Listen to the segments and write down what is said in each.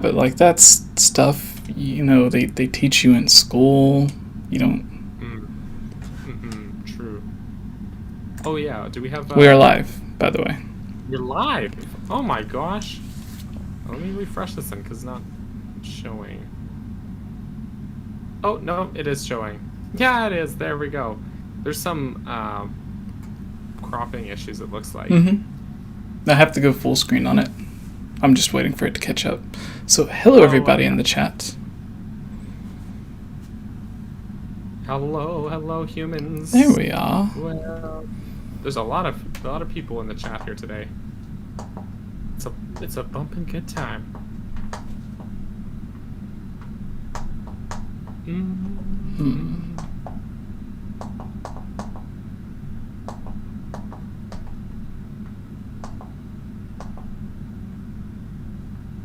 but like that's stuff, they teach you in school. You don't. True. Oh yeah, do we have... We are live, by the way. You're live? Oh my gosh. Let me refresh this then, because it's not showing. Oh, no, it is showing. Yeah, it is. There we go. There's some cropping issues, it looks like. I have to go full screen on it. I'm just waiting for it to catch up. So, hello everybody in the chat. Hello humans. There we are. Well, there's a lot of people in the chat here today. It's a bumpin' good time.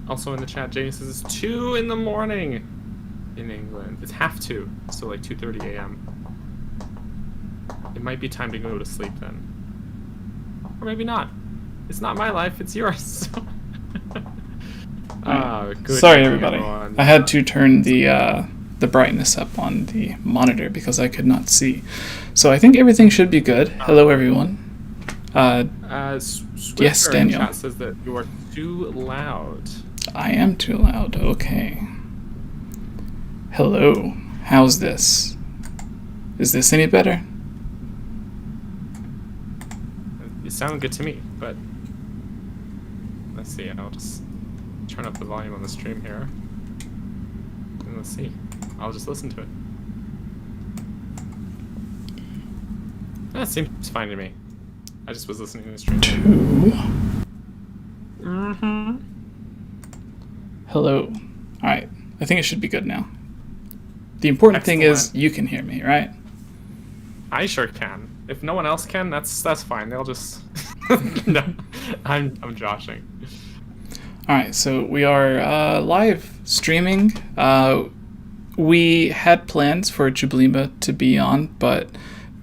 Also in the chat, Jamie says it's 2 in the morning in England. It's half 2, so like 2:30 a.m. It might be time to go to sleep then, or maybe not. It's not my life; it's yours. Good. Sorry, everybody. I had to turn the brightness up on the monitor because I could not see. So I think everything should be good. Hello, everyone. Yes, Daniel. Chat says that you are too loud. I am too loud. Okay. Hello. How's this? Is this any better? It sounded good to me, but let's see. I'll just turn up the volume on the stream here, and let's see. I'll just listen to it. That seems fine to me. I just was listening to the stream. 2. Hello. Alright. I think it should be good now. The important thing is you can hear me, right? I sure can. If no one else can, that's fine. They'll just... No, I'm joshing. Alright, so we are live streaming. We had plans for 𝐓𝐰𝐢𝐭𝐿𝐵 to be on, but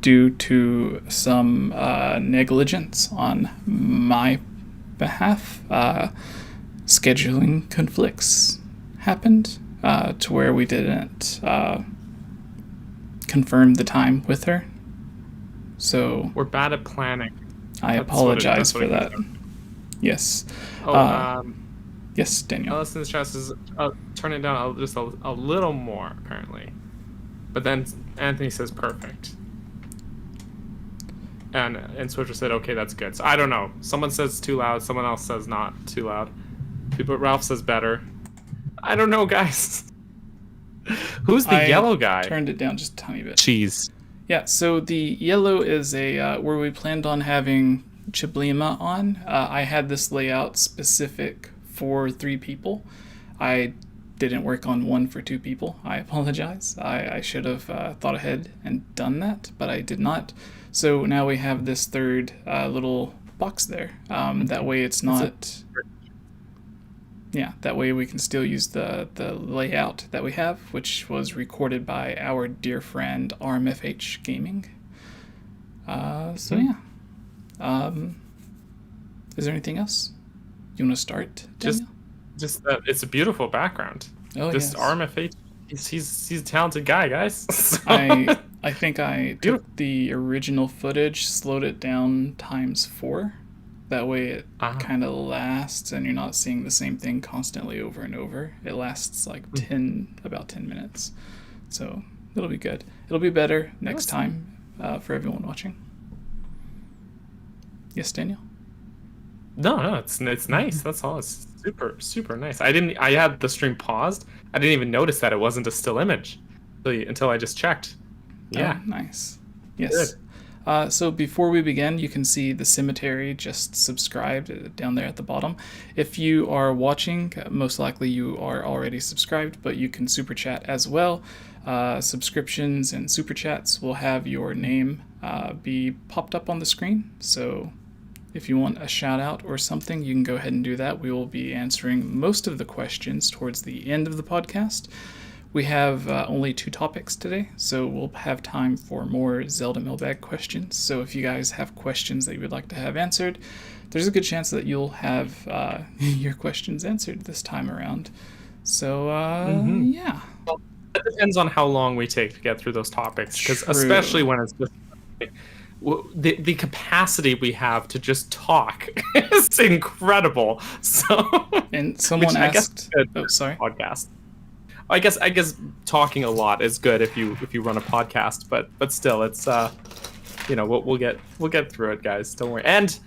due to some negligence on my behalf, scheduling conflicts happened to where we didn't confirm the time with her. So we're bad at planning. I apologize for that. Yes. Yes, Daniel. Alice in the chat says, turn it down just a little more, apparently. But then Anthony says perfect. And Switcher said, okay, that's good. So I don't know. Someone says too loud. Someone else says not too loud. But Ralph says better. I don't know, guys. Who's the yellow guy? Turned it down just a tiny bit. Cheese. Yeah, so the yellow is a where we planned on having 𝐓𝐰𝐢𝐿𝐵 on. I had this layout specific for 3 people. I didn't work on one for 2 people. I apologize. I should have thought ahead and done that, but I did not. So now we have this third little box there. That way it's not... Yeah, that way we can still use the layout that we have, which was recorded by our dear friend 𝐅𝐸𝐺𝐵. So yeah. Is there anything else you want to start, Daniel? Just that it's a beautiful background. Oh, this yes. 𝐅𝐸𝐺𝐵, he's a talented guy, guys. So. I think I took the original footage, slowed it down ×4. That way it kind of lasts and you're not seeing the same thing constantly over and over. It lasts like about 10 minutes. So it'll be good. It'll be better next time for everyone watching. Yes, Daniel? No, it's nice. That's all. It's super nice. I had the stream paused. I didn't even notice that it wasn't a still image until I just checked. Yeah. Oh, nice. Yes. Good. So before we begin, you can see the cemetery just subscribed down there at the bottom. If you are watching, most likely you are already subscribed, but you can super chat as well. Subscriptions and super chats will have your name be popped up on the screen. So if you want a shout out or something, you can go ahead and do that. We will be answering most of the questions towards the end of the podcast. We have only 2 topics today, so we'll have time for more Zelda Mailbag questions. So if you guys have questions that you would like to have answered, there's a good chance that you'll have your questions answered this time around. So, Mhm. yeah. It depends on how long we take to get through those topics, because True. especially when it's just the capacity we have to just talk is incredible. So, And someone which I guess is asked... good Oh, for sorry. a podcast. I guess talking a lot is good if you run a podcast, but still, it's we'll get through it, guys. Don't worry. And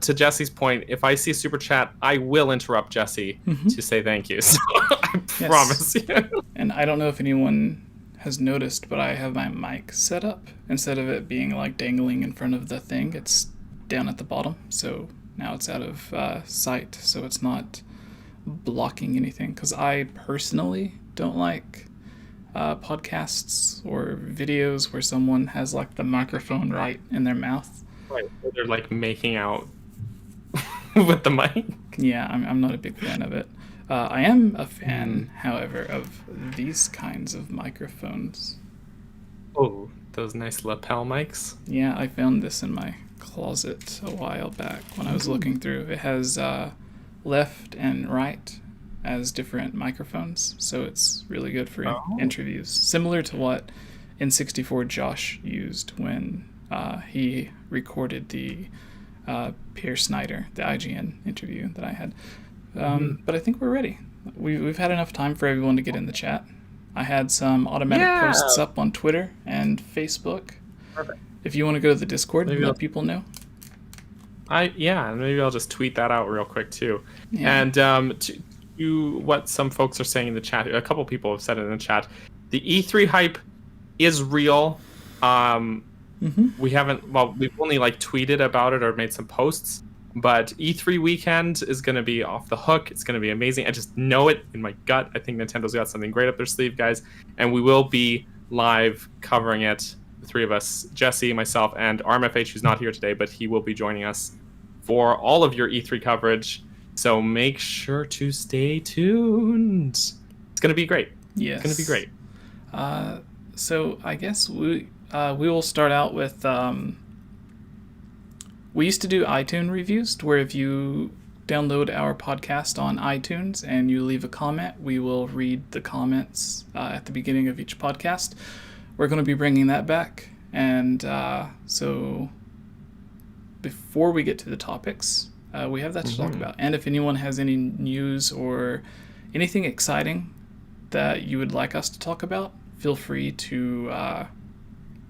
to Jesse's point, if I see super chat, I will interrupt Jesse to say thank you. So I promise you. And I don't know if anyone has noticed, but I have my mic set up. Instead of it being like dangling in front of the thing, it's down at the bottom. So now it's out of sight, so it's not blocking anything. Because I personally don't like podcasts or videos where someone has like the microphone right in their mouth. Right, they're like making out with the mic. Yeah, I'm not a big fan of it. I am a fan, however, of these kinds of microphones. Oh, those nice lapel mics. Yeah, I found this in my closet a while back when I was looking through. It has left and right as different microphones, so it's really good for interviews. Similar to what N64 Josh used when he recorded the Pierre Snyder, the IGN interview that I had. But I think we're ready. We've had enough time for everyone to get in the chat. I had some automatic posts up on Twitter and Facebook. Perfect. If you want to go to the Discord and let people know. Maybe I'll just tweet that out real quick too. Yeah. And to what some folks are saying in the chat, a couple people have said it in the chat. The E3 hype is real. We haven't. Well, we've only tweeted about it or made some posts. But E3 weekend is going to be off the hook. It's going to be amazing. I just know it in my gut. I think Nintendo's got something great up their sleeve, guys. And we will be live covering it, the three of us, Jesse, myself, and RMFH, who's not here today, but he will be joining us for all of your E3 coverage. So make sure to stay tuned. It's going to be great. Yes. It's going to be great. So I guess we will start out with... we used to do iTunes reviews, where if you download our podcast on iTunes and you leave a comment, we will read the comments at the beginning of each podcast. We're going to be bringing that back. And so before we get to the topics, we have that to talk about. And if anyone has any news or anything exciting that you would like us to talk about, feel free to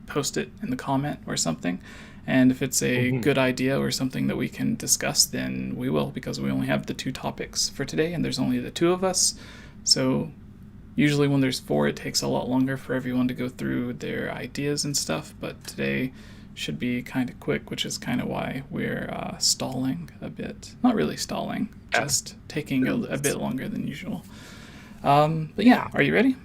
post it in the comment or something. And if it's a good idea or something that we can discuss, then we will, because we only have the 2 topics for today, and there's only the 2 of us. So usually when there's 4, it takes a lot longer for everyone to go through their ideas and stuff. But today should be kind of quick, which is kind of why we're stalling a bit. Not really stalling, just taking a bit longer than usual. But yeah, are you ready?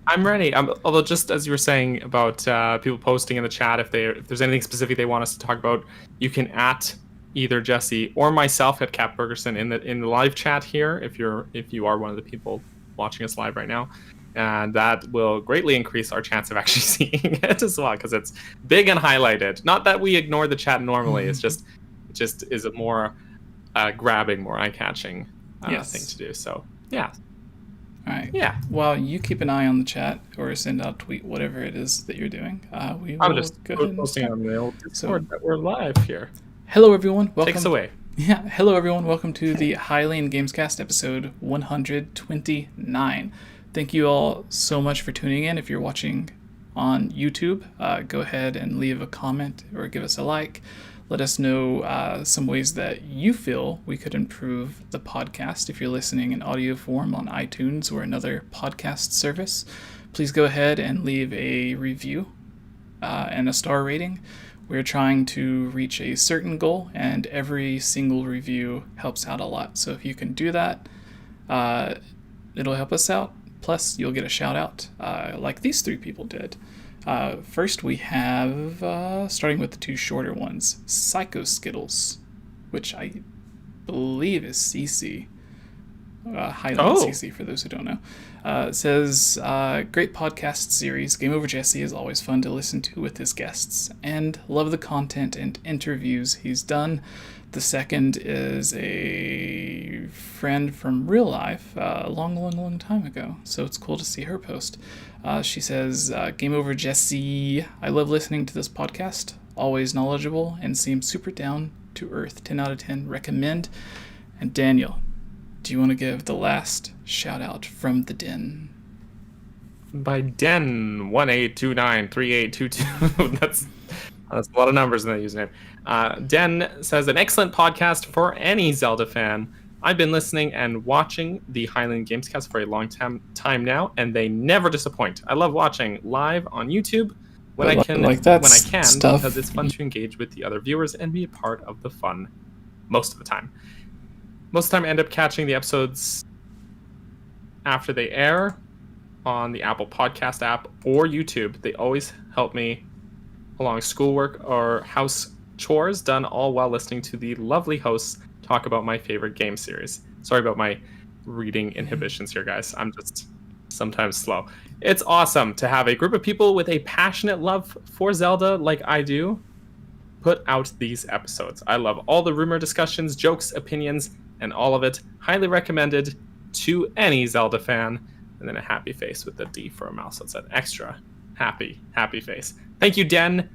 I'm ready. Although, just as you were saying about people posting in the chat, if there's anything specific they want us to talk about, you can at either Jesse or myself at Cap Bergerson in the live chat here. If you are one of the people watching us live right now, and that will greatly increase our chance of actually seeing it as well, because it's big and highlighted. Not that we ignore the chat normally. It just is a more grabbing, more eye-catching thing to do. So yeah. All right. Yeah. Well, you keep an eye on the chat or send out a tweet, whatever it is that you're doing. We will I'm just go ahead and posting start. on the old Discord that we're live here. Hello, everyone. Welcome. Take us away. Yeah. Hello, everyone. Welcome to the Hylian Gamescast episode 129. Thank you all so much for tuning in. If you're watching on YouTube, go ahead and leave a comment or give us a like. Let us know some ways that you feel we could improve the podcast. If you're listening in audio form on iTunes or another podcast service, please go ahead and leave a review and a star rating. We're trying to reach a certain goal, and every single review helps out a lot. So if you can do that, it'll help us out. Plus, you'll get a shout out like these 3 people did. First, we have, starting with the 2 shorter ones, Psycho Skittles, which I believe is CC. Hylian CC for those who don't know. It says, great podcast series. Game Over Jesse is always fun to listen to with his guests, and love the content and interviews he's done. The second is a friend from real life, a long time ago, so it's cool to see her post. She says, Game Over Jesse, I love listening to this podcast, always knowledgeable and seems super down to earth. 10 out of 10, recommend. And Daniel, do you want to give the last shout out from the den? By Den 18293822. That's a lot of numbers in that username. Den says, an excellent podcast for any Zelda fan. I've been listening and watching the Hylian Gamescast for a long time now, and they never disappoint. I love watching live on YouTube when I can, because it's fun to engage with the other viewers and be a part of the fun most of the time. Most of the time I end up catching the episodes after they air on the Apple Podcast app or YouTube. They always help me along schoolwork or house chores, done all while listening to the lovely hosts talk about my favorite game series. Sorry about my reading inhibitions here, guys. I'm just sometimes slow. It's awesome to have a group of people with a passionate love for Zelda like I do put out these episodes. I love all the rumor discussions, jokes, opinions, and all of it. Highly recommended to any Zelda fan. And then a happy face with the D for a mouse. So it's an extra happy face. Thank you, Den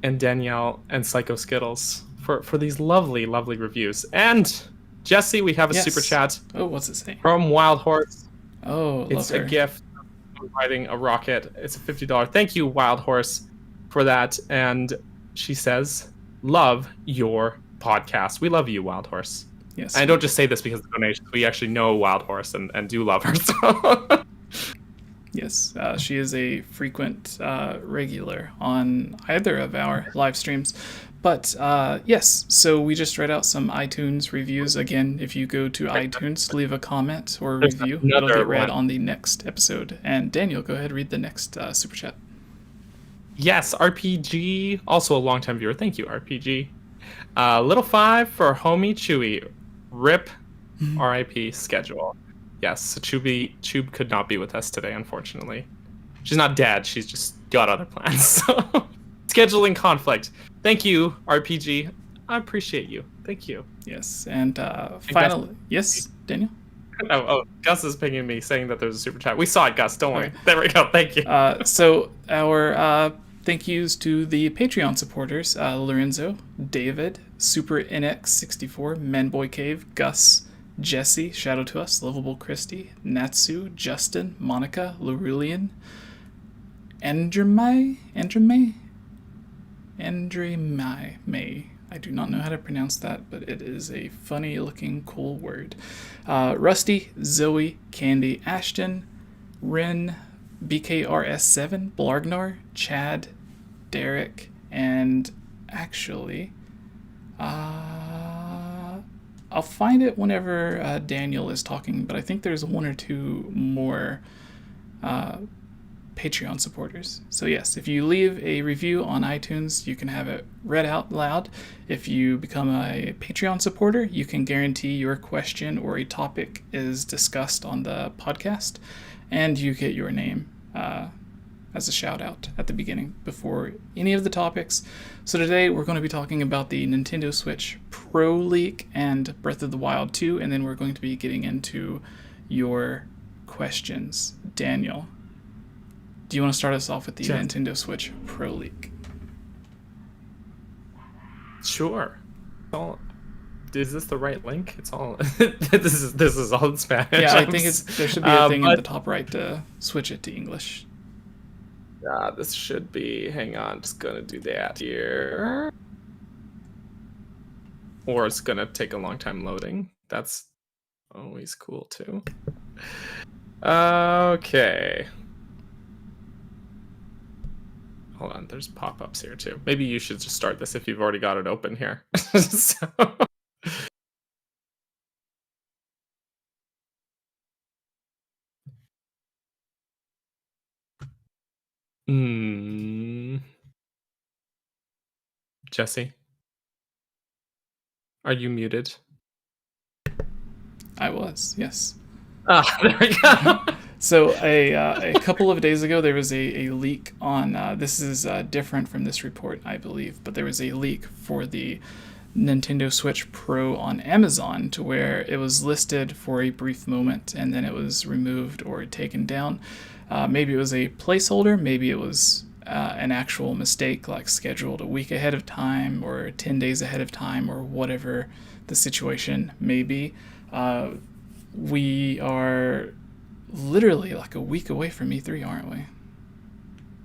and Danielle and Psycho Skittles for these lovely reviews. And Jesse, we have a super chat. Oh, what's it saying? From Wild Horse. Oh, it's a gift. I'm riding a rocket. It's a $50. Thank you, Wild Horse, for that. And she says, love your podcast. We love you, Wild Horse. Yes. And I don't just say this because of the donations. We actually know Wild Horse and do love her. So. Yes, she is a frequent regular on either of our live streams. But yes, so we just read out some iTunes reviews. Again, if you go to iTunes, leave a comment or a review, it'll get read on the next episode. And Daniel, go ahead and read the next super chat. Yes, RPG, also a longtime viewer. Thank you, RPG. Little 5 for homie Chewy. RIP, RIP schedule. Yes, so Chub could not be with us today, unfortunately. She's not dead, she's just got other plans. So scheduling conflict. Thank you, RPG. I appreciate you. Thank you. Yes, and finally, yes, Daniel? Oh, Gus is pinging me saying that there's a super chat. We saw it, Gus. Don't worry. Okay. There we go. Thank you. So our thank yous to the Patreon supporters, Lorenzo, David, Super NX64, Manboy Cave, Gus, Jesse, Shadow to Us, Lovable Christy, Natsu, Justin, Monica, Larulian, Andremai. I do not know how to pronounce that, but it is a funny looking cool word. Rusty, Zoe, Candy, Ashton, Ren, BKRS7, Blargnar, Chad, Derek, and actually, I'll find it whenever Daniel is talking, but I think there's one or two more Patreon supporters. So yes, if you leave a review on iTunes, you can have it read out loud. If you become a Patreon supporter, you can guarantee your question or a topic is discussed on the podcast, and you get your name as a shout out at the beginning before any of the topics. So today we're going to be talking about the Nintendo Switch Pro Leak and Breath of the Wild 2, and then we're going to be getting into your questions. Daniel, do you want to start us off with the Nintendo Switch Pro Leak? Sure. Is this the right link? It's all this is all in Spanish. Yeah, I think there should be a thing in the top right to switch it to English. This should be. Hang on, just gonna do that here. Or it's gonna take a long time loading. That's always cool too. Okay. Hold on, there's pop-ups here too. Maybe you should just start this if you've already got it open here. So... Jesse? Are you muted? I was, yes. There we go. So a couple of days ago, there was a leak on, this is different from this report, I believe, but there was a leak for the Nintendo Switch Pro on Amazon to where it was listed for a brief moment and then it was removed or taken down. Maybe it was a placeholder, maybe it was an actual mistake, like scheduled a week ahead of time or 10 days ahead of time or whatever the situation may be. We are literally like a week away from E3, aren't we?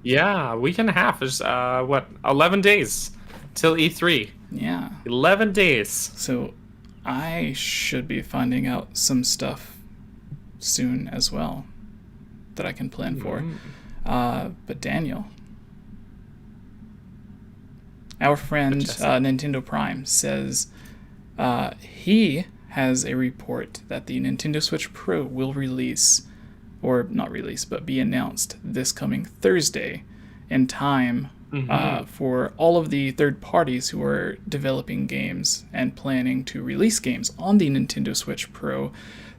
Yeah, a week and a half. There's 11 days till E3. Yeah. 11 days. So I should be finding out some stuff soon as well that I can plan for. But Daniel, our friend Nintendo Prime says he has a report that the Nintendo Switch Pro will release, or not release, but be announced this coming Thursday in time for all of the third parties who are developing games and planning to release games on the Nintendo Switch Pro.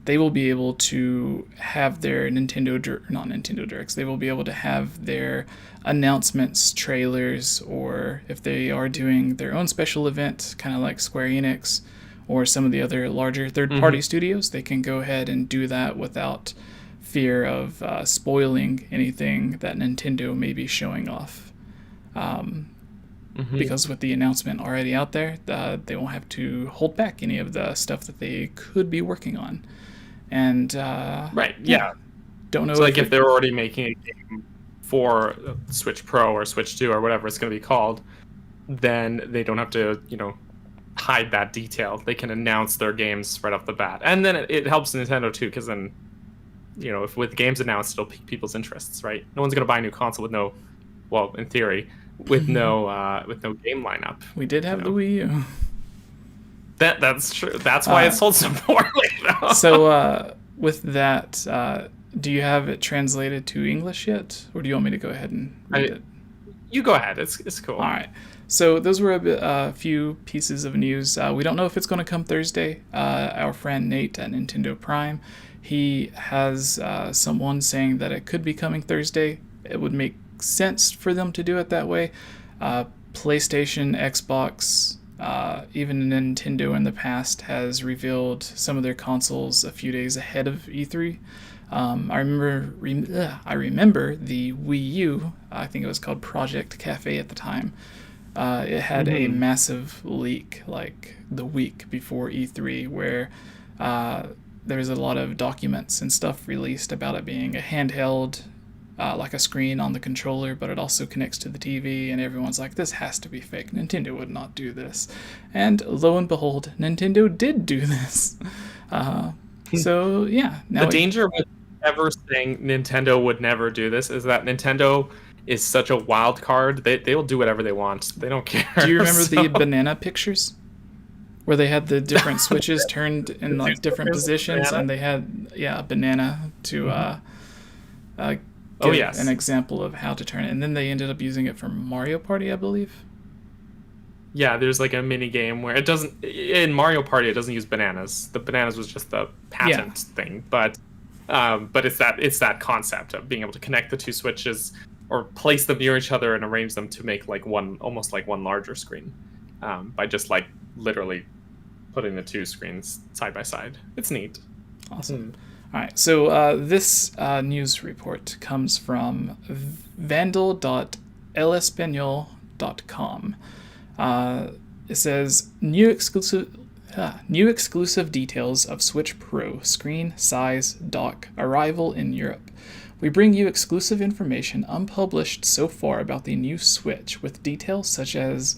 They will be able to have their not Nintendo Directs, they will be able to have their announcements, trailers, or if they are doing their own special event, kind of like Square Enix or some of the other larger third-party studios, they can go ahead and do that without fear of spoiling anything that Nintendo may be showing off. Because with the announcement already out there, they won't have to hold back any of the stuff that they could be working on. And don't know. So like if they're already making a game for Switch Pro or Switch 2 or whatever it's going to be called, then they don't have to, hide that detail. They can announce their games right off the bat. And then it helps Nintendo too, because then, if with games announced, it'll pique people's interests, right? No one's going to buy a new console with no, well, in theory, with no game lineup. We did have the Wii U. That's true. That's why it sold so poorly. So with that, do you have it translated to English yet, or do you want me to go ahead and read it? You go ahead. It's cool. All right. So those were a few pieces of news. We don't know if it's going to come Thursday. Our friend Nate at Nintendo Prime, he has someone saying that it could be coming Thursday. It would make sense for them to do it that way. PlayStation, Xbox, even Nintendo in the past has revealed some of their consoles a few days ahead of E3. I remember the Wii U. I think it was called Project Cafe at the time. It had a massive leak like the week before E3 where there was a lot of documents and stuff released about it being a handheld, like a screen on the controller, but it also connects to the TV, and everyone's like, this has to be fake. Nintendo would not do this. And lo and behold, Nintendo did do this. So, yeah. The danger with ever saying Nintendo would never do this is that Nintendo is such a wild card. They'll do whatever they want. They don't care. Do you remember the banana pictures? Where they had the different switches turned in like different positions, and they had a banana to give an example of how to turn it. And then they ended up using it for Mario Party, I believe. Yeah, there's like a mini game where it doesn't, in Mario Party it doesn't use bananas. The bananas was just the patent thing, but it's that concept of being able to connect the two switches or place them near each other and arrange them to make like almost like one larger screen, by just like literally putting the two screens side by side. It's neat. Awesome. All right, so this news report comes from vandal.elespanol.com. It says new exclusive details of Switch Pro screen, size, dock, arrival in Europe. We bring you exclusive information unpublished so far about the new Switch, with details such as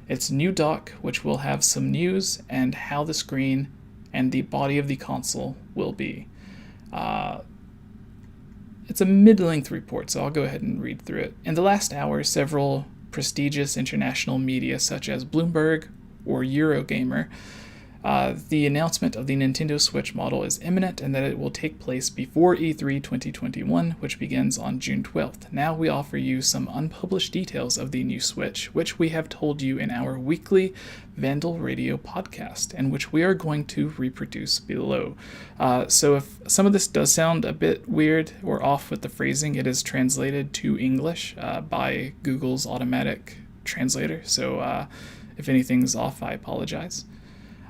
its new dock, which will have some news, and how the screen and the body of the console will be. It's a mid-length report, so I'll go ahead and read through it. In the last hour, several prestigious international media such as Bloomberg or Eurogamer The announcement of the Nintendo Switch model is imminent and that it will take place before E3 2021, which begins on June 12th. Now we offer you some unpublished details of the new Switch, which we have told you in our weekly Vandal Radio podcast, and which we are going to reproduce below. So if some of this does sound a bit weird or off with the phrasing, it is translated to English by Google's automatic translator. So if anything's off, I apologize.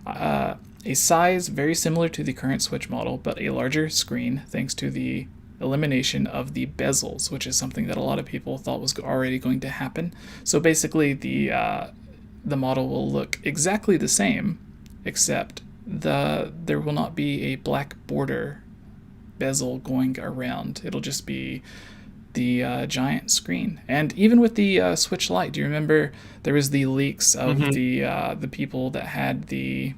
A size very similar to the current Switch model, but a larger screen thanks to the elimination of the bezels, which is something that a lot of people thought was already going to happen. So basically, the model will look exactly the same, except there will not be a black border bezel going around. It'll just be the giant screen. And even with the Switch Lite, do you remember there was the leaks of the people that had the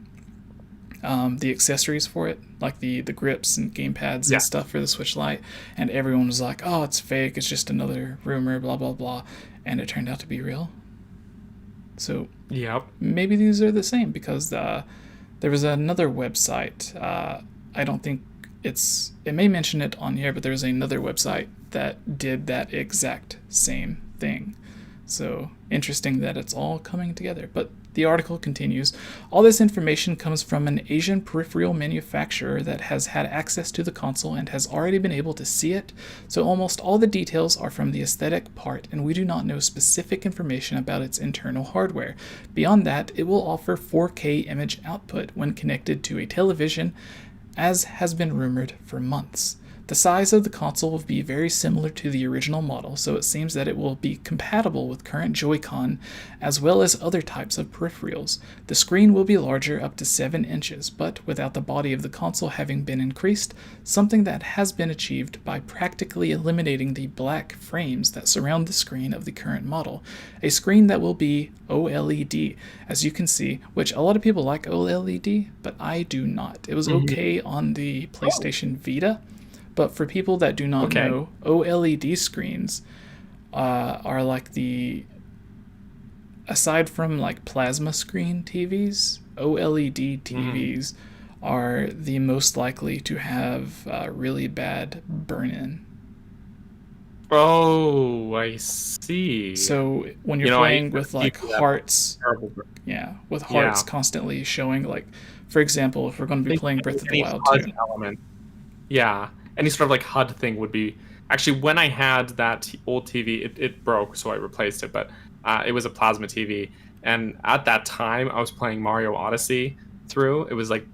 accessories for it, like the grips and gamepads and stuff for the Switch Lite, and everyone was like, oh, it's fake, it's just another rumor, blah blah blah, and it turned out to be real. So maybe these are the same, because there was another website, I don't think it may mention it on here, but there was another website that did that exact same thing. So interesting that it's all coming together. But the article continues. All this information comes from an Asian peripheral manufacturer that has had access to the console and has already been able to see it. So almost all the details are from the aesthetic part, and we do not know specific information about its internal hardware. Beyond that, it will offer 4K image output when connected to a television, as has been rumored for months. The size of the console will be very similar to the original model, so it seems that it will be compatible with current Joy-Con as well as other types of peripherals. The screen will be larger, up to 7 inches, but without the body of the console having been increased, something that has been achieved by practically eliminating the black frames that surround the screen of the current model. A screen that will be OLED, as you can see, which a lot of people like OLED, but I do not. It was okay on the PlayStation Vita. But for people that do not know, OLED screens are like aside from like plasma screen TVs, OLED TVs are the most likely to have really bad burn-in. Oh, I see. So when you're playing with like hearts, with hearts constantly showing, like, for example, if we're going to be playing Breath of the Wild 2. Any sort of like HUD thing would be... Actually, when I had that old TV, it broke, so I replaced it, but it was a plasma TV. And at that time, I was playing Mario Odyssey through. It was like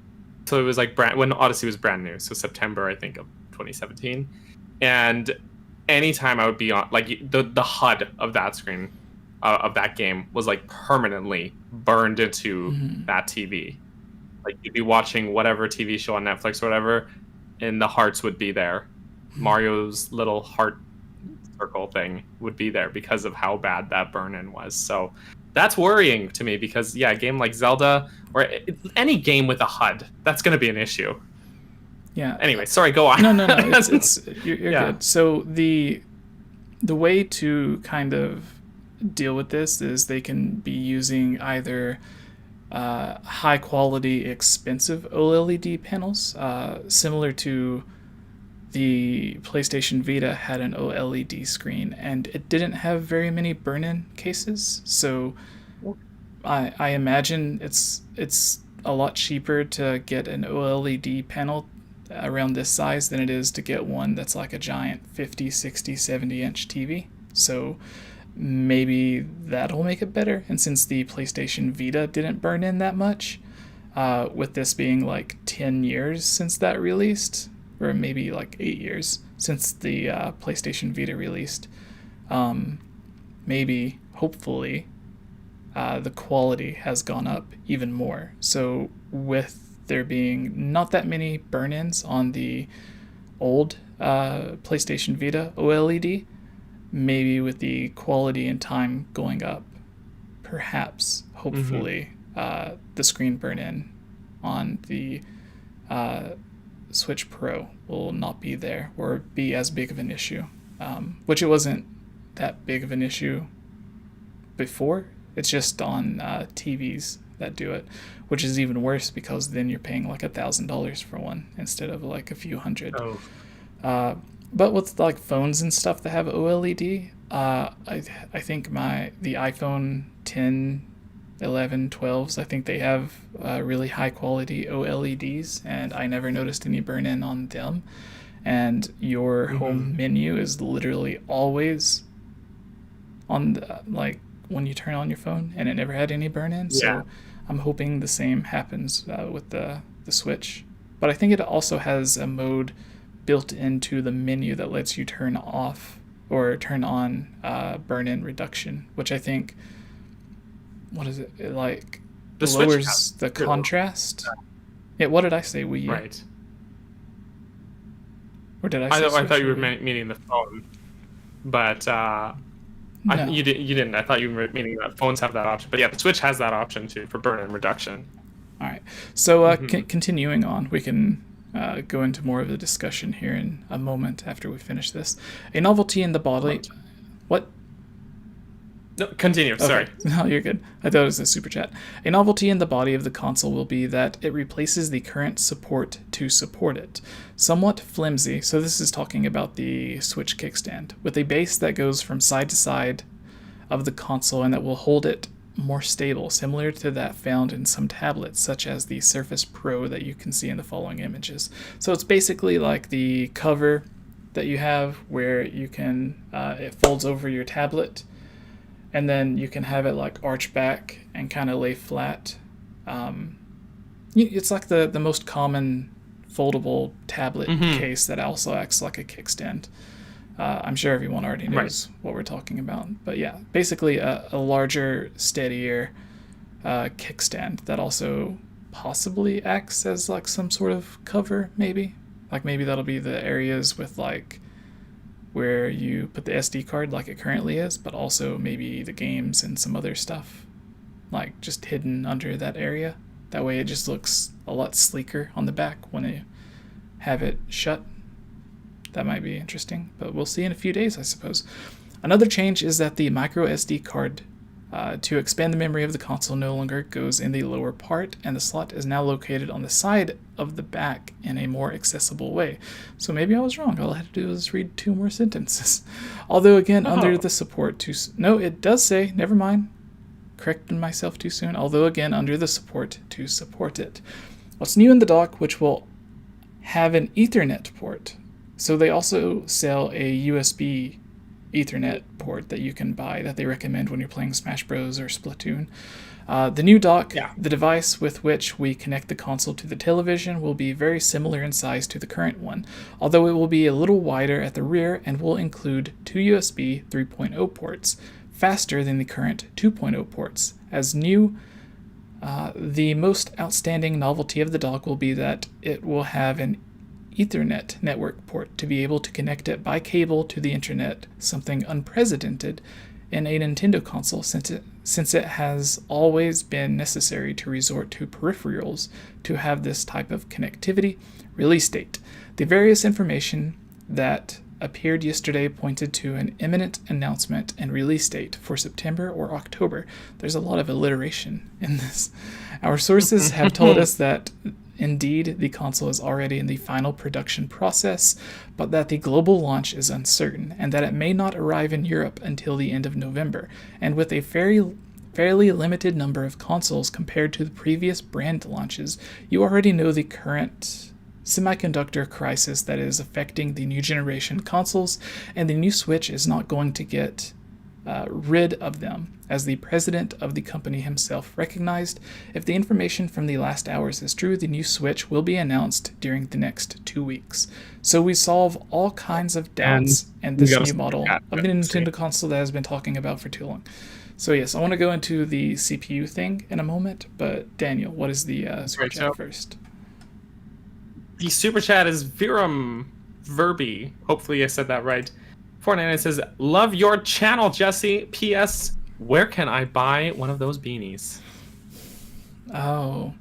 when Odyssey was brand new, so September, I think, of 2017. And anytime I would be on, like, the HUD of that screen, of that game, was like permanently burned into that TV. Like, you'd be watching whatever TV show on Netflix or whatever, and the hearts would be there. Mario's little heart circle thing would be there because of how bad that burn-in was. So that's worrying to me, because a game like Zelda, or any game with a HUD, that's going to be an issue. Yeah. Anyway, sorry, go on. No. You're good. So the way to kind of deal with this is they can be using either high quality, expensive OLED panels, similar to the PlayStation Vita had an OLED screen, and it didn't have very many burn-in cases. So I imagine it's a lot cheaper to get an OLED panel around this size than it is to get one that's like a giant 50, 60, 70 inch TV. So maybe that'll make it better. And since the PlayStation Vita didn't burn in that much, with this being like 10 years since that released, or maybe like 8 years since the PlayStation Vita released, maybe, hopefully, the quality has gone up even more. So with there being not that many burn-ins on the old PlayStation Vita OLED, maybe with the quality and time going up, perhaps, hopefully, the screen burn-in on the Switch Pro will not be there or be as big of an issue, which it wasn't that big of an issue before. It's just on TVs that do it, which is even worse because then you're paying like $1,000 for one instead of like a few hundred. But with like phones and stuff that have OLED, I think the iPhone 10, 11, 12s, I think they have really high quality OLEDs, and I never noticed any burn-in on them. And your home menu is literally always on the, like when you turn on your phone, and it never had any burn-in. So I'm hoping the same happens with the Switch. But I think it also has a mode built into the menu that lets you turn off or turn on burn-in reduction, which I think, what is it? It like the lowers the contrast. Yeah, what did I say? Wii U? Right. Or did I say I thought you were meaning the phone, but No. you didn't. I thought you were meaning that phones have that option. But yeah, the Switch has that option too for burn-in reduction. All right. So continuing on, we can go into more of the discussion here in a moment after we finish this. A novelty in the body. What? No, continue. Okay. Sorry. No, you're good. I thought it was a super chat. A novelty in the body of the console will be that it replaces the current support to support it. Somewhat flimsy, so this is talking about the Switch kickstand, with a base that goes from side to side of the console and that will hold it more stable, similar to that found in some tablets, such as the Surface Pro that you can see in the following images. So it's basically like the cover that you have where you can, it folds over your tablet, and then you can have it like arch back and kind of lay flat. It's like the most common foldable tablet case that also acts like a kickstand. I'm sure everyone already knows what we're talking about. But yeah, basically a larger, steadier kickstand that also possibly acts as like some sort of cover, maybe. Like maybe that'll be the areas with like where you put the SD card like it currently is, but also maybe the games and some other stuff like just hidden under that area. That way it just looks a lot sleeker on the back when you have it shut. That might be interesting, but we'll see in a few days, I suppose. Another change is that the micro SD card to expand the memory of the console no longer goes in the lower part, and the slot is now located on the side of the back in a more accessible way. So maybe I was wrong. All I had to do was read 2 more sentences. Although again, under the support to... No, it does say, never mind. Corrected myself too soon. Although again, under the support to support it. What's new in the dock, which will have an Ethernet port. So they also sell a USB Ethernet port that you can buy that they recommend when you're playing Smash Bros. Or Splatoon. The new dock, the device with which we connect the console to the television, will be very similar in size to the current one, although it will be a little wider at the rear and will include 2 USB 3.0 ports, faster than the current 2.0 ports. As new, the most outstanding novelty of the dock will be that it will have an Ethernet network port to be able to connect it by cable to the internet, something unprecedented in a Nintendo console since it has always been necessary to resort to peripherals to have this type of connectivity. Release date. The various information that appeared yesterday pointed to an imminent announcement and release date for September or October. There's a lot of alliteration in this. Our sources have told us that indeed, the console is already in the final production process, but that the global launch is uncertain, and that it may not arrive in Europe until the end of November. And with a fairly limited number of consoles compared to the previous brand launches, you already know the current semiconductor crisis that is affecting the new generation consoles, and the new Switch is not going to get rid of them, as the president of the company himself recognized. If the information from the last hours is true, the new Switch will be announced during the next 2 weeks. So we solve all kinds of doubts and this new model of the Nintendo console that has been talking about for too long. So yes, I want to go into the CPU thing in a moment, but Daniel, what is the super chat first? The super chat is Virum Verbi. Hopefully I said that right. 499 says, love your channel, Jesse. P.S. Where can I buy one of those beanies? Oh,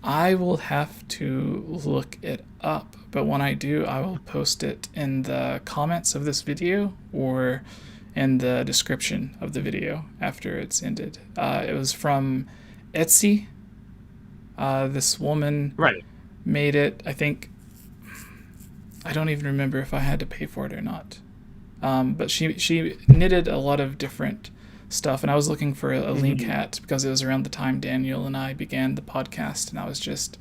I will have to look it up. But when I do, I will post it in the comments of this video or in the description of the video after it's ended. It was from Etsy. This woman Right. made it. I think I don't even remember if I had to pay for it or not. But she knitted a lot of different stuff, and I was looking for a link hat because it was around the time Daniel and I began the podcast, and I was just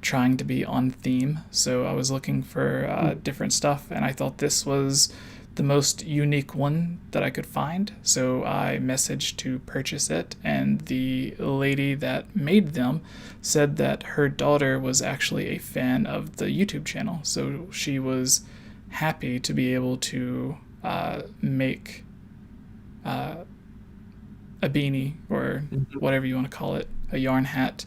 trying to be on theme. So I was looking for different stuff, and I thought this was the most unique one that I could find. So I messaged to purchase it, and the lady that made them said that her daughter was actually a fan of the YouTube channel. So she was happy to be able to make a beanie, or whatever you want to call it, a yarn hat,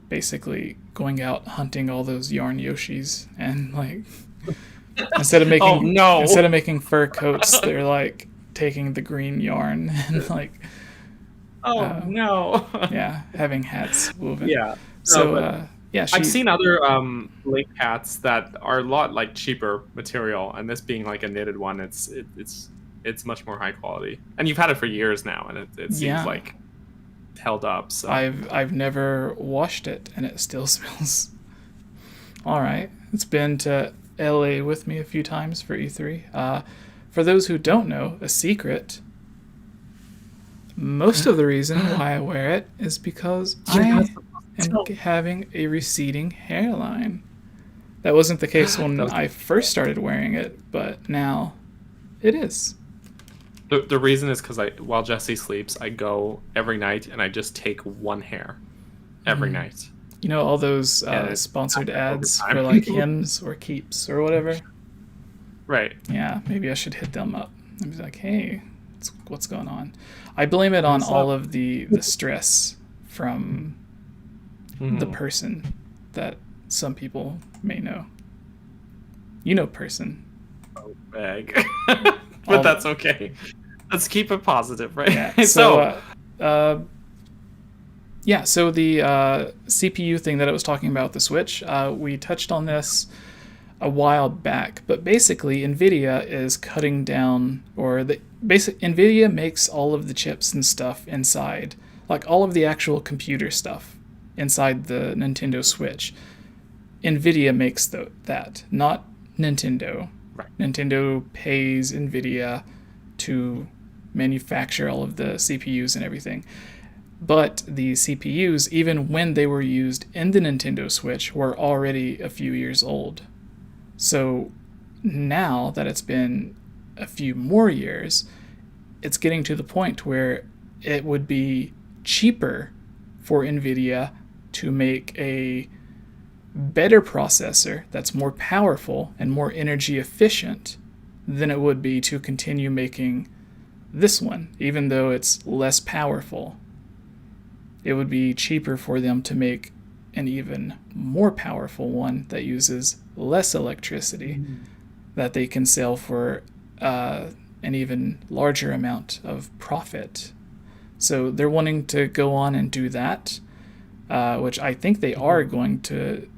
basically going out hunting all those yarn Yoshis, and like instead of making fur coats, they're like taking the green yarn and like having hats woven. I've seen other link hats that are a lot like cheaper material, and this being like a knitted one, it's much more high quality. And you've had it for years now, and it seems like held up. So I've never washed it, and it still smells all right. It's been to LA with me a few times for E3. For those who don't know, a secret. Most of the reason why I wear it is because I am having a receding hairline. That wasn't the case when I first started wearing it, but now it is. The reason is because while Jesse sleeps, I go every night and I just take one hair every night. You know, all those sponsored ads for like Hims or Keeps or whatever? Right. Yeah, maybe I should hit them up and be like, hey, what's going on? I blame it on all of the stress from the person that some people may know. You know person. Oh, bag. But that's okay. Let's keep it positive, right? Yeah. So the CPU thing that I was talking about, the Switch, we touched on this a while back, but basically NVIDIA is cutting down, or NVIDIA makes all of the chips and stuff inside, like all of the actual computer stuff inside the Nintendo Switch. NVIDIA makes that, not Nintendo. Right. Nintendo pays NVIDIA to manufacture all of the CPUs and everything. But the CPUs, even when they were used in the Nintendo Switch, were already a few years old. So now that it's been a few more years, it's getting to the point where it would be cheaper for NVIDIA to make a better processor that's more powerful and more energy efficient than it would be to continue making this one, even though it's less powerful. It would be cheaper for them to make an even more powerful one that uses less electricity that they can sell for an even larger amount of profit. So they're wanting to go on and do that, which I think they are going to.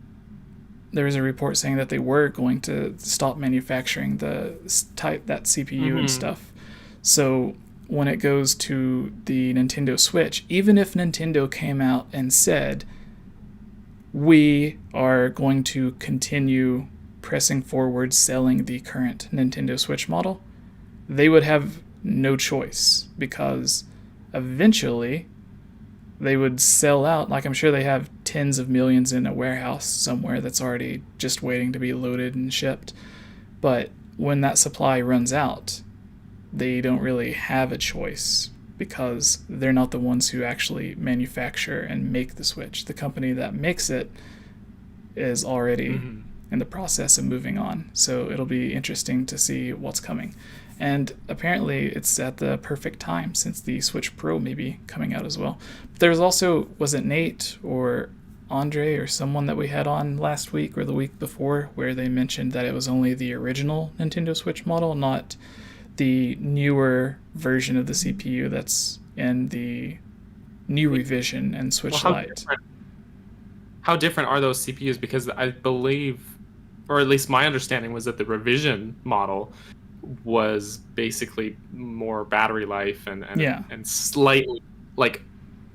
There was a report saying that they were going to stop manufacturing that CPU and stuff. So when it goes to the Nintendo Switch, even if Nintendo came out and said, we are going to continue pressing forward selling the current Nintendo Switch model, they would have no choice, because eventually they would sell out. Like, I'm sure they have tens of millions in a warehouse somewhere that's already just waiting to be loaded and shipped. But when that supply runs out, they don't really have a choice, because they're not the ones who actually manufacture and make the Switch. The company that makes it is already in the process of moving on. So it'll be interesting to see what's coming. And apparently it's at the perfect time, since the Switch Pro may be coming out as well. But there was also, was it Nate or Andre or someone that we had on last week or the week before, where they mentioned that it was only the original Nintendo Switch model, not the newer version of the CPU that's in the new revision and Switch Lite. How different are those CPUs? Because I believe, or at least my understanding, was that the revision model was basically more battery life and slightly like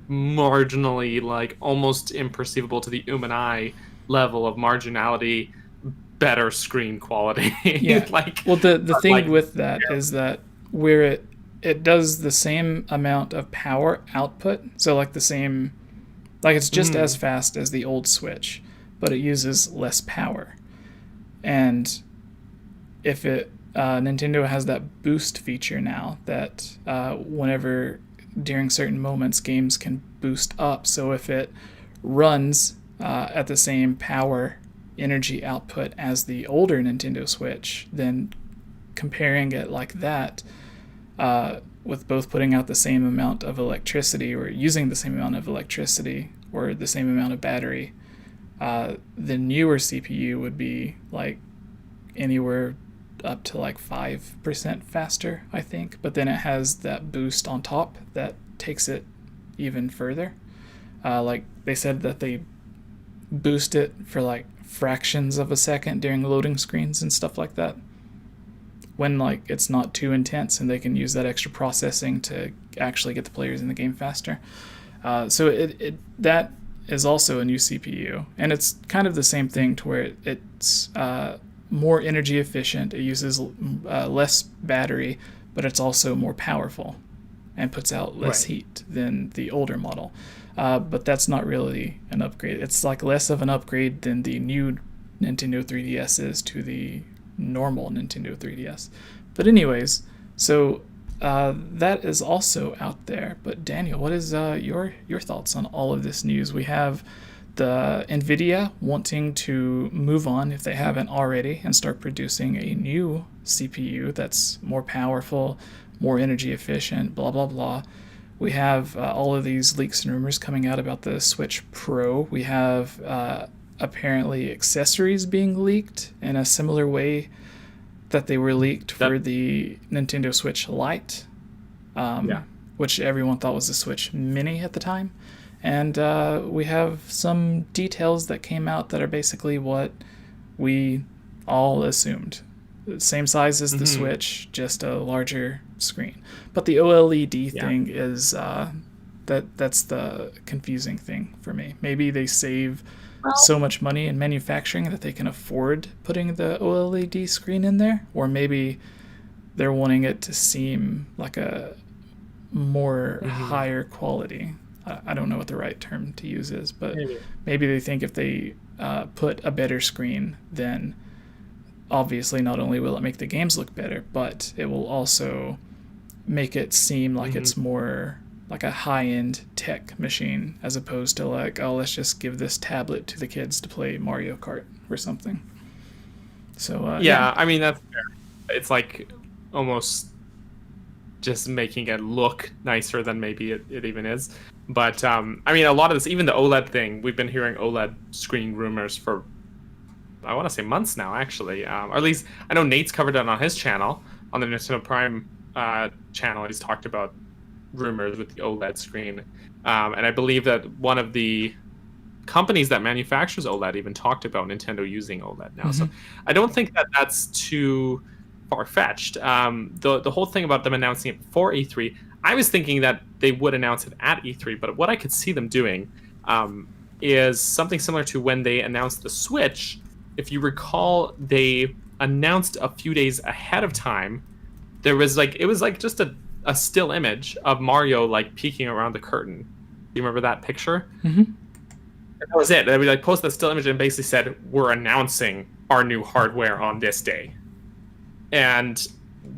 marginally, like almost imperceivable to the human eye level of marginality, better screen quality. Yeah. Like, well, the thing like, with that is that where it does the same amount of power output, so like the same, like it's just as fast as the old Switch, but it uses less power. And if it Nintendo has that boost feature now that whenever during certain moments games can boost up. So if it runs at the same power energy output as the older Nintendo Switch, then comparing it like that, with both putting out the same amount of electricity or using the same amount of electricity or the same amount of battery, the newer CPU would be like anywhere up to like 5% faster, I think. But then it has that boost on top that takes it even further. Like they said that they boost it for like fractions of a second during loading screens and stuff like that, when like it's not too intense, and they can use that extra processing to actually get the players in the game faster. So it that is also a new CPU, and it's kind of the same thing to where it's more energy efficient. It uses less battery, but it's also more powerful and puts out less heat than the older model. But that's not really an upgrade. It's like less of an upgrade than the new Nintendo 3DS is to the normal Nintendo 3DS. But anyways, so that is also out there. But Daniel, what is your thoughts on all of this news? We have the NVIDIA wanting to move on, if they haven't already, and start producing a new CPU that's more powerful, more energy efficient, blah, blah, blah. We have all of these leaks and rumors coming out about the Switch Pro. We have apparently accessories being leaked in a similar way that they were leaked for the Nintendo Switch Lite, which everyone thought was the Switch Mini at the time. And we have some details that came out that are basically what we all assumed. Same size as the Switch, just a larger screen. But the OLED thing is that's the confusing thing for me. Maybe they save so much money in manufacturing that they can afford putting the OLED screen in there, or maybe they're wanting it to seem like a more higher quality. I don't know what the right term to use is, but maybe they think if they put a better screen, then obviously not only will it make the games look better, but it will also make it seem like it's more like a high-end tech machine, as opposed to like, oh, let's just give this tablet to the kids to play Mario Kart or something. So I mean, that's fair. It's like almost just making it look nicer than maybe it even is. But I mean, a lot of this, even the OLED thing, we've been hearing OLED screen rumors for, I want to say, months now, actually. Or at least I know Nate's covered it on his channel, on the Nintendo Prime channel. He's talked about rumors with the OLED screen. And I believe that one of the companies that manufactures OLED even talked about Nintendo using OLED now. So I don't think that that's too far-fetched. The whole thing about them announcing it before E3, I was thinking that they would announce it at E3, but what I could see them doing is something similar to when they announced the Switch. If you recall, they announced a few days ahead of time. There was like, it was like just a still image of Mario like peeking around the curtain. Do you remember that picture? And that was it. They like posted a still image and basically said, "We're announcing our new hardware on this day," and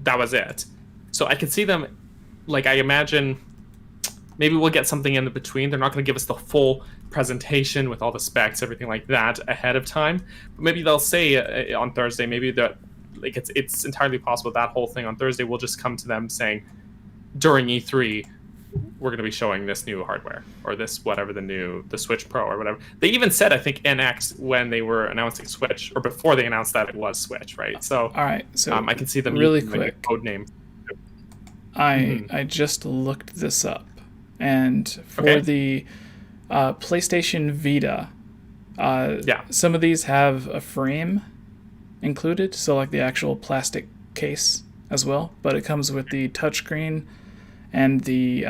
that was it. So I could see them, like, I imagine maybe we'll get something in between. They're not going to give us the full presentation with all the specs, everything like that ahead of time. But maybe they'll say on Thursday, maybe that, like, it's entirely possible that whole thing on Thursday will just come to them saying, during E3, we're going to be showing this new hardware, or this whatever, the Switch Pro or whatever. They even said, I think, NX when they were announcing Switch, or before they announced that it was Switch, right? So all right, so I can see them really using quick the code name. I just looked this up, and for the PlayStation Vita, some of these have a frame included, so like the actual plastic case as well, but it comes with the touchscreen and the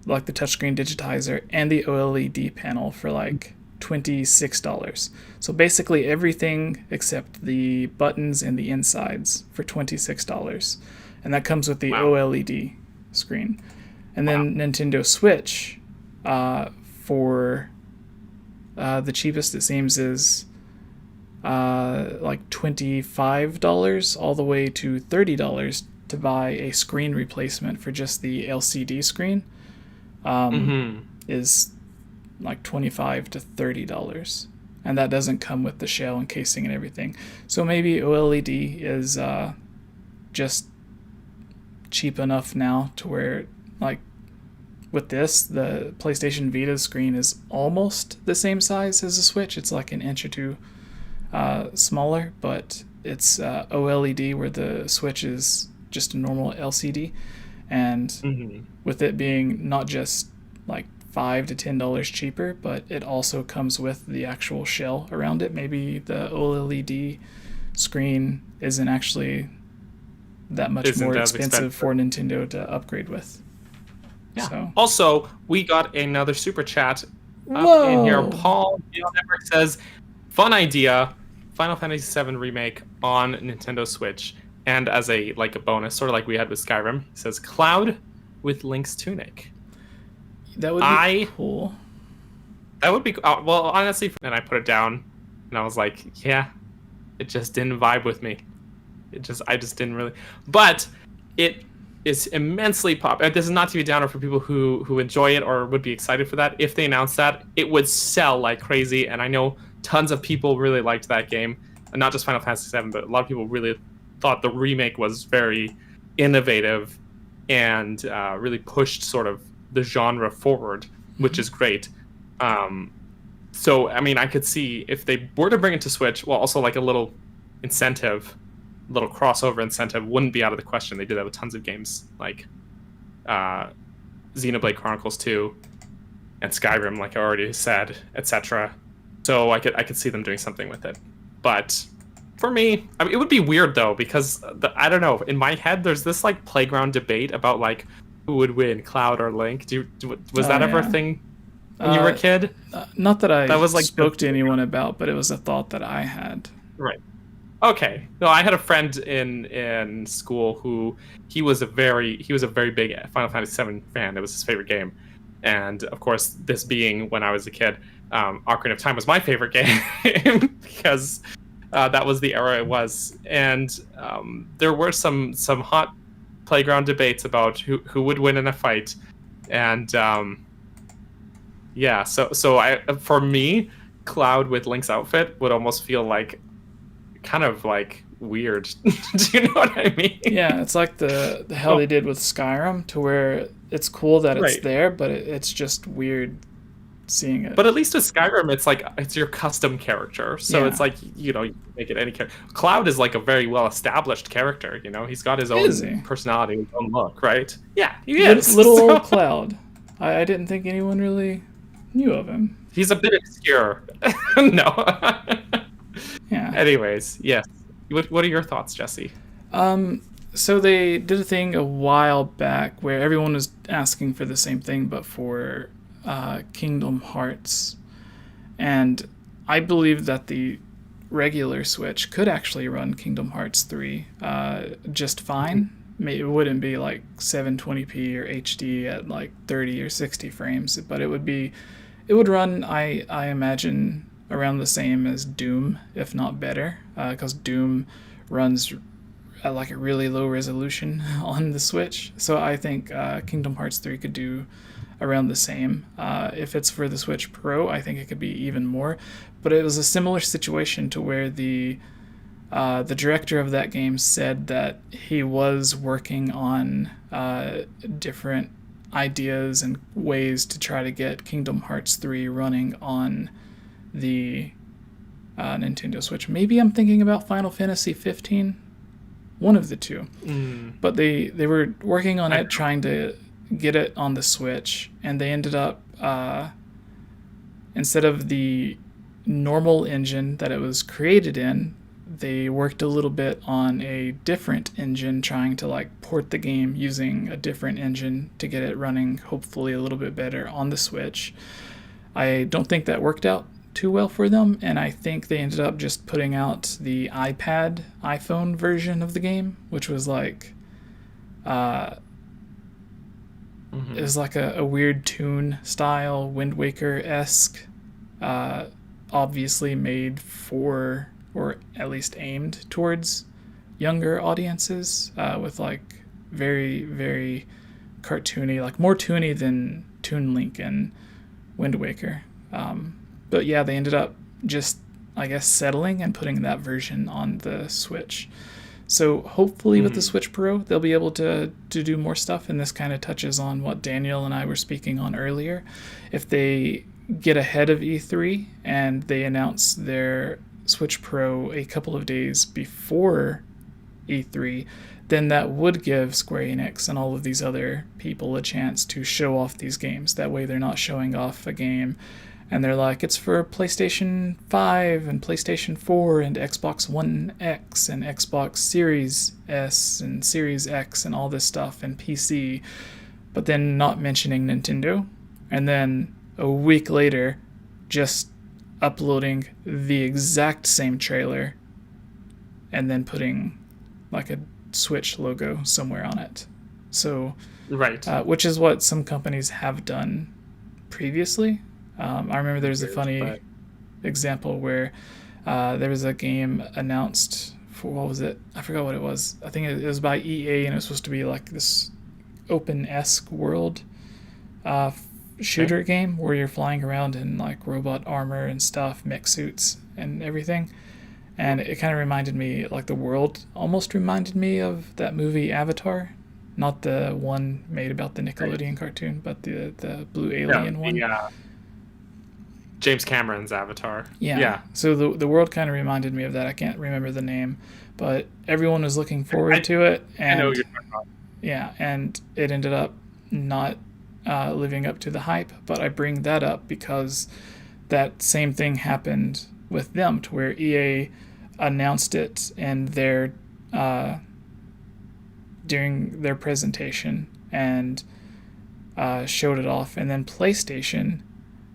like the touchscreen digitizer and the OLED panel for like $26. So basically everything except the buttons and the insides for $26. And that comes with the OLED screen. And then Nintendo Switch, for the cheapest it seems is like $25 all the way to $30 to buy a screen replacement for just the LCD screen. Is like $25 to $30, and that doesn't come with the shell and casing and everything. So maybe OLED is just cheap enough now to where, like, with this, the PlayStation Vita screen is almost the same size as the Switch. It's like an inch or two smaller, but it's OLED, where the Switch is just a normal LCD. And with it being not just like $5 to $10 cheaper, but it also comes with the actual shell around it. Maybe the OLED screen isn't actually that much more expensive for Nintendo to upgrade with. Yeah. So. Also, we got another super chat up in here. Paul Network says, "Fun idea, Final Fantasy VII remake on Nintendo Switch." And as a bonus, sort of like we had with Skyrim, he says Cloud with Link's tunic. That would be cool. That would be well, honestly. And I put it down, and I was like, yeah, it just didn't vibe with me. I just didn't really. But it is immensely popular. This is not to be a downer for people who enjoy it or would be excited for that. If they announced that, it would sell like crazy. And I know tons of people really liked that game, and not just Final Fantasy VII, but a lot of people really thought the remake was very innovative and really pushed sort of the genre forward, which is great. So, I mean, I could see if they were to bring it to Switch, well, also like a little incentive, little crossover incentive wouldn't be out of the question. They did that with tons of games like Xenoblade Chronicles 2 and Skyrim, like I already said, etc. So I could see them doing something with it. But for me, I mean, it would be weird though, because I don't know. In my head, there's this like playground debate about like who would win, Cloud or Link. Was that ever a thing when you were a kid? Not that I spoke to anyone about, but it was a thought that I had. Right. Okay. No, I had a friend in school who he was a very big Final Fantasy VII fan. It was his favorite game, and of course, this being when I was a kid, Ocarina of Time was my favorite game because that was the era it was, and there were some hot playground debates about who would win in a fight, and yeah. So I, for me, Cloud with Link's outfit would almost feel like kind of like weird. Do you know what I mean? Yeah, it's like the hell they did with Skyrim, to where it's cool that it's there, but it's just weird seeing it. But at least with Skyrim, it's like it's your custom character, so it's like, you know, you can make it any character. Cloud is like a very well established character. You know, he's got his own personality, his own look, right? Yeah, he is. Little old Cloud. I didn't think anyone really knew of him. He's a bit obscure. No. Yeah. Anyways, yes. What are your thoughts, Jesse? So they did a thing a while back where everyone was asking for the same thing, but for Kingdom Hearts. And I believe that the regular Switch could actually run Kingdom Hearts 3 just fine. It wouldn't be like 720p or HD at like 30 or 60 frames, but it would run, I imagine, around the same as Doom, if not better, because Doom runs at like a really low resolution on the Switch. So I think Kingdom Hearts 3 could do around the same. If it's for the Switch Pro, I think it could be even more. But it was a similar situation to where the director of that game said that he was working on different ideas and ways to try to get Kingdom Hearts 3 running on the Nintendo Switch. Maybe I'm thinking about Final Fantasy 15, one of the two. But they were working on it, trying to get it on the Switch, and they ended up instead of the normal engine that it was created in, they worked a little bit on a different engine, trying to like port the game using a different engine to get it running hopefully a little bit better on the Switch. I don't think that worked out too well for them, and I think they ended up just putting out the iPhone version of the game, which was like it was like a weird Toon style Wind Waker-esque, obviously made for, or at least aimed towards, younger audiences, with like very, very cartoony, like more toony than Toon Link and Wind Waker. But yeah, they ended up just, I guess, settling and putting that version on the Switch. So hopefully with the Switch Pro, they'll be able to do more stuff, and this kind of touches on what Daniel and I were speaking on earlier. If they get ahead of E3 and they announce their Switch Pro a couple of days before E3, then that would give Square Enix and all of these other people a chance to show off these games. That way they're not showing off a game and they're like, it's for PlayStation 5 and PlayStation 4 and Xbox One X and Xbox Series S and Series X and all this stuff and PC, but then not mentioning Nintendo. And then a week later, just uploading the exact same trailer and then putting like a Switch logo somewhere on it. So, right, which is what some companies have done previously. I remember there's a funny example where there was a game announced for, what was it? I forgot what it was. I think it was by EA, and it was supposed to be like this open-esque world shooter game where you're flying around in like robot armor and stuff, mech suits and everything. And it kind of reminded me, like the world almost reminded me of that movie Avatar. Not the one made about the Nickelodeon cartoon, but the blue alien one. Yeah. James Cameron's Avatar. Yeah. So the world kind of reminded me of that. I can't remember the name, but everyone was looking forward to it. And, I know what you're talking about. Yeah, and it ended up not living up to the hype. But I bring that up because that same thing happened with them, to where EA announced it in their during their presentation and showed it off, and then PlayStation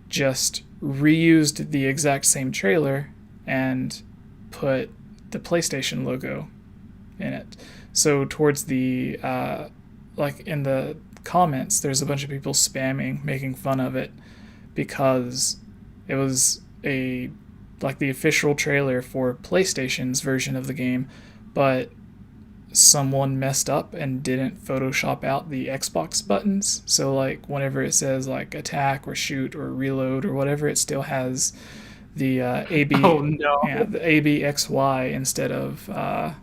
just reused the exact same trailer and put the PlayStation logo in it. So towards the like in the comments, there's a bunch of people spamming, making fun of it, because it was the official trailer for PlayStation's version of the game, but someone messed up and didn't Photoshop out the Xbox buttons. So like whenever it says like attack or shoot or reload or whatever, it still has the the 𝐴𝐵𝐥𝐲𝐰 instead of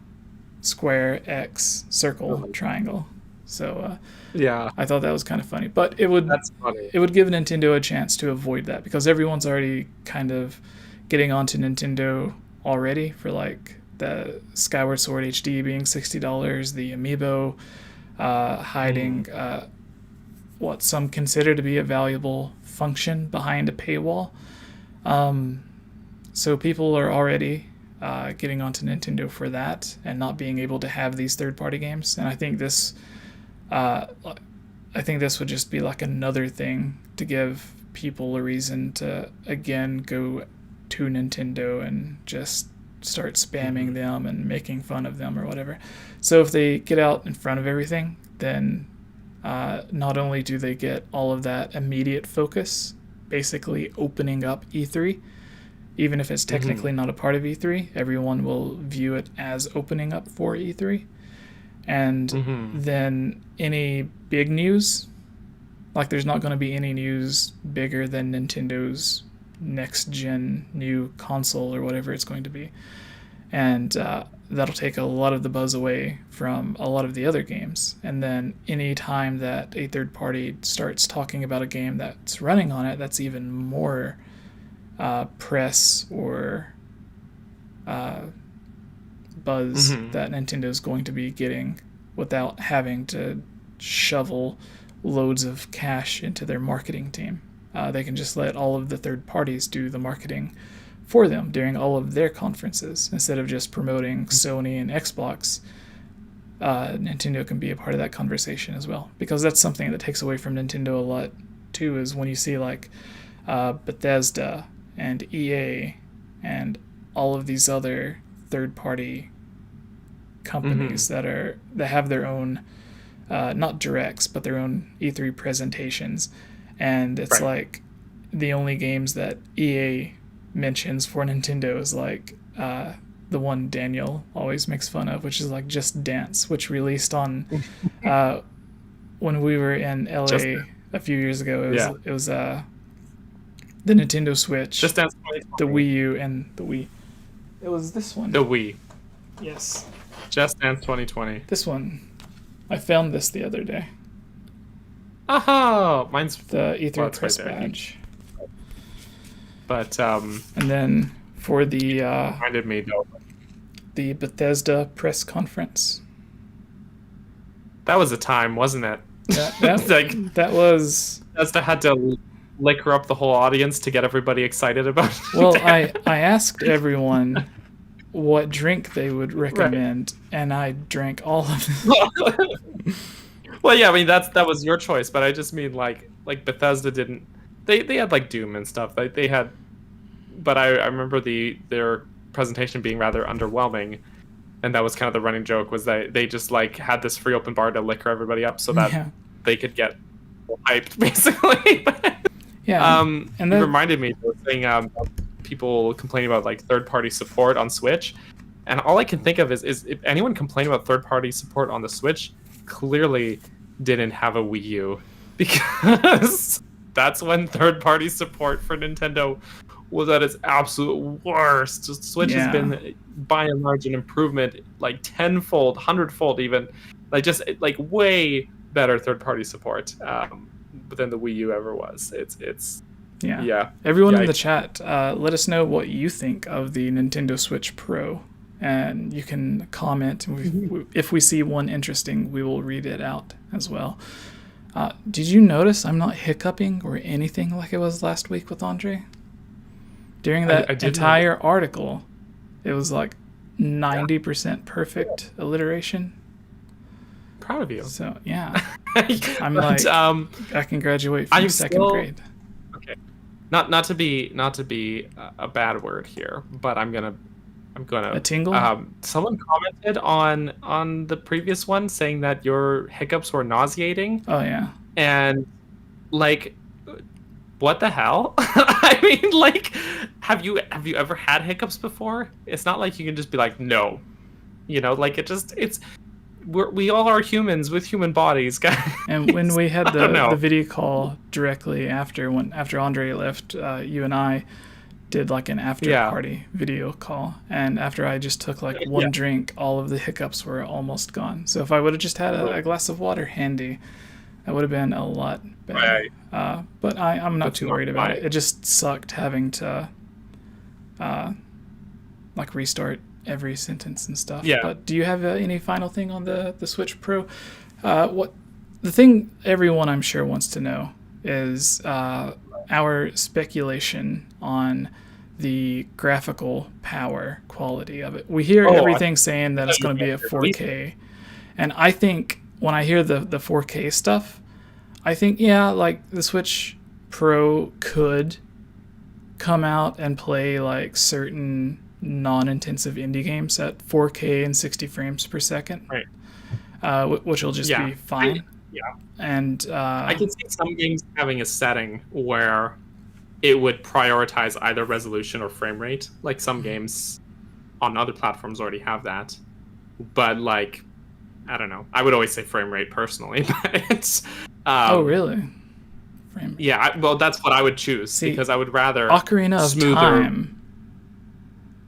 square, X, circle, triangle. So yeah, I thought that was kind of funny, but it would give Nintendo a chance to avoid that, because everyone's already kind of getting onto Nintendo already for like the Skyward Sword HD being $60, the amiibo hiding what some consider to be a valuable function behind a paywall. So people are already getting onto Nintendo for that and not being able to have these third-party games. And I think this would just be like another thing to give people a reason to again go to Nintendo and just start spamming them and making fun of them or whatever. So if they get out in front of everything, then not only do they get all of that immediate focus, basically opening up E3, even if it's technically not a part of E3, everyone will view it as opening up for E3. And then any big news, like there's not going to be any news bigger than Nintendo's next gen new console or whatever it's going to be, and that'll take a lot of the buzz away from a lot of the other games. And then any time that a third party starts talking about a game that's running on it, that's even more press or buzz that Nintendo's going to be getting without having to shovel loads of cash into their marketing team. They can just let all of the third parties do the marketing for them during all of their conferences. Instead of just promoting Sony and Xbox, Nintendo can be a part of that conversation as well, because that's something that takes away from Nintendo a lot too, is when you see like Bethesda and EA and all of these other third-party companies that have their own not directs, but their own E3 presentations, and it's like the only games that EA mentions for Nintendo is like the one Daniel always makes fun of, which is like Just Dance, which released on when we were in LA a few years ago. It was the Nintendo Switch, Just Dance, the Wii U, and the Wii. It was this one. The Wii. Yes. Just Dance 2020. This one. I found this the other day. Oh, mine's the E3 press badge. But and then for the reminded me though. The Bethesda press conference. That was a time, wasn't it? That was. Bethesda had to liquor up the whole audience to get everybody excited about it. Well, I asked everyone what drink they would recommend, and I drank all of them. Well, yeah, I mean that was your choice, but I just mean like Bethesda didn't. They had like Doom and stuff. They had, but I remember their presentation being rather underwhelming, and that was kind of the running joke, was that they just like had this free open bar to liquor everybody up so that they could get hyped, basically. And that reminded me of saying people complaining about like third-party support on Switch, and all I can think of is if anyone complained about third-party support on the Switch, clearly didn't have a Wii U, because that's when third-party support for Nintendo was at its absolute worst. Switch has been, by and large, an improvement, like tenfold, hundredfold even, like just like way better third-party support than the Wii U ever was. It's Everyone in the chat, let us know what you think of the Nintendo Switch Pro, and you can comment. If we see one interesting, we will read it out as well. Did you notice I'm not hiccuping or anything like it was last week with Andre? During that entire article, it was like 90% perfect alliteration. Proud of you. So I'm like, I can graduate from second grade. Okay, not to be a bad word here, but I'm gonna a tingle. Someone commented on the previous one saying that your hiccups were nauseating. Oh yeah. And like, what the hell? I mean, like, have you ever had hiccups before? It's not like you can just be like, no, like we all are humans with human bodies, guys. And when we had the video call directly after Andre left, you and I did like an after party video call, and after I just took like one drink, all of the hiccups were almost gone. So if I would have just had a glass of water handy, that would have been a lot better. Right. But I'm not too worried about it. It just sucked having to like restart every sentence and stuff. Yeah. But do you have any final thing on the Switch Pro? What the thing everyone I'm sure wants to know is our speculation on the graphical power quality of it. We hear everything saying that it's going to be a 4K, and I think when I hear the 4K stuff, I think like the Switch Pro could come out and play like certain non-intensive indie games at 4K and 60 frames per second, right? Which will just be fine. And I can see some games having a setting where it would prioritize either resolution or frame rate. Like some games on other platforms already have that, but like, I don't know. I would always say frame rate personally, but oh really? Frame rate. Yeah, well, that's what I would choose, because I would rather Ocarina of Time.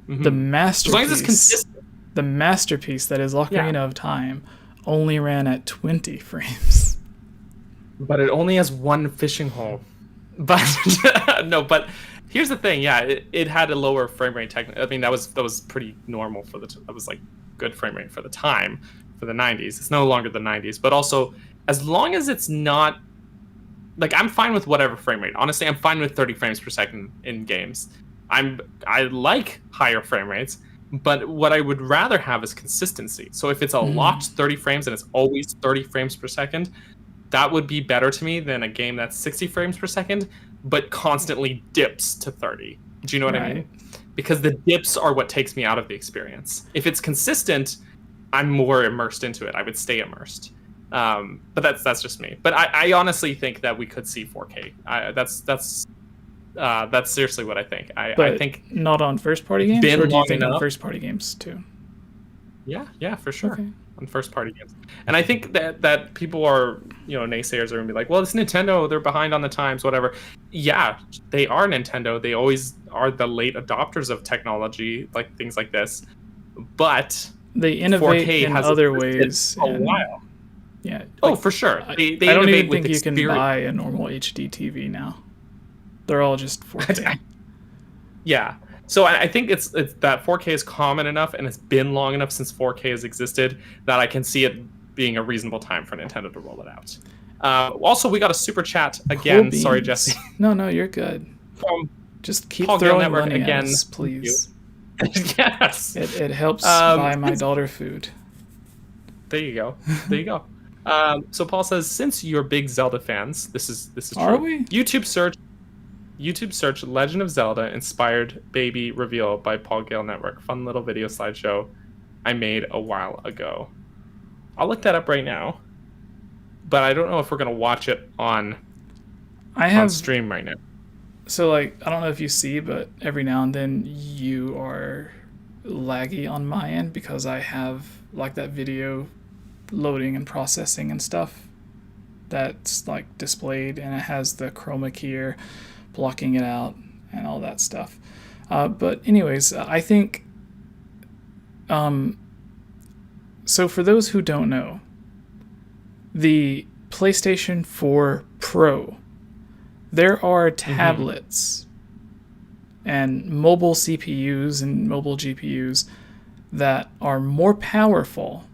The masterpiece. As long as it's consistent. The masterpiece that is Ocarina of Time only ran at 20 frames. But it only has one fishing hole. But no, but here's the thing. Yeah, it had a lower frame rate. I mean, that was pretty normal for that was like good frame rate for the time, for the 90s. It's no longer the 90s, but also as long as it's not like, I'm fine with whatever frame rate. Honestly, I'm fine with 30 frames per second in games. I like higher frame rates, but what I would rather have is consistency. So if it's a locked 30 frames and it's always 30 frames per second, that would be better to me than a game that's 60 frames per second, but constantly dips to 30. Do you know what I mean? Because the dips are what takes me out of the experience. If it's consistent, I'm more immersed into it. I would stay immersed. But that's just me. But I honestly think that we could see 4K. That's seriously what I think. I think not on first-party games, or do you think on first-party games too? Yeah, for sure. Okay. On first-party games, and I think that people are, naysayers are gonna be like, well, it's Nintendo, they're behind on the times, whatever. Yeah, they are Nintendo. They always are the late adopters of technology, like things like this. But they innovate in other ways. A while. Yeah. For sure. They I don't even think you can buy a normal HD TV now. They're all just 4K. Yeah. So I think it's that 4K is common enough, and it's been long enough since 4K has existed that I can see it being a reasonable time for Nintendo to roll it out. Also, we got a super chat again. Cool. Sorry, Jesse. No, you're good. Just keep throwing money again, at us, please. Yes. It helps buy my daughter food. There you go. So Paul says, since you're big Zelda fans, this is true. Are we? YouTube search Legend of Zelda inspired baby reveal by Paul Gale Network. Fun little video slideshow I made a while ago. I'll look that up right now, but I don't know if we're gonna watch it on stream right now. So I don't know if you see, but every now and then you are laggy on my end because I have that video loading and processing and stuff that's displayed, and it has the chroma keyer blocking it out and all that stuff. But anyways, I think so for those who don't know, the PlayStation 4 Pro, there are tablets and mobile CPUs and mobile GPUs that are more powerful.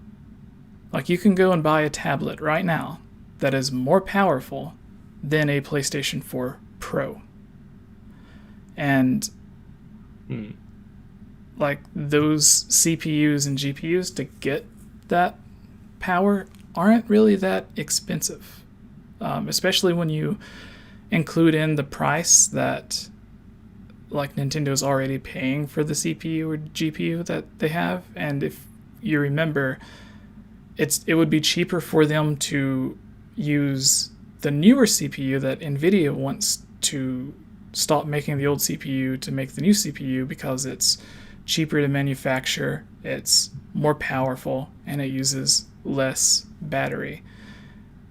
You can go and buy a tablet right now that is more powerful than a PlayStation 4 Pro. And those CPUs and GPUs to get that power aren't really that expensive, especially when you include in the price that Nintendo's already paying for the CPU or GPU that they have. And if you remember, it would be cheaper for them to use the newer CPU that NVIDIA wants to stop making the old CPU to make the new CPU, because it's cheaper to manufacture, it's more powerful, and it uses less battery.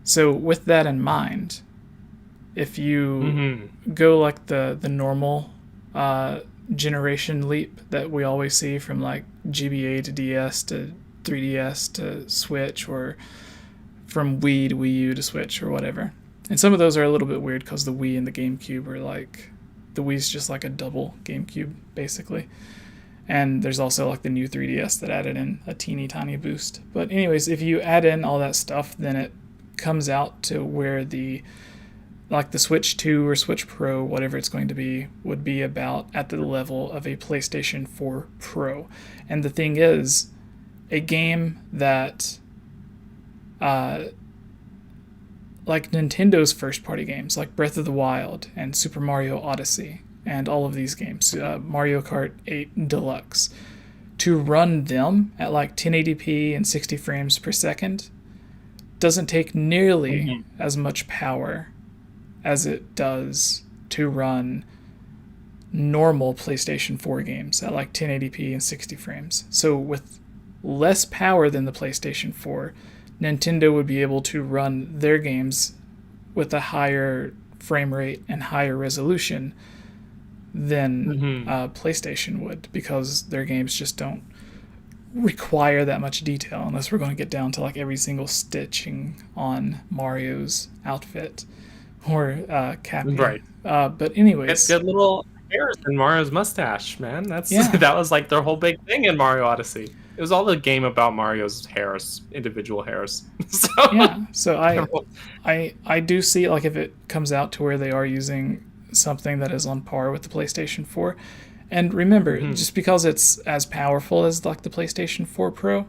So with that in mind, if you go the normal generation leap that we always see from GBA to DS to 3DS to Switch, or from Wii to Wii U to Switch, or whatever. And some of those are a little bit weird because the Wii and the GameCube are the Wii's just a double GameCube, basically. And there's also the new 3DS that added in a teeny tiny boost. But anyways, if you add in all that stuff, then it comes out to where the Switch 2 or Switch Pro, whatever it's going to be, would be about at the level of a PlayStation 4 Pro. And the thing is, a game that Nintendo's first-party games, like Breath of the Wild and Super Mario Odyssey, and all of these games, Mario Kart 8 Deluxe, to run them at 1080p and 60 frames per second doesn't take nearly as much power as it does to run normal PlayStation 4 games at 1080p and 60 frames. So with less power than the PlayStation 4, Nintendo would be able to run their games with a higher frame rate and higher resolution than PlayStation would, because their games just don't require that much detail, unless we're going to get down to every single stitching on Mario's outfit or Cappy. Right. But anyways, it's got little hairs in Mario's mustache, man. That was their whole big thing in Mario Odyssey. It was all the game about Mario's hairs, individual hairs. So I do see if it comes out to where they are using something that is on par with the PlayStation 4, And remember, just because it's as powerful as like the PlayStation 4 Pro,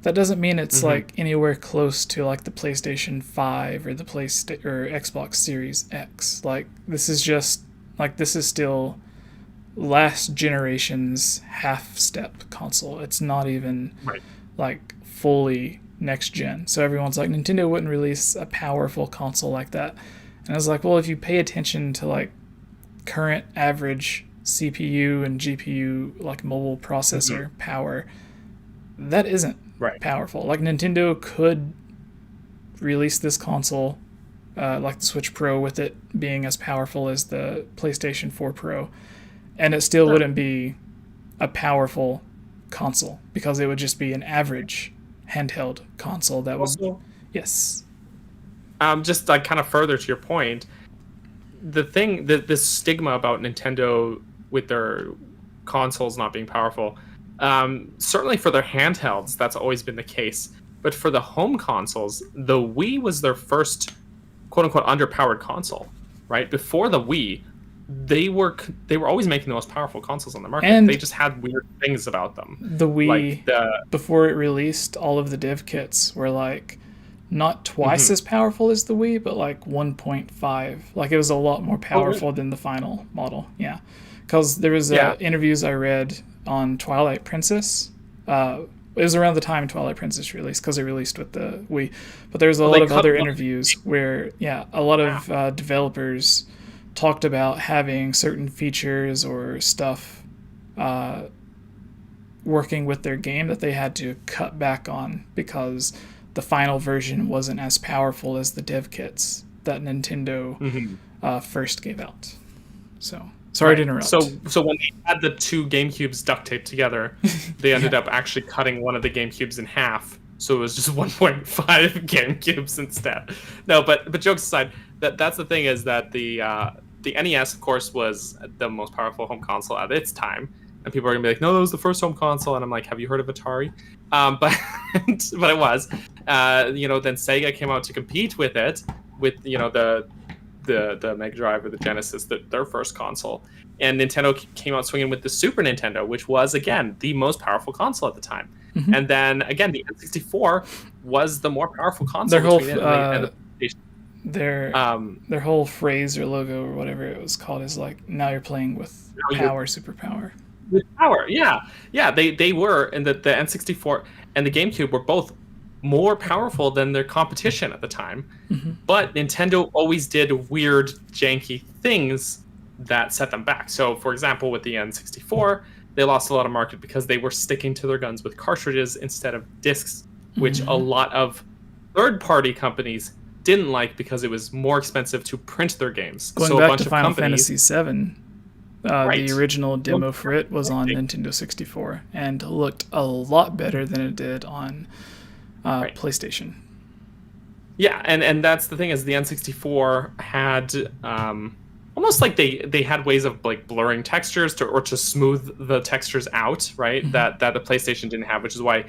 that doesn't mean it's like anywhere close to like the PlayStation 5 or the or Xbox Series X. Like this is still last generation's half-step console. It's not even like fully next gen. So everyone's like, Nintendo wouldn't release a powerful console like that. And I was like, well, if you pay attention to like current average CPU and GPU like mobile processor power, that isn't powerful. Like Nintendo could release this console like the Switch Pro with it being as powerful as the PlayStation 4 Pro, and it still wouldn't be a powerful console because it would just be an average handheld console that was just like kind of further to your point, this stigma about Nintendo with their consoles not being powerful, certainly for their handhelds that's always been the case, but for the home consoles, the Wii was their first quote-unquote underpowered console, right? Before the Wii, they were always making the most powerful consoles on the market, and they just had weird things about them. The Wii, before it released, all of the dev kits were like not twice as powerful as the Wii, but like 1.5. Like it was a lot more powerful than the final model. Yeah, because there was interviews I read on Twilight Princess. It was around the time Twilight Princess released because it released with the Wii. But there was a lot of other interviews where a lot of developers talked about having certain features or stuff working with their game that they had to cut back on because the final version wasn't as powerful as the dev kits that Nintendo first gave out. So, sorry to interrupt. So when they had the two GameCubes duct taped together, they ended up actually cutting one of the GameCubes in half. So it was just 1.5 GameCubes instead. No, but jokes aside, that's the thing is that the NES, of course, was the most powerful home console at its time. And people are going to be like, no, that was the first home console. And I'm like, have you heard of Atari? But it was. Then Sega came out to compete with it, with, the Mega Drive or the Genesis, their first console. And Nintendo came out swinging with the Super Nintendo, which was, again, the most powerful console at the time. And then, again, the N64 was the more powerful console between it and the PlayStation. Their whole phrase or logo or whatever it was called is like, now you're playing with power, superpower. With power, yeah. They were, and the N64 and the GameCube were both more powerful than their competition at the time. But Nintendo always did weird, janky things that set them back. So, for example, with the N64, they lost a lot of market because they were sticking to their guns with cartridges instead of discs, which a lot of third-party companies didn't like because it was more expensive to print their games. Going back to Final Fantasy VII, the original demo for it was on Nintendo 64 and looked a lot better than it did on PlayStation. Yeah, and that's the thing is the N64 had almost like they had ways of like blurring textures to smooth the textures out, right? That the PlayStation didn't have, which is why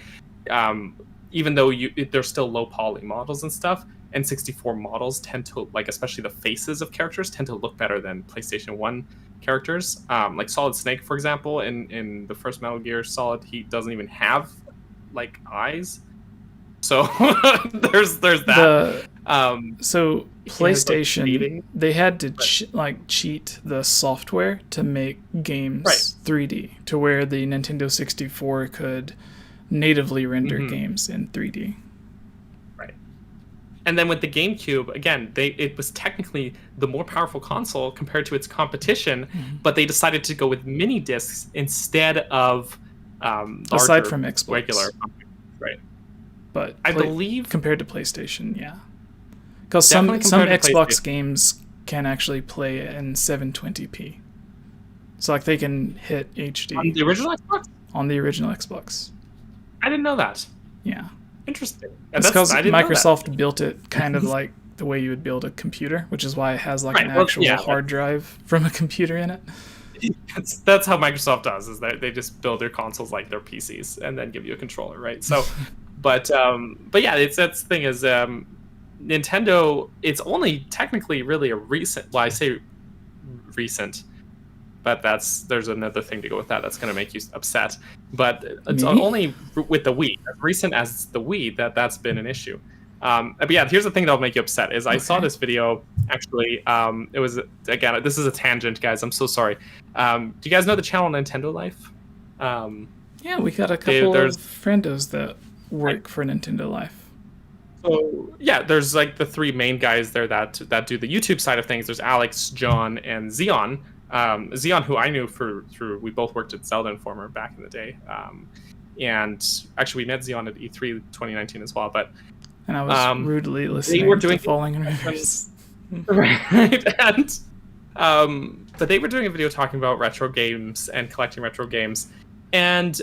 even though they're still low poly models and stuff, N64 models tend to, like, especially the faces of characters tend to look better than PlayStation 1 characters. Like Solid Snake, for example, in the first Metal Gear Solid, he doesn't even have like eyes. So there's that. So PlayStation, they had to cheat the software to make games 3D to where the Nintendo 64 could natively render games in 3D. Right. And then with the GameCube, again, it was technically the more powerful console compared to its competition, but they decided to go with mini discs instead of aside from Xbox, regular, right? But I believe compared to PlayStation, because some Xbox games can actually play in 720p, so like they can hit HD on the original Xbox. On the original Xbox, I didn't know that. Yeah, interesting. It's because Microsoft built it kind of like the way you would build a computer, which is why it has like an actual hard drive from a computer in it. That's how Microsoft does, is that they just build their consoles like their PCs and then give you a controller, right? So. But yeah, that's the thing is Nintendo. It's only technically really a recent. Well, I say recent, but there's another thing to go with that that's going to make you upset. But it's Me? only with the Wii, as recent as the Wii, that's been an issue. But yeah, here's the thing that'll make you upset is I saw this video actually. It was, again, this is a tangent, guys. I'm so sorry. Do you guys know the channel Nintendo Life? Yeah, we got a couple of friendos that work for Nintendo Life. So yeah, there's like the three main guys there that do the YouTube side of things. There's Alex, John, and Xeon. Xeon, who I knew through we both worked at Zelda Informer back in the day. And actually we met Xeon at E3 2019 as well. But and I was rudely listening they were doing to Falling in Reverse. Right. And but they were doing a video talking about retro games and collecting retro games. And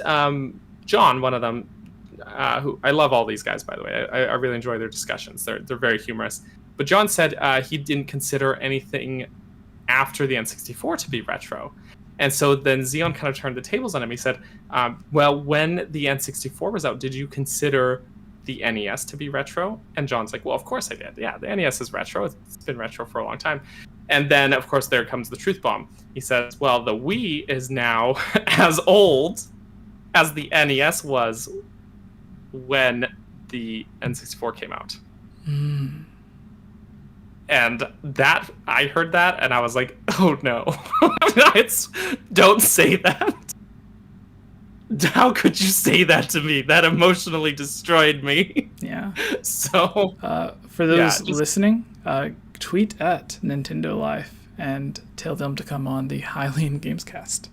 John, one of them, who I love all these guys, by the way. I really enjoy their discussions. They're very humorous. But John said he didn't consider anything after the N64 to be retro. And so then Xeon kind of turned the tables on him. He said, well, when the N64 was out, did you consider the NES to be retro? And John's like, well, of course I did. Yeah, the NES is retro. It's been retro for a long time. And then, of course, there comes the truth bomb. He says, well, the Wii is now as old as the NES was when the N64 came out. Mm. And that, I heard that, and I was like, oh no. Don't say that. How could you say that to me? That emotionally destroyed me. Yeah. So, for those listening, tweet at Nintendo Life and tell them to come on the Hylian Gamescast.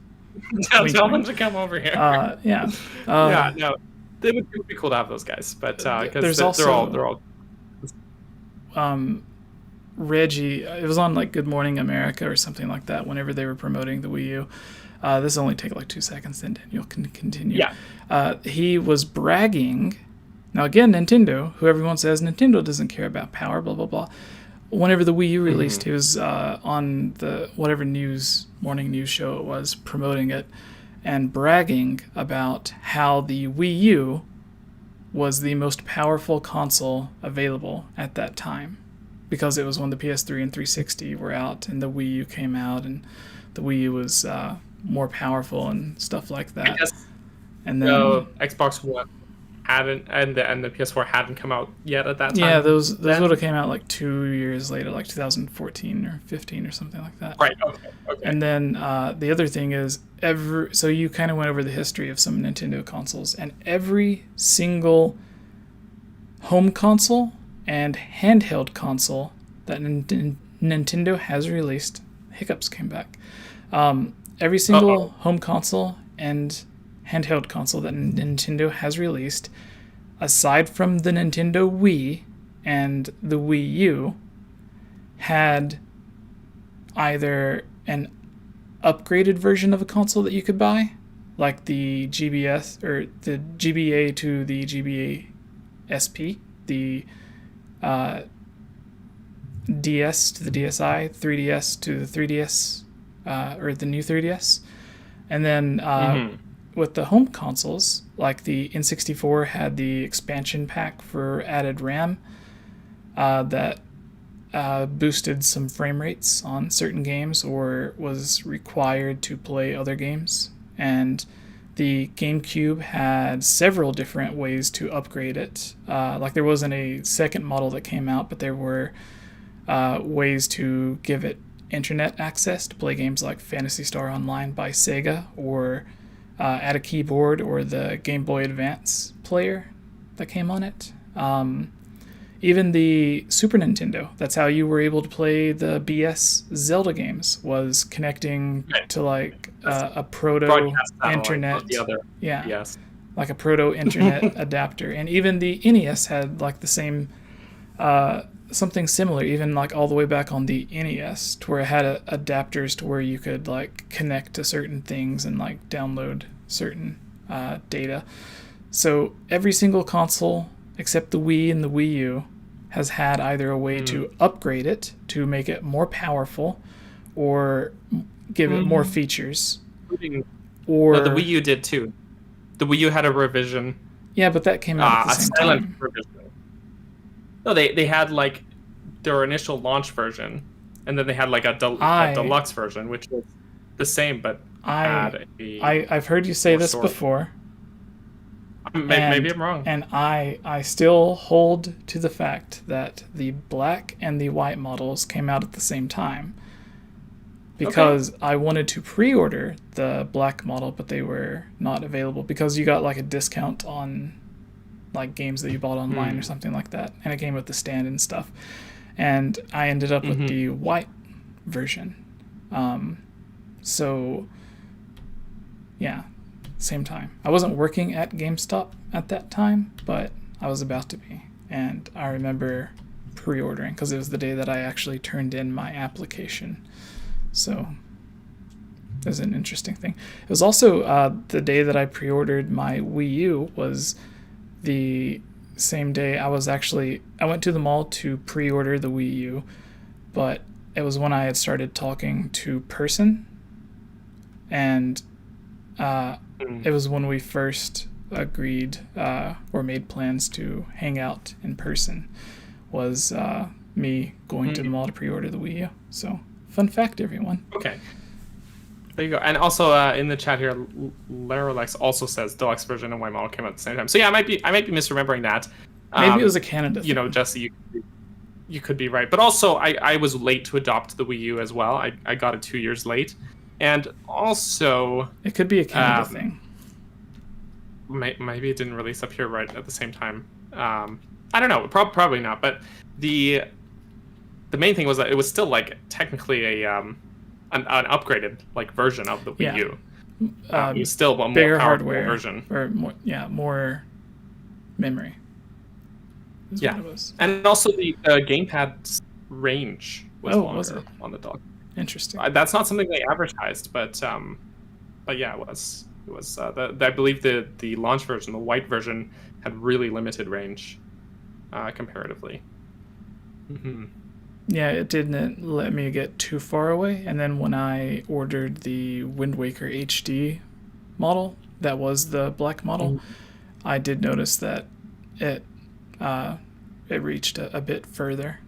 Tell them to come over here. Yeah. Yeah, no. It would be cool to have those guys, but because they're all Reggie, it was on like Good Morning America or something like that whenever they were promoting the Wii U. This will only take like 2 seconds, then Daniel can continue. Yeah. He was bragging. Now again, Nintendo, who everyone says Nintendo doesn't care about power, blah, blah, blah. Whenever the Wii U released, he was on the whatever morning news show it was, promoting it and bragging about how the Wii U was the most powerful console available at that time, because it was when the PS3 and 360 were out and the Wii U came out, and the Wii U was more powerful and stuff like that. And then Xbox One hadn't, and the PS4 hadn't come out yet at that time. Yeah, those would have came out like 2 years later, like 2014 or 15 or something like that. Right. Okay. And then the other thing is so you kind of went over the history of some Nintendo consoles, and every single home console and handheld console that Nintendo has released, hiccups came back. Every single home console and handheld console that Nintendo has released, aside from the Nintendo Wii and the Wii U, had either an upgraded version of a console that you could buy, like the GBS or the GBA to the GBA SP, the DS to the DSi, 3DS to the 3DS, or the new 3DS. And then with the home consoles, like the N64 had the expansion pack for added RAM that boosted some frame rates on certain games or was required to play other games. And the GameCube had several different ways to upgrade it. Like there wasn't a second model that came out, but there were ways to give it internet access to play games like Phantasy Star Online by Sega, or add a keyboard, or the Game Boy Advance player that came on it. Even the Super Nintendo, that's how you were able to play the BS Zelda games, was connecting to like a proto-internet. Yes. Like a proto-internet adapter. And even the NES had like the same, something similar, even like all the way back on the NES, to where it had adapters to where you could like connect to certain things and like download certain data. So every single console except the Wii and the Wii U has had either a way to upgrade it to make it more powerful or give it more features. Or no, the Wii U did too. The Wii U had a revision. Yeah, but that came out at the same time. Revision. No, they had like their initial launch version, and then they had like a deluxe version, which was the same, but I've heard you say this before. Maybe I'm wrong. And I still hold to the fact that the black and the white models came out at the same time. Because I wanted to pre-order the black model, but they were not available because you got like a discount on like games that you bought online or something like that, and it came with the stand and stuff. And I ended up with the white version. So yeah, same time. I wasn't working at GameStop at that time, but I was about to be. And I remember pre-ordering because it was the day that I actually turned in my application. So it was an interesting thing. It was also the day that I pre-ordered my Wii U was the same day I went to the mall to pre-order the Wii U, but it was when I had started talking to Person, and it was when we first agreed or made plans to hang out in person, was me going to the mall to pre-order the Wii U. So fun fact, everyone. Okay. There you go. And also in the chat here, Larolex also says deluxe version and white model came out at the same time. So yeah, I might be misremembering that. Maybe it was a Canada thing. You know, Jesse, you could be right. But also, I was late to adopt the Wii U as well. I got it 2 years late. And also... It could be a Canada thing. Maybe it didn't release up here right at the same time. I don't know. Probably not. But the main thing was that it was still like technically an upgraded like version of the Wii U. It was still a more bigger powerful hardware version, or more memory. Yeah, it was. And also the gamepad's range was longer on the dock. Interesting. That's not something they advertised, but yeah, it was. It was. I believe the launch version, the white version, had really limited range, comparatively. Mm-hmm. Yeah, it didn't let me get too far away. And then when I ordered the Wind Waker HD model, that was the black model, I did notice that it reached a bit further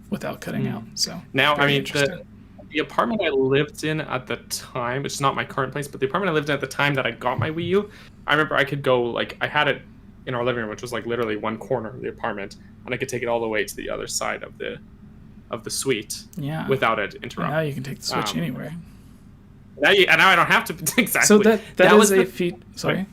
without cutting out. So now, I mean, the apartment I lived in at the time, which is not my current place, but the apartment I lived in at the time that I got my Wii U, I remember I could go, like, I had it in our living room, which was like literally one corner of the apartment, and I could take it all the way to the other side of the suite without it interrupting. Now you can take the Switch anywhere. Now I don't have to exactly. So that was a feat. Sorry.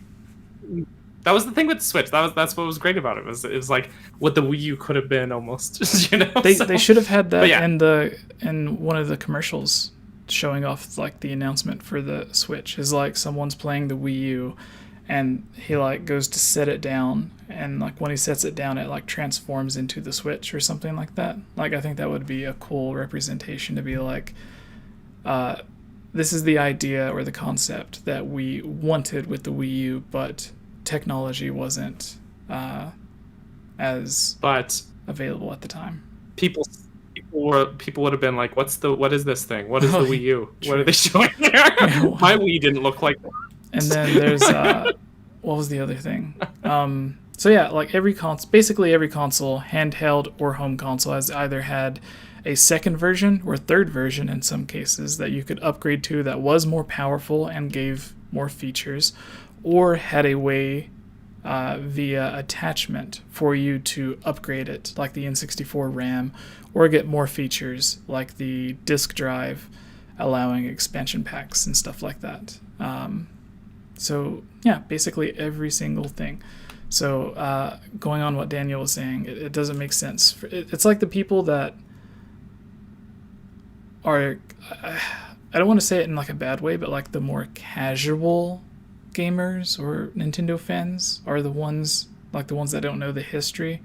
That was the thing with the Switch. That's what was great about it. It was like what the Wii U could have been almost. You know, they should have had that in one of the commercials showing off like the announcement for the Switch. Is like someone's playing the Wii U, and he like goes to set it down, and like when he sets it down, it like transforms into the Switch or something like that. Like I think that would be a cool representation to be like, this is the idea or the concept that we wanted with the Wii U, but technology wasn't as available at the time. People would have been like, what is this thing? What is the Wii U? What are they showing here? My Wii didn't look like that. And then there's what was the other thing? So yeah, like basically every console, handheld or home console, has either had a second version or third version in some cases that you could upgrade to that was more powerful and gave more features, or had a way via attachment for you to upgrade it, like the N64 RAM, or get more features like the disk drive, allowing expansion packs and stuff like that. So yeah, basically every single thing. So going on what Daniel was saying, it doesn't make sense. It's like the people that are, I don't want to say it in like a bad way, but like the more casual gamers or Nintendo fans are the ones that don't know the history,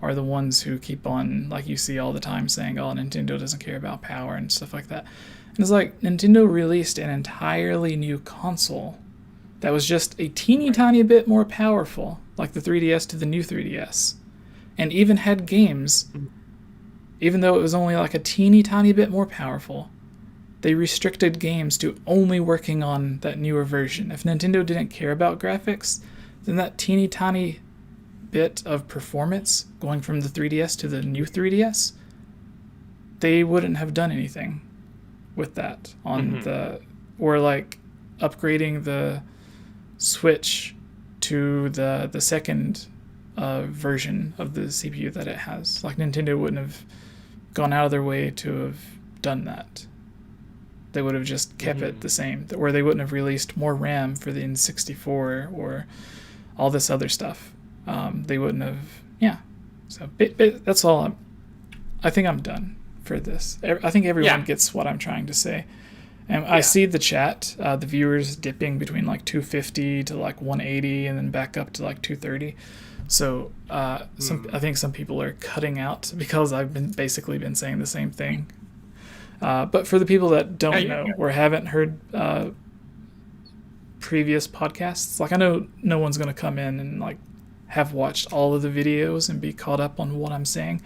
are the ones who keep on, like you see all the time, saying, oh, Nintendo doesn't care about power and stuff like that. And it's like Nintendo released an entirely new console that was just a teeny tiny bit more powerful, like the 3DS to the new 3DS, and even had games, even though it was only like a teeny tiny bit more powerful. They restricted games to only working on that newer version. If Nintendo didn't care about graphics, then that teeny tiny bit of performance going from the 3DS to the new 3DS, they wouldn't have done anything with that on or like upgrading the Switch to the second version of the CPU that it has. Like Nintendo wouldn't have gone out of their way to have done that. They would have just kept it the same, or they wouldn't have released more RAM for the N64 or all this other stuff. They wouldn't have, So that's all. I think I'm done for this. I think everyone gets what I'm trying to say. And I see the chat, the viewers dipping between like 250 to like 180 and then back up to like 230. So I think some people are cutting out because I've basically been saying the same thing. But for the people that don't know or haven't heard previous podcasts, like I know no one's going to come in and like have watched all of the videos and be caught up on what I'm saying.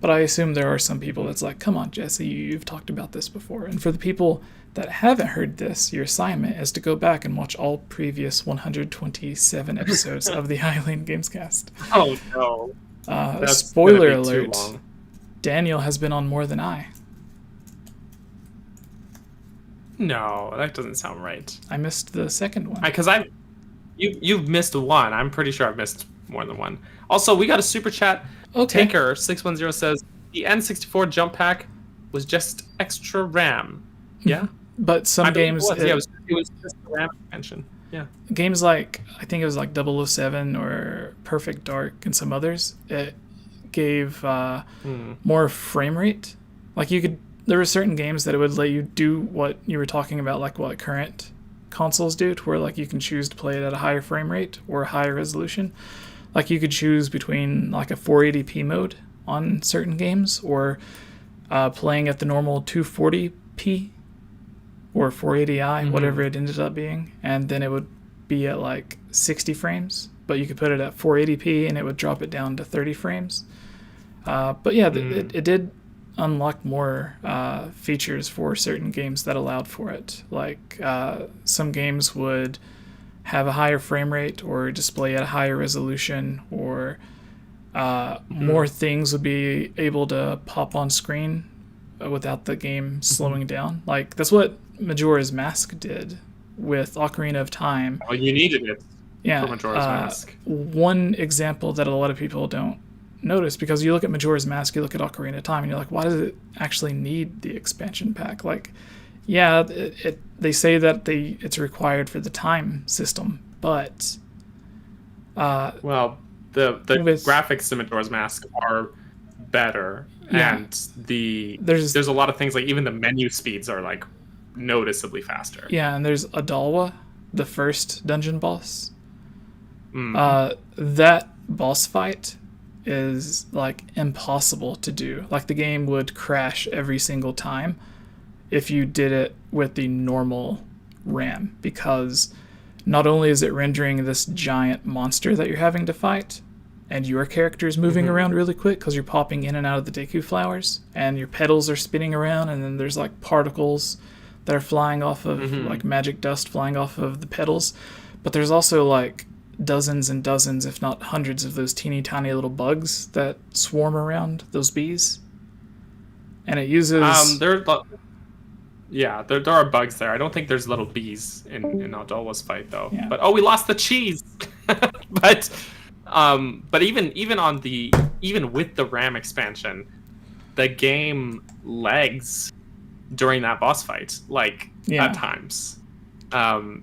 But I assume there are some people that's like, come on, Jesse, you've talked about this before. And for the people that haven't heard this, your assignment is to go back and watch all previous 127 episodes of the Hylian Gamescast. Oh, no. Spoiler alert, Daniel has been on more than I. No, that doesn't sound right. I missed the second one. Because you've missed one. I'm pretty sure I've missed more than one. Also, we got a super chat. Okay. Taker 610 says the N64 jump pack was just extra RAM. Yeah, but some games it was just a RAM expansion. Yeah, games like I think it was like 007 or Perfect Dark and some others. It gave more frame rate. Like there were certain games that it would let you do what you were talking about, like what current consoles do, to where like you can choose to play it at a higher frame rate or a higher resolution. Like you could choose between like a 480p mode on certain games or playing at the normal 240p or 480i, whatever it ended up being. And then it would be at like 60 frames, but you could put it at 480p and it would drop it down to 30 frames. But yeah, it did unlock more features for certain games that allowed for it. Like some games would have a higher frame rate or display at a higher resolution, or more things would be able to pop on screen without the game slowing down. Like that's what Majora's Mask did with Ocarina of Time. Oh, you needed it for Majora's Mask. One example that a lot of people don't notice, because you look at Majora's Mask, you look at Ocarina of Time, and you're like, why does it actually need the expansion pack? Like, yeah, they say that it's required for the time system, but well, the graphics in Majora's Mask are better, and there's a lot of things, like even the menu speeds are like noticeably faster. Yeah, and there's Adalwa, the first dungeon boss. That boss fight is like impossible to do. Like the game would crash every single time if you did it with the normal RAM, because not only is it rendering this giant monster that you're having to fight, and your character is moving around really quick because you're popping in and out of the Deku flowers, and your petals are spinning around, and then there's like particles that are flying off of like magic dust flying off of the petals. But there's also like dozens and dozens, if not hundreds, of those teeny tiny little bugs that swarm around those bees. And it uses there are bugs there. I don't think there's little bees in Adolwa's fight though. Yeah. But we lost the cheese. but even with the RAM expansion, the game lags during that boss fight, at times.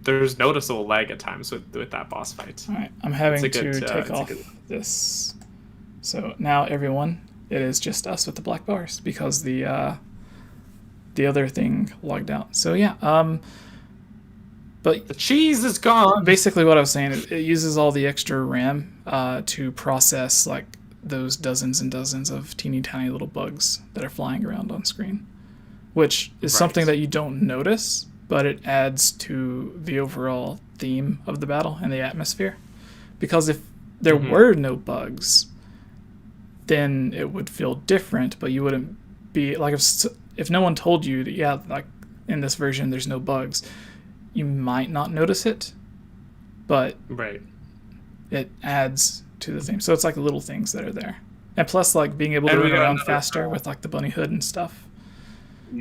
There's noticeable lag at times with that boss fight. All right, I'm having to take off this. So now everyone, it is just us with the black bars because the other thing logged out. So yeah, but the cheese is gone. Basically, what I was saying, it uses all the extra RAM to process like those dozens and dozens of teeny tiny little bugs that are flying around on screen, which is something that you don't notice, but it adds to the overall theme of the battle and the atmosphere. Because if there were no bugs, then it would feel different, but you wouldn't be like, if no one told you that, like in this version there's no bugs, you might not notice it, but it adds to the theme. So it's like little things that are there. And plus, like being able to run around faster with like the bunny hood and stuff.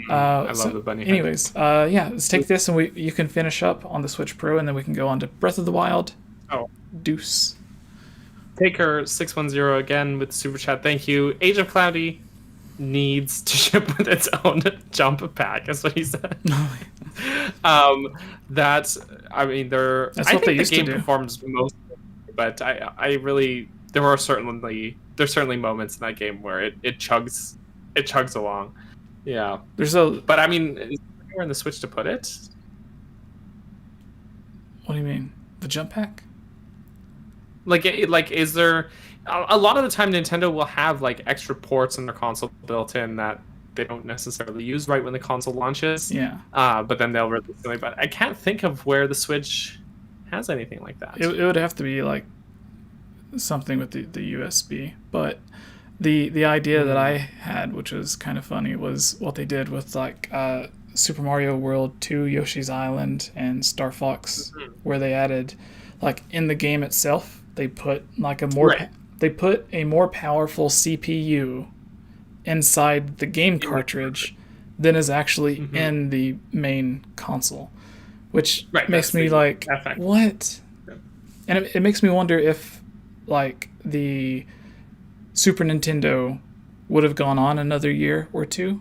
I love the bunny head. Anyways, let's take this and you can finish up on the Switch Pro, and then we can go on to Breath of the Wild. Oh. Deuce. Taker610 again with Super Chat. Thank you. Age of Cloudy needs to ship with its own jump pack. That's what he said. That's what they used to do. Performs most, but I really there's certainly moments in that game where it chugs along. Yeah. But I mean, is there anywhere in the Switch to put it? What do you mean? The jump pack? Like is there a lot of the time Nintendo will have like extra ports in their console built in that they don't necessarily use right when the console launches. Yeah. But then they'll release something. But I can't think of where the Switch has anything like that. It would have to be like something with the USB. But the idea that I had, which was kind of funny, was what they did with like Super Mario World 2, Yoshi's Island, and Star Fox, where they added like in the game itself. They put like a more powerful CPU inside the game cartridge than is actually in the main console, which makes me like, what? And it makes me wonder if like the Super Nintendo would have gone on another year or two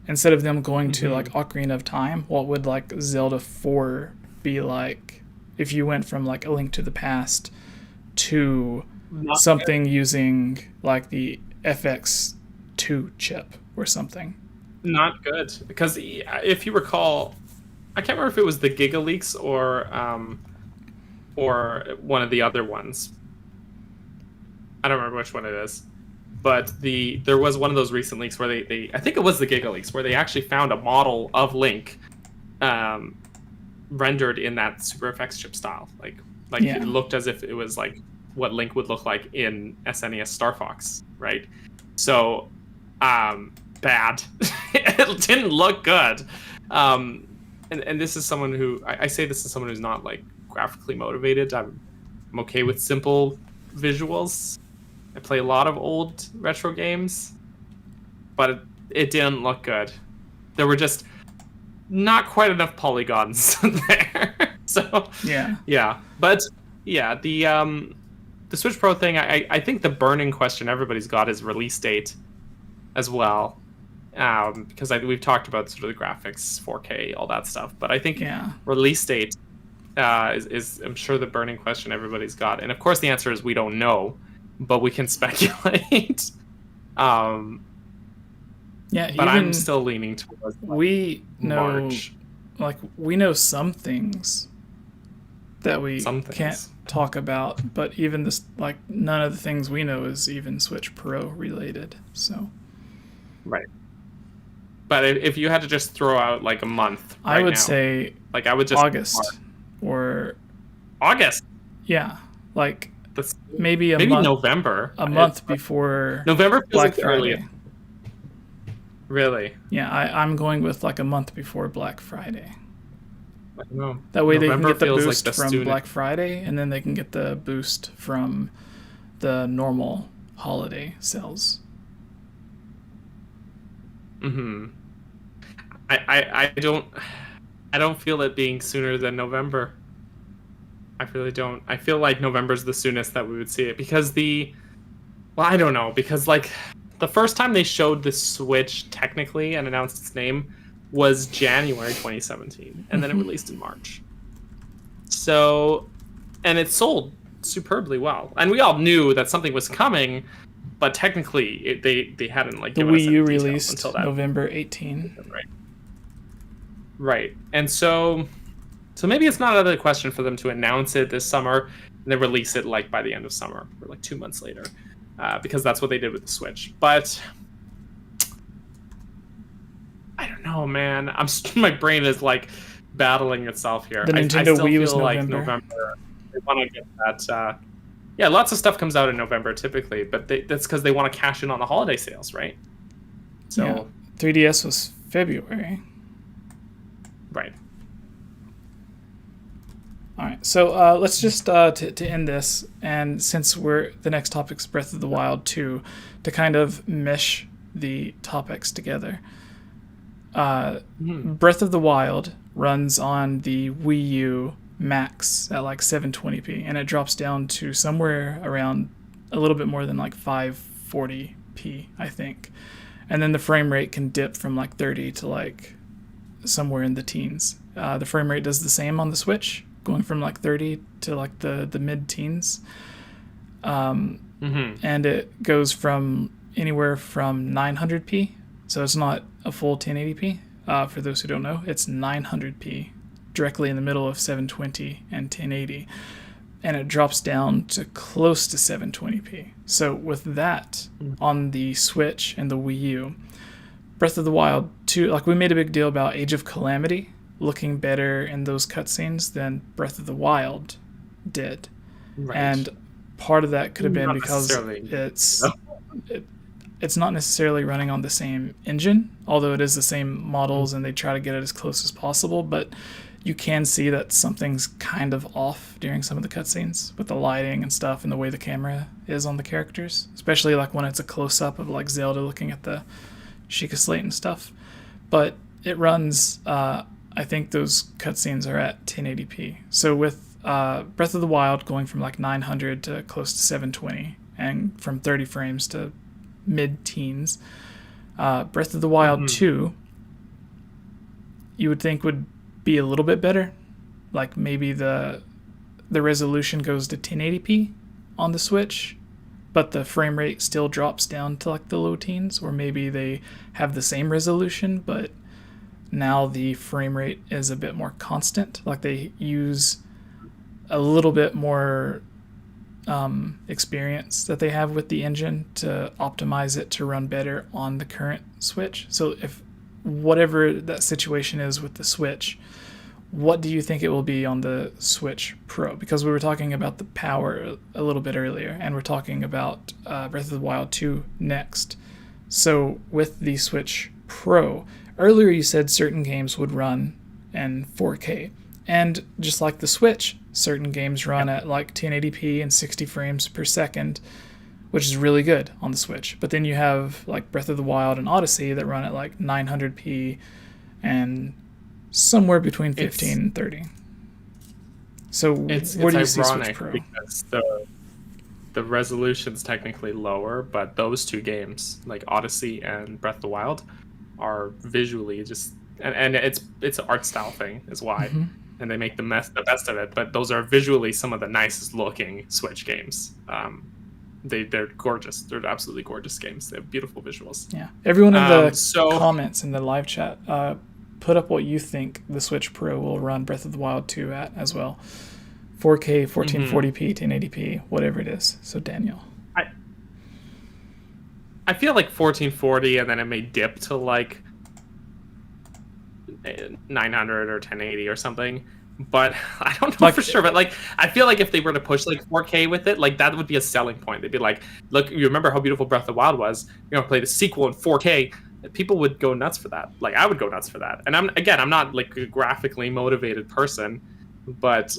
instead of them going to like Ocarina of Time. What would like Zelda 4 be like if you went from like A Link to the Past to something using like the FX2 chip or something? Not good, because if you recall, I can't remember if it was the GigaLeaks or one of the other ones. I don't remember which one it is, but there was one of those recent leaks where they I think it was the GigaLeaks where they actually found a model of Link rendered in that Super FX chip style, it looked as if it was like what Link would look like in SNES Star Fox, right? So bad. It didn't look good. And this is someone who I say this is someone who's not like graphically motivated. I'm okay with simple visuals. I play a lot of old retro games, but it didn't look good. There were just not quite enough polygons there. So yeah. But yeah, the Switch Pro thing, I think the burning question everybody's got is release date as well. Because we've talked about sort of the graphics, 4K, all that stuff. But I think release date is I'm sure the burning question everybody's got. And of course the answer is we don't know, but we can speculate. But I'm still leaning towards March. We know some things that we can't talk about, but even this, like, none of the things we know is even Switch Pro related. So right. But if you had to just throw out like a month, I would say like I would just August or August. Yeah, like maybe maybe month, November. A month before November feels Black like Friday. Earliest. Really? Yeah, I'm going with like a month before Black Friday. No. That way November they can get the boost like from Black Friday, and then they can get the boost from the normal holiday sales. I don't feel it being sooner than November. I really don't. I feel like November's the soonest that we would see it, because I don't know, because like the first time they showed the Switch technically and announced its name was January 2017, and then it released in March. So, and it sold superbly well, and we all knew that something was coming, but technically they hadn't like given us the Wii U any details released until that. November 18. Right, and so maybe it's not another question for them to announce it this summer and then release it like by the end of summer or like 2 months later, because that's what they did with the Switch. But I don't know, man. My brain is like battling itself here. The Nintendo I still Wii was feel like November. November. They want to get that. Lots of stuff comes out in November typically, but that's because they want to cash in on the holiday sales, right? So yeah. 3DS was February. Right. All right, so let's just to end this, and since the next topic's Breath of the Wild 2, to kind of mesh the topics together. Breath of the Wild runs on the Wii U max at like 720p, and it drops down to somewhere around a little bit more than like 540p, I think. And then the frame rate can dip from like 30 to like somewhere in the teens. The frame rate does the same on the Switch, going from like 30 to like the mid-teens. And it goes from anywhere from 900p, so it's not a full 1080p. For those who don't know, it's 900p, directly in the middle of 720 and 1080. And it drops down to close to 720p. So with that on the Switch and the Wii U, Breath of the Wild 2, like we made a big deal about Age of Calamity looking better in those cutscenes than Breath of the Wild did. Right. And part of that could have been because it's not necessarily running on the same engine, although it is the same models and they try to get it as close as possible, but you can see that something's kind of off during some of the cutscenes with the lighting and stuff and the way the camera is on the characters, especially like when it's a close-up of like Zelda looking at the Sheikah Slate and stuff. But it runs, I think those cutscenes are at 1080p. So with Breath of the Wild going from like 900 to close to 720 and from 30 frames to mid-teens, Breath of the Wild 2 you would think would be a little bit better. Like maybe the resolution goes to 1080p on the Switch, but the frame rate still drops down to like the low teens, or maybe they have the same resolution, but now the frame rate is a bit more constant. Like they use a little bit more experience that they have with the engine to optimize it to run better on the current Switch. So if whatever that situation is with the Switch, what do you think it will be on the Switch Pro? Because we were talking about the power a little bit earlier, and we're talking about Breath of the Wild 2 next. So with the Switch Pro, earlier you said certain games would run in 4K. And just like the Switch, certain games run at like 1080p and 60 frames per second, which is really good on the Switch. But then you have like Breath of the Wild and Odyssey that run at like 900p and somewhere between 15 and 30. So where do you see Switch Pro? Because the resolution's technically lower, but those two games, like Odyssey and Breath of the Wild, are visually just and it's an art style thing is why. And they make the best of it, but those are visually some of the nicest looking Switch games. They're gorgeous. They're absolutely gorgeous games. They have beautiful visuals. Yeah. Everyone in the comments in the live chat, put up what you think the Switch Pro will run Breath of the Wild 2 at as well. 4K, 1440p, 1080p, whatever it is. So Daniel. I feel like 1440, and then it may dip to like 900 or 1080 or something, but I don't know for sure. But like, I feel like if they were to push like 4K with it, like that would be a selling point. They'd be like, look, you remember how beautiful Breath of the Wild was? You're gonna play the sequel in 4K. People would go nuts for that. Like I would go nuts for that. And I'm not like a graphically motivated person, but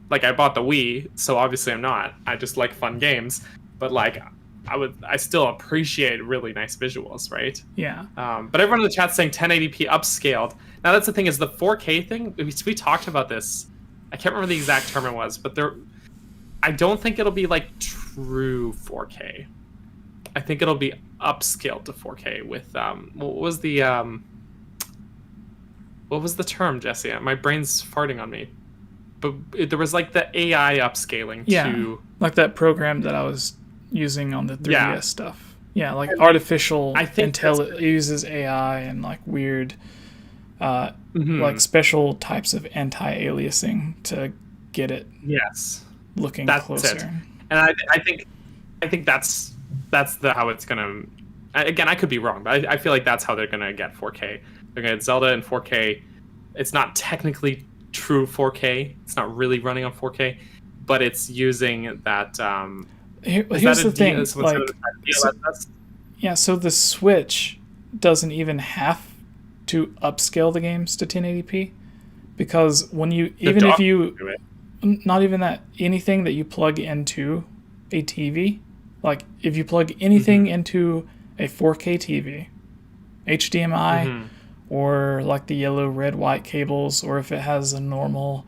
like I bought the Wii, so obviously I'm not. I just like fun games, but like I still appreciate really nice visuals, right? Yeah. But everyone in the chat's saying 1080p upscaled. Now that's the thing, is the 4K thing. We talked about this. I can't remember the exact term it was, but I don't think it'll be like true 4K. I think it'll be upscaled to 4K with what was the term, Jesse? My brain's farting on me. But there was like the AI upscaling to like that program that I was using on the 3DS stuff. Yeah, like artificial intelligence. It uses AI and like weird like special types of anti-aliasing to get it looking closer. It. And I think that's how it's gonna. Again, I could be wrong, but I feel like that's how they're gonna get 4K. They're gonna get Zelda in 4K. It's not technically true 4K. It's not really running on 4K, but it's using that. Here's the thing. So the Switch doesn't even have to upscale the games to 1080p, because when you not even that, anything that you plug into a TV, like if you plug anything into a 4K TV HDMI or like the yellow, red, white cables, or if it has a normal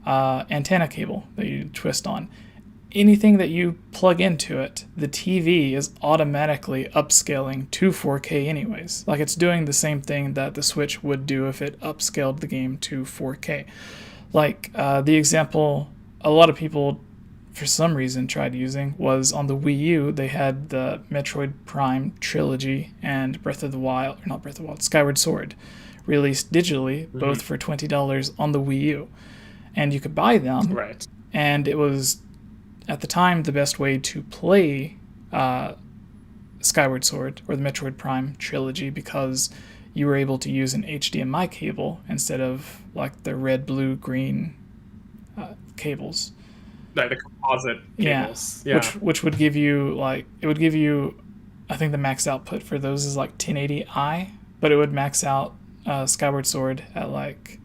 antenna cable that you twist on. Anything that you plug into it, the TV is automatically upscaling to 4K anyways. Like it's doing the same thing that the Switch would do if it upscaled the game to 4K. Like the example a lot of people for some reason tried using was on the Wii U. They had the Metroid Prime trilogy and Skyward Sword released digitally, both for $20 on the Wii U. And you could buy them. Right. And it was, at the time, the best way to play Skyward Sword or the Metroid Prime trilogy because you were able to use an HDMI cable instead of like the red, blue, green cables. Like the composite cables. Yeah. Which would give you I think the max output for those is like 1080i, but it would max out Skyward Sword at like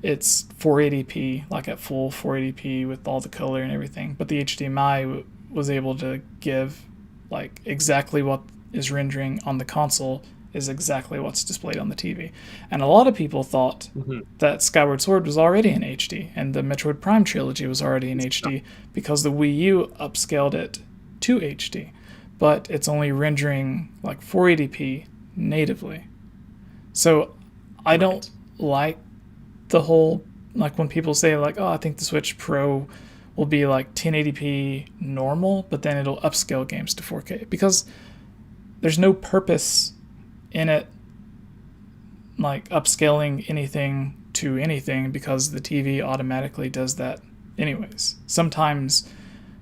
it's 480p, like at full 480p with all the color and everything. But the HDMI was able to give like exactly what is rendering on the console is exactly what's displayed on the TV. And a lot of people thought that Skyward Sword was already in HD and the Metroid Prime trilogy was already in HD because the Wii U upscaled it to HD. But it's only rendering like 480p natively. So I don't like the whole, like when people say like, oh, I think the Switch Pro will be like 1080p normal, but then it'll upscale games to 4K because there's no purpose in it like upscaling anything to anything because the TV automatically does that anyways. Sometimes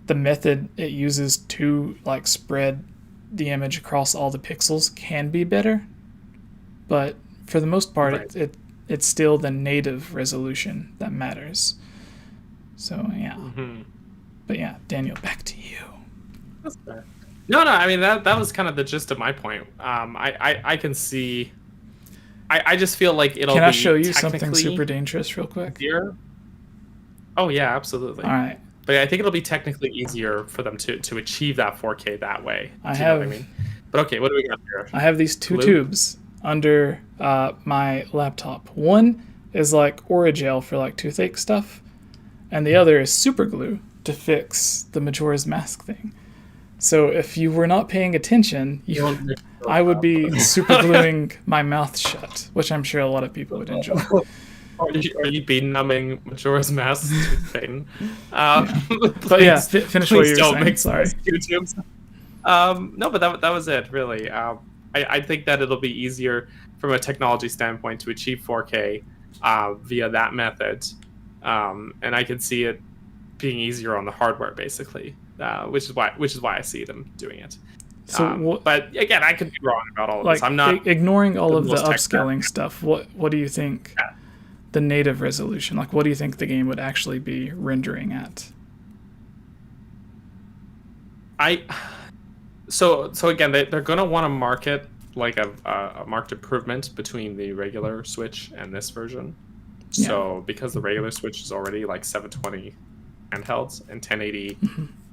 the method it uses to like spread the image across all the pixels can be better, but for the most part it's still the native resolution that matters. So yeah. But yeah, Daniel, back to you. That's fair. No, I mean that was kind of the gist of my point. I can see. I just feel like it'll. Can I show you something super dangerous real quick? Easier. Oh yeah, absolutely. All right. But I think it'll be technically easier for them to achieve that 4K that way. Know what I mean? But okay, what do we got here? I have these two tubes under my laptop. One is like Orajel for like toothache stuff, and the other is super glue to fix the Majora's Mask thing. So if you were not paying attention, I would be super gluing my mouth shut, which I'm sure a lot of people would enjoy. Are you being numbing Majora's Mask pain? But yeah, finish what you were saying. Sorry. No, but that was it, really. I think that it'll be easier from a technology standpoint to achieve 4K via that method. And I can see it being easier on the hardware, basically. Which is why I see them doing it. So, but again, I could be wrong about all of this. I'm not ignoring all of the upscaling stuff. What do you think the native resolution? Like, what do you think the game would actually be rendering at? So again, they're gonna want to market like a marked improvement between the regular Switch and this version. Yeah. So because the regular Switch is already like 720 handhelds and 1080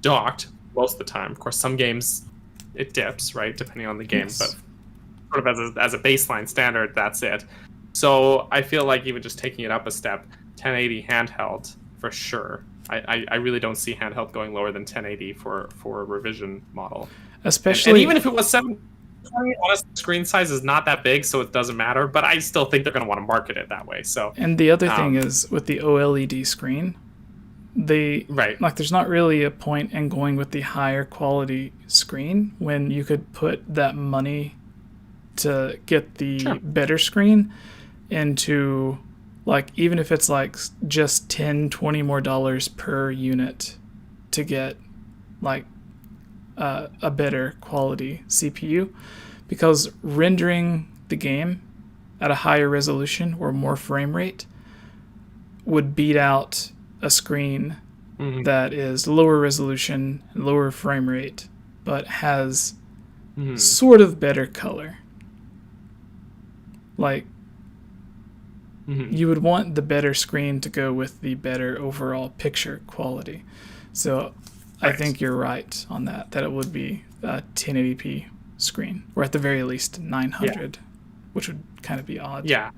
docked most of the time. Of course, some games it dips, right, depending on the game, but sort of as a baseline standard, that's it. So I feel like even just taking it up a step, 1080 handheld for sure. I really don't see handheld going lower than 1080 for a revision model. Especially, and even if it was 720, honest, screen size is not that big, so it doesn't matter. But I still think they're going to want to market it that way. So, and the other thing is with the OLED screen, there's not really a point in going with the higher quality screen when you could put that money to get the better screen into, like, even if it's like just $10-20 more per unit to get like a better quality CPU, because rendering the game at a higher resolution or more frame rate would beat out a screen that is lower resolution, lower frame rate, but has sort of better color. Like, you would want the better screen to go with the better overall picture quality. So I think you're right on that it would be a 1080p screen, or at the very least 900. which would kind of be odd. Yeah.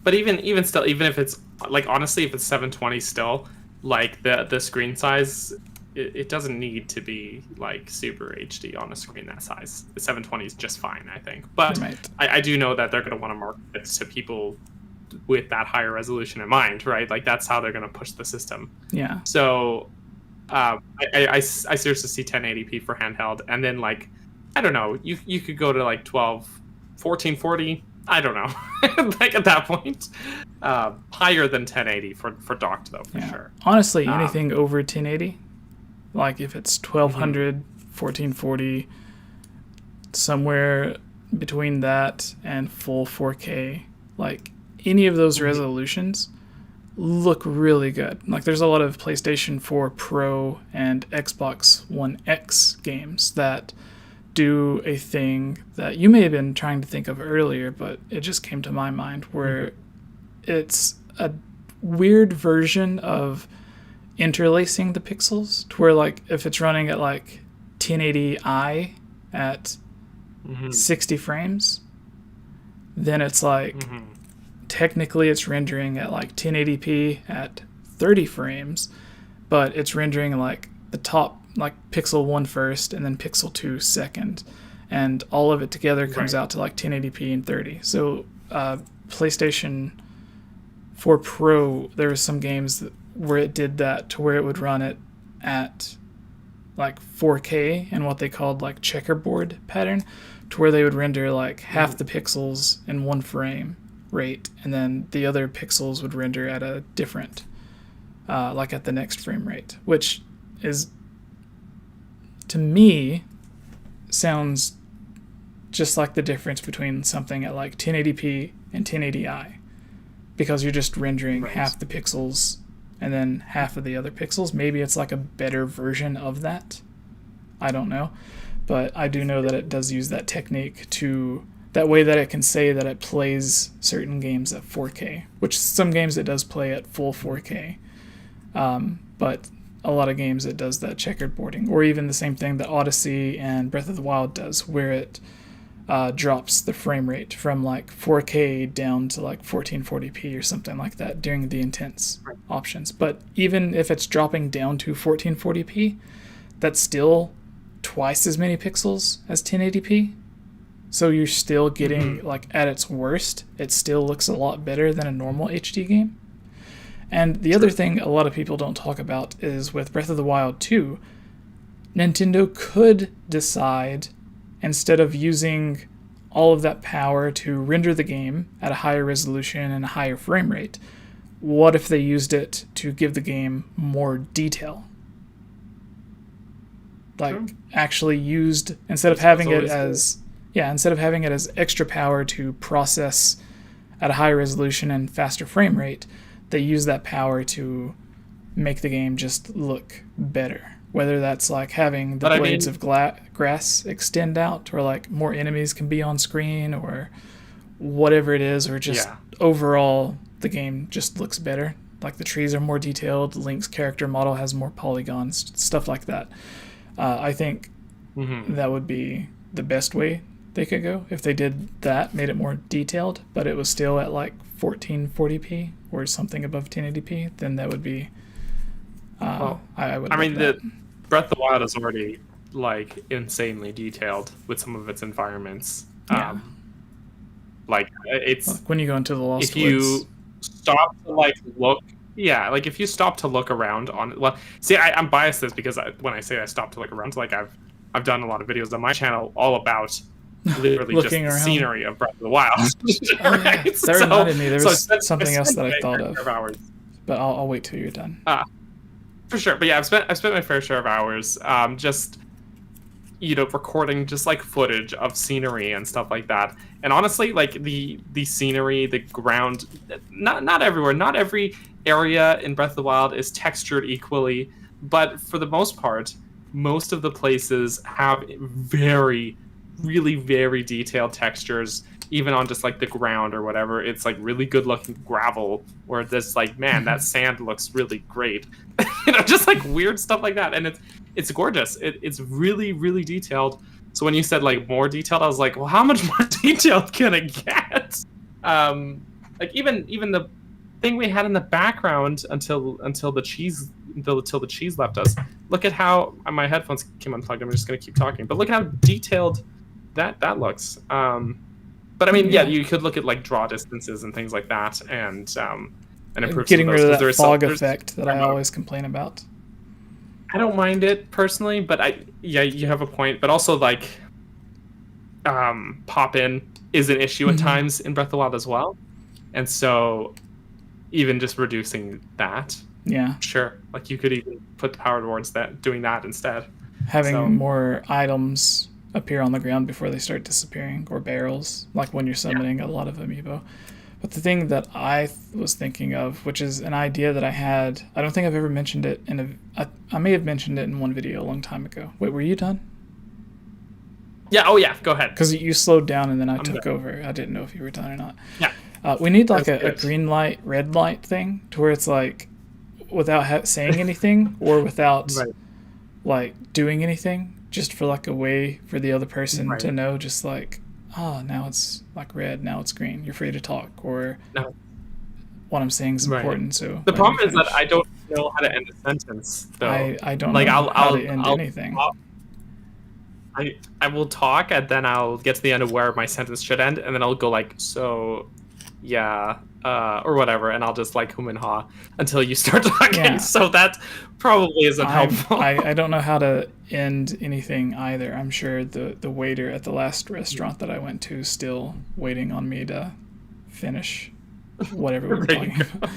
But even still, even if it's like, honestly, if it's 720 still, like the screen size, it doesn't need to be like super HD on a screen that size. The 720 is just fine, I think. But Right. I do know that they're going to want to market it to people with that higher resolution in mind, right? Like that's how they're going to push the system. Yeah. So I seriously see 1080p for handheld, and then like, I don't know, you could go to like 1440. I don't know. Like at that point, higher than 1080 for docked though, for sure. Honestly, anything over 1080, like if it's 1200, 1440, somewhere between that and full 4K, like any of those resolutions look really good. Like there's a lot of PlayStation 4 Pro and Xbox One X games that do a thing that you may have been trying to think of earlier, but it just came to my mind, where it's a weird version of interlacing the pixels to where, like, if it's running at like 1080i at 60 frames, then it's like technically it's rendering at like 1080p at 30 frames, but it's rendering like the top, like pixel 1 first and then pixel 2 second, and all of it together comes out to like 1080p and 30. So PlayStation 4 Pro, there were some games where it did that to where it would run it at like 4K and what they called like checkerboard pattern, to where they would render like half the pixels in one frame rate, and then the other pixels would render at a different like at the next frame rate, which is, to me, sounds just like the difference between something at like 1080p and 1080i, because you're just rendering half the pixels and then half of the other pixels. Maybe it's like a better version of that. I don't know. But I do know that it does use that technique to, that way that it can say that it plays certain games at 4K, which some games it does play at full 4K. But a lot of games it does that checkered boarding, or even the same thing that Odyssey and Breath of the Wild does, where it drops the frame rate from like 4K down to like 1440p or something like that during the intense options. But even if it's dropping down to 1440p, that's still twice as many pixels as 1080p. So you're still getting, like, at its worst, it still looks a lot better than a normal HD game. And the other thing a lot of people don't talk about is with Breath of the Wild 2, Nintendo could decide, instead of using all of that power to render the game at a higher resolution and a higher frame rate, what if they used it to give the game more detail? Like, actually used, instead of having it as extra power to process at a higher resolution and faster frame rate, they use that power to make the game just look better. Whether that's like having the blades of grass extend out, or like more enemies can be on screen, or whatever it is, or just overall the game just looks better. Like the trees are more detailed, Link's character model has more polygons, stuff like that. I think that would be the best way they could go if they did that, made it more detailed, but it was still at like 1440p or something above 1080p. Then that would be. I would. I mean, the Breath of the Wild is already like insanely detailed with some of its environments. Like it's like when you go into the Lost Woods. If you stop to like look. Yeah, like if you stop to look around on, well, see, I'm biased this because when I say I stop to look around, like I've done a lot of videos on my channel all around literally just the scenery of Breath of the Wild. Right? That reminded me, there was something else that I thought of, but I'll wait till you're done. For sure, but yeah, I've spent my fair share of hours, just recording just like footage of scenery and stuff like that. And honestly, like the scenery, the ground, not everywhere, not every area in Breath of the Wild is textured equally, but for the most part, most of the places have really very detailed textures, even on just like the ground or whatever. It's like really good looking gravel, where this like, man, that sand looks really great. Just like weird stuff like that. And it's gorgeous. It's really detailed. So when you said like more detailed, I was like, well, how much more detailed can it get? Like even the thing we had in the background until the cheese left us. Look at how my headphones came unplugged. I'm just gonna keep talking, but look at how detailed that looks. But I mean, yeah, you could look at like draw distances and things like that, and improve getting rid of that fog there's effect that I always complain about. I don't mind it personally, but you have a point. But also like, pop in is an issue at times in Breath of the Wild as well, and so even just reducing that, sure, like you could even put the power towards that, doing that instead. Having more items appear on the ground before they start disappearing, or barrels, like when you're summoning a lot of amiibo. But the thing that I was thinking of, which is an idea that I had, I don't think I've ever mentioned it I may have mentioned it in one video a long time ago. Wait, were you done? Yeah, oh yeah, go ahead. Because you slowed down and then I took over. I didn't know if you were done or not. Yeah. We need like a green light, red light thing to where it's like without saying anything or without like doing anything, just for like a way for the other person to know, just like, oh, now it's like red, now it's green, you're free to talk, or what I'm saying is important. So the problem is that I don't know how to end a sentence, though. I don't like know how to end anything. I will talk, and then I'll get to the end of where my sentence should end, and then I'll go like, so yeah, or whatever, and I'll just like hum and ha until you start talking. So that probably isn't helpful. I don't know how to end anything either. I'm sure the waiter at the last restaurant that I went to is still waiting on me to finish whatever we were talking about.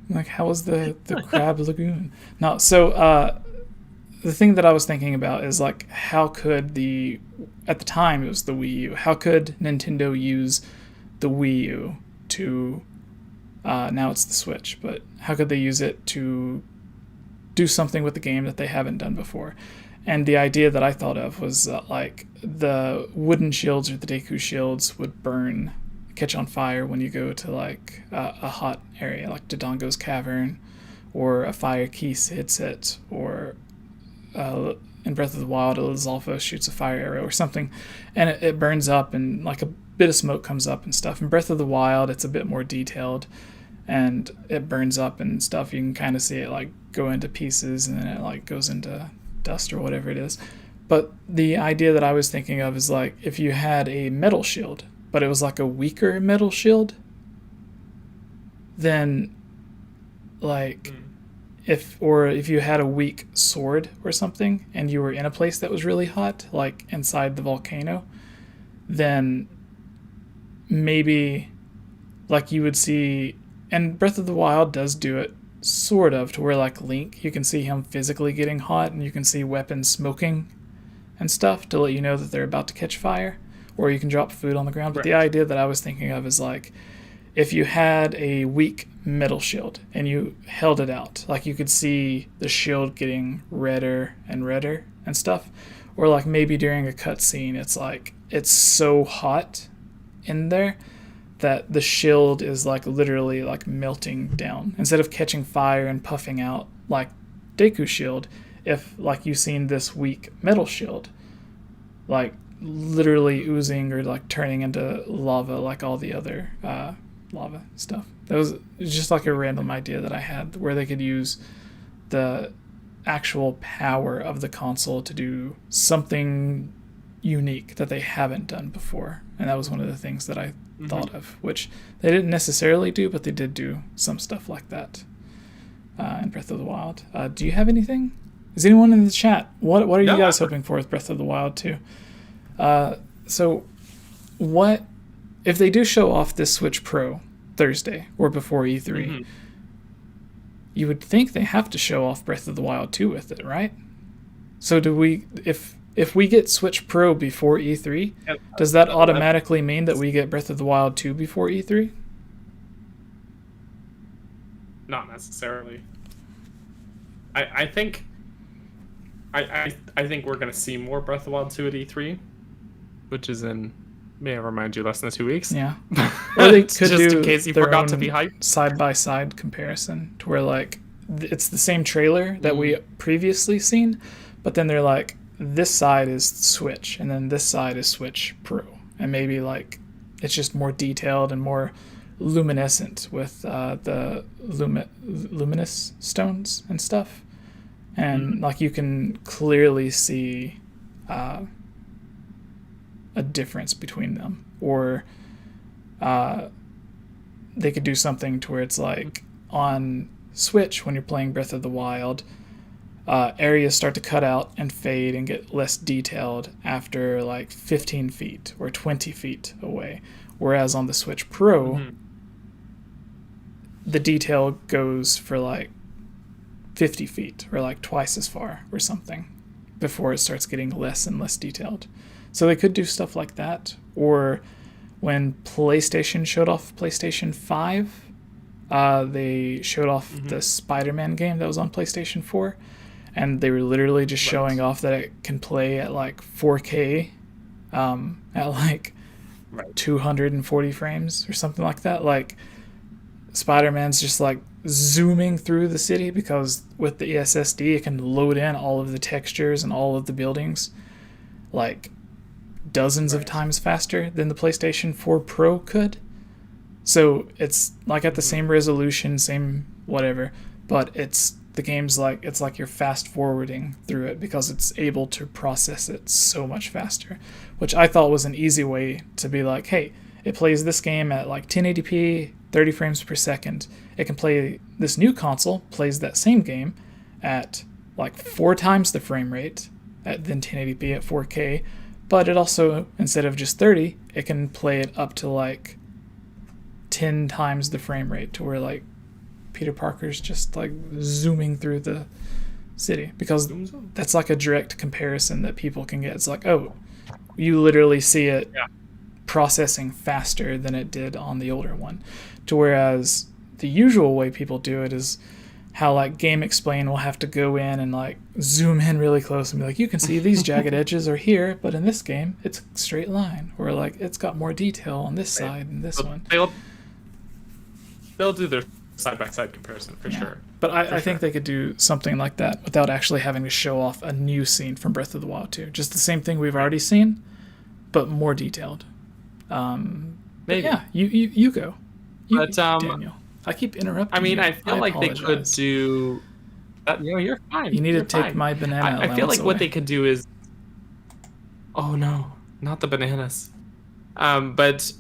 Like, how was the crab lagoon? No, so the thing that I was thinking about is like, how could at the time it was the Wii U, how could Nintendo use the Wii U to now it's the Switch, but how could they use it to do something with the game that they haven't done before? And the idea that I thought of was like the wooden shields or the Deku shields would catch on fire when you go to like a hot area like Dodongo's Cavern, or a fire key hits it, or in Breath of the Wild, Lizalfos shoots a fire arrow or something, and it burns up, and like a bit of smoke comes up and stuff. In Breath of the Wild, it's a bit more detailed, and it burns up and stuff. You can kind of see it like go into pieces, and then it like goes into dust or whatever it is. But the idea that I was thinking of is like, if you had a metal shield, but it was like a weaker metal shield, then like if you had a weak sword or something and you were in a place that was really hot, like inside the volcano, then maybe like you would see, and Breath of the Wild does do it sort of, to where like Link, you can see him physically getting hot, and you can see weapons smoking and stuff to let you know that they're about to catch fire, or you can drop food on the ground. But the idea that I was thinking of is like, if you had a weak metal shield and you held it out, like you could see the shield getting redder and redder and stuff, or like maybe during a cutscene, it's like it's so hot in there that the shield is like literally like melting down. Instead of catching fire and puffing out like Deku's shield, if like you've seen this weak metal shield, like literally oozing or like turning into lava like all the other lava stuff. That was just like a random idea that I had, where they could use the actual power of the console to do something unique that they haven't done before. And that was one of the things that I thought of, which they didn't necessarily do, but they did do some stuff like that in Breath of the Wild. Do you have anything? Is anyone in the chat? What are you guys hoping for with Breath of the Wild 2? So what if they do show off this Switch Pro Thursday or before E3? You would think they have to show off Breath of the Wild 2 with it, right? So do we, if we get Switch Pro before E3, does that automatically mean that we get Breath of the Wild 2 before E3? Not necessarily. I think we're going to see more Breath of the Wild 2 at E3, which is in, may I remind you, less than 2 weeks. Yeah. Or they could just do in case you forgot to be hyped. Side-by-side comparison, to where like it's the same trailer that we previously seen, but then they're like, this side is Switch, and then this side is Switch Pro, and maybe like it's just more detailed and more luminescent with the luminous stones and stuff, and like you can clearly see a difference between them. Or they could do something to where it's like on Switch when you're playing Breath of the Wild, areas start to cut out and fade and get less detailed after like 15 feet or 20 feet away, whereas on the Switch Pro, the detail goes for like 50 feet or like twice as far or something before it starts getting less and less detailed. So they could do stuff like that. Or when PlayStation showed off PlayStation 5, they showed off the Spider-Man game that was on PlayStation 4, and they were literally just showing off that it can play at like 4K at like 240 frames or something like that. Like Spider-Man's just like zooming through the city because with the SSD it can load in all of the textures and all of the buildings like dozens of times faster than the PlayStation 4 Pro could. So it's like at the same resolution, same whatever, but the game's like, it's like you're fast forwarding through it because it's able to process it so much faster, which I thought was an easy way to be like, hey, it plays this game at like 1080p, 30 frames per second. It can play, this new console plays that same game at like 4 times the frame rate than 1080p at 4K, but it also, instead of just 30, it can play it up to like 10 times the frame rate, to where like Peter Parker's just like zooming through the city, because that's like a direct comparison that people can get. It's like, oh, you literally see it processing faster than it did on the older one. To whereas the usual way people do it is how like Game Explain will have to go in and like zoom in really close and be like, you can see these jagged edges are here, but in this game it's a straight line, or like it's got more detail on this side and this one. They'll do their side-by-side comparison for sure. But I think they could do something like that without actually having to show off a new scene from Breath of the Wild 2. Just the same thing we've already seen, but more detailed. Maybe. Yeah, you go. Daniel. I keep interrupting. I mean, you. I feel like they could do. You're fine. You need to take my banana. I feel like what they could do is. Oh no, not the bananas. But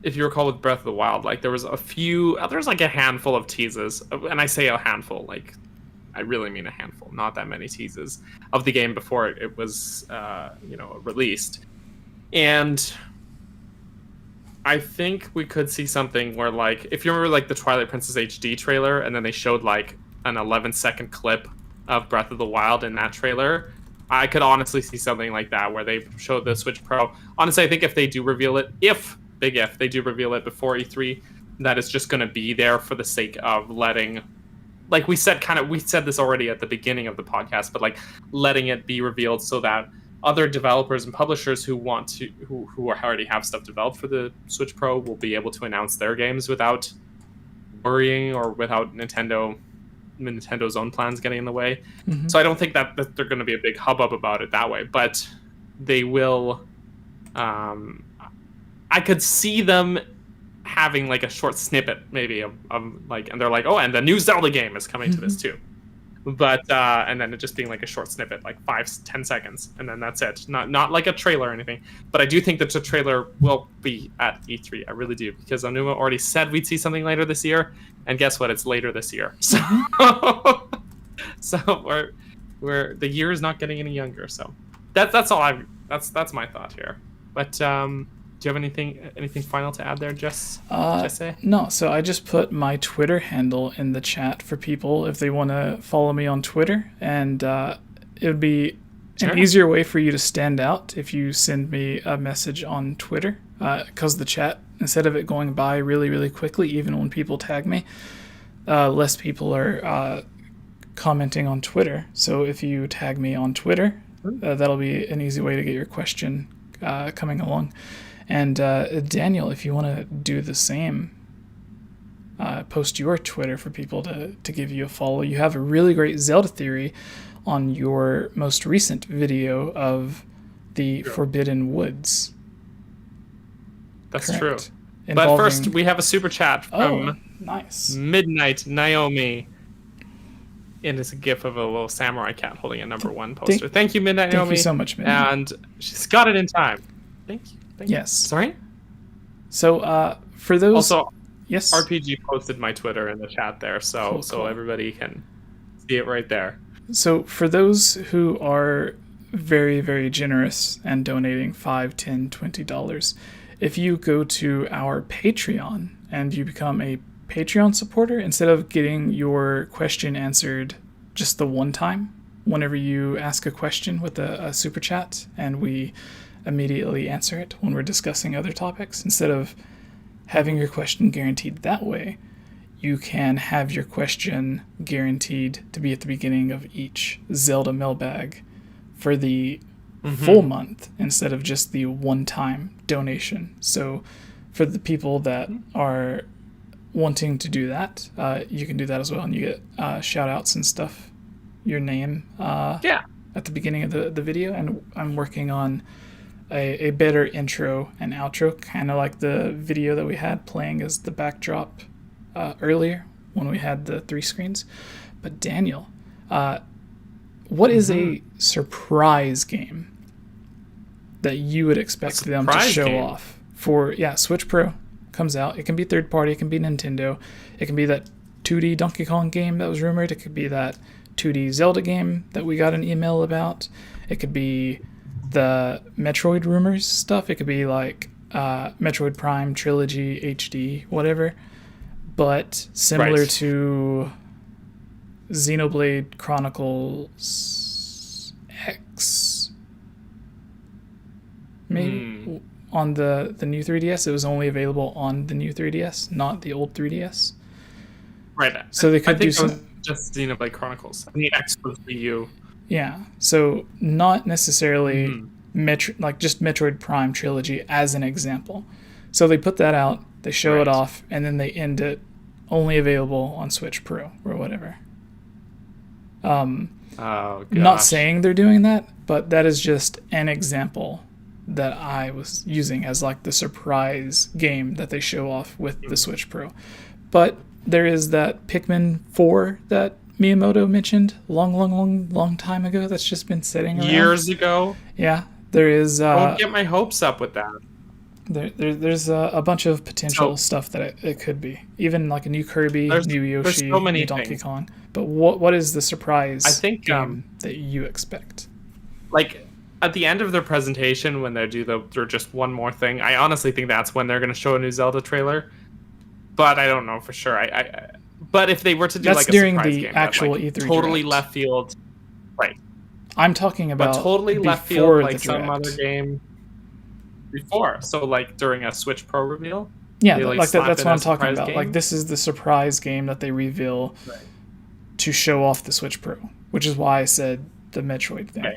if you recall with Breath of the Wild, like there was there's like a handful of teases, and I say a handful, like I really mean a handful, not that many teases of the game before it was, released, and I think we could see something where, like, if you remember, like the Twilight Princess HD trailer, and then they showed like an 11-second clip of Breath of the Wild in that trailer. I could honestly see something like that where they showed the Switch Pro. Honestly, I think if they do reveal it, if they do reveal it before E3, that is just going to be there for the sake of letting, like we said this already at the beginning of the podcast, but like letting it be revealed so that other developers and publishers who already have stuff developed for the Switch Pro will be able to announce their games without worrying or without Nintendo's own plans getting in the way. Mm-hmm. So I don't think that they're going to be a big hubbub about it that way, but they will. I could see them having like a short snippet maybe of like, and they're like, oh, and the new Zelda game is coming to this too. But and then it just being like a short snippet, like 5-10 seconds, and then that's it. Not like a trailer or anything. But I do think that the trailer will be at E3. I really do, because Onuma already said we'd see something later this year, and guess what? It's later this year. So we're the year is not getting any younger. So that's all that's my thought here. But do you have anything final to add there, Jess? Jesse? No, so I just put my Twitter handle in the chat for people if they want to follow me on Twitter, and it would be an easier way for you to stand out if you send me a message on Twitter, because the chat, instead of it going by really, really quickly, even when people tag me, less people are commenting on Twitter. So if you tag me on Twitter, that'll be an easy way to get your question coming along. And Daniel, if you want to do the same, post your Twitter for people to give you a follow. You have a really great Zelda theory on your most recent video of the Forbidden Woods. That's Correct. true. Involving... But first, we have a super chat from nice. Midnight Naomi. And it's a gif of a little samurai cat holding a #1 poster. Thank you, Midnight Naomi. Thank you so much, Midnight. And she's got it in time. Thank you. Yes. Sorry? So, for those... Also, yes. RPG posted my Twitter in the chat there, so Cool. everybody can see it right there. So, for those who are very, very generous and donating $5, $10, $20, if you go to our Patreon and you become a Patreon supporter, instead of getting your question answered just the one time, whenever you ask a question with a super chat and we immediately answer it when we're discussing other topics, instead of having your question guaranteed that way, you can have your question guaranteed to be at the beginning of each Zelda mailbag for the full month instead of just the one-time donation. So for the people that are wanting to do that, you can do that as well, and you get shout-outs and stuff, your name at the beginning of the video. And I'm working on a better intro and outro, kind of like the video that we had playing as the backdrop earlier when we had the 3 screens. But Daniel, what is a surprise game that you would expect them to show off for Switch Pro comes out? It can be third party, it can be Nintendo, it can be that 2D Donkey Kong game that was rumored, it could be that 2D Zelda game that we got an email about, it could be the Metroid rumors stuff, it could be like Metroid Prime Trilogy HD, whatever, but similar to Xenoblade Chronicles X, maybe on the new 3DS. It was only available on the new 3DS, not the old 3DS. Right. So they could do some... just Xenoblade Chronicles. I think X was Wii U. Yeah. So not necessarily just Metroid Prime Trilogy as an example. So they put that out, they show it off, and then they end it only available on Switch Pro or whatever. Not saying they're doing that, but that is just an example that I was using as like the surprise game that they show off with the Switch Pro. But there is that Pikmin 4 that Miyamoto mentioned long time ago that's just been sitting around. Years ago? Yeah. There is... don't get my hopes up with that. There's a bunch of potential stuff that it could be. Even like a new Kirby, new Yoshi, so many new Donkey Kong. But what is the surprise game that you expect? Like, at the end of their presentation, when they do they're just one more thing, I honestly think that's when they're going to show a new Zelda trailer. But I don't know for sure. But if they were to do that's like a during surprise the game, actual like E3 totally direct. left field, right? I'm talking about but totally left field, before like the some direct. other game before. So like during a Switch Pro reveal. Yeah, they, that's what I'm talking about. Game. Like this is the surprise game that they reveal to show off the Switch Pro, which is why I said the Metroid thing. Okay.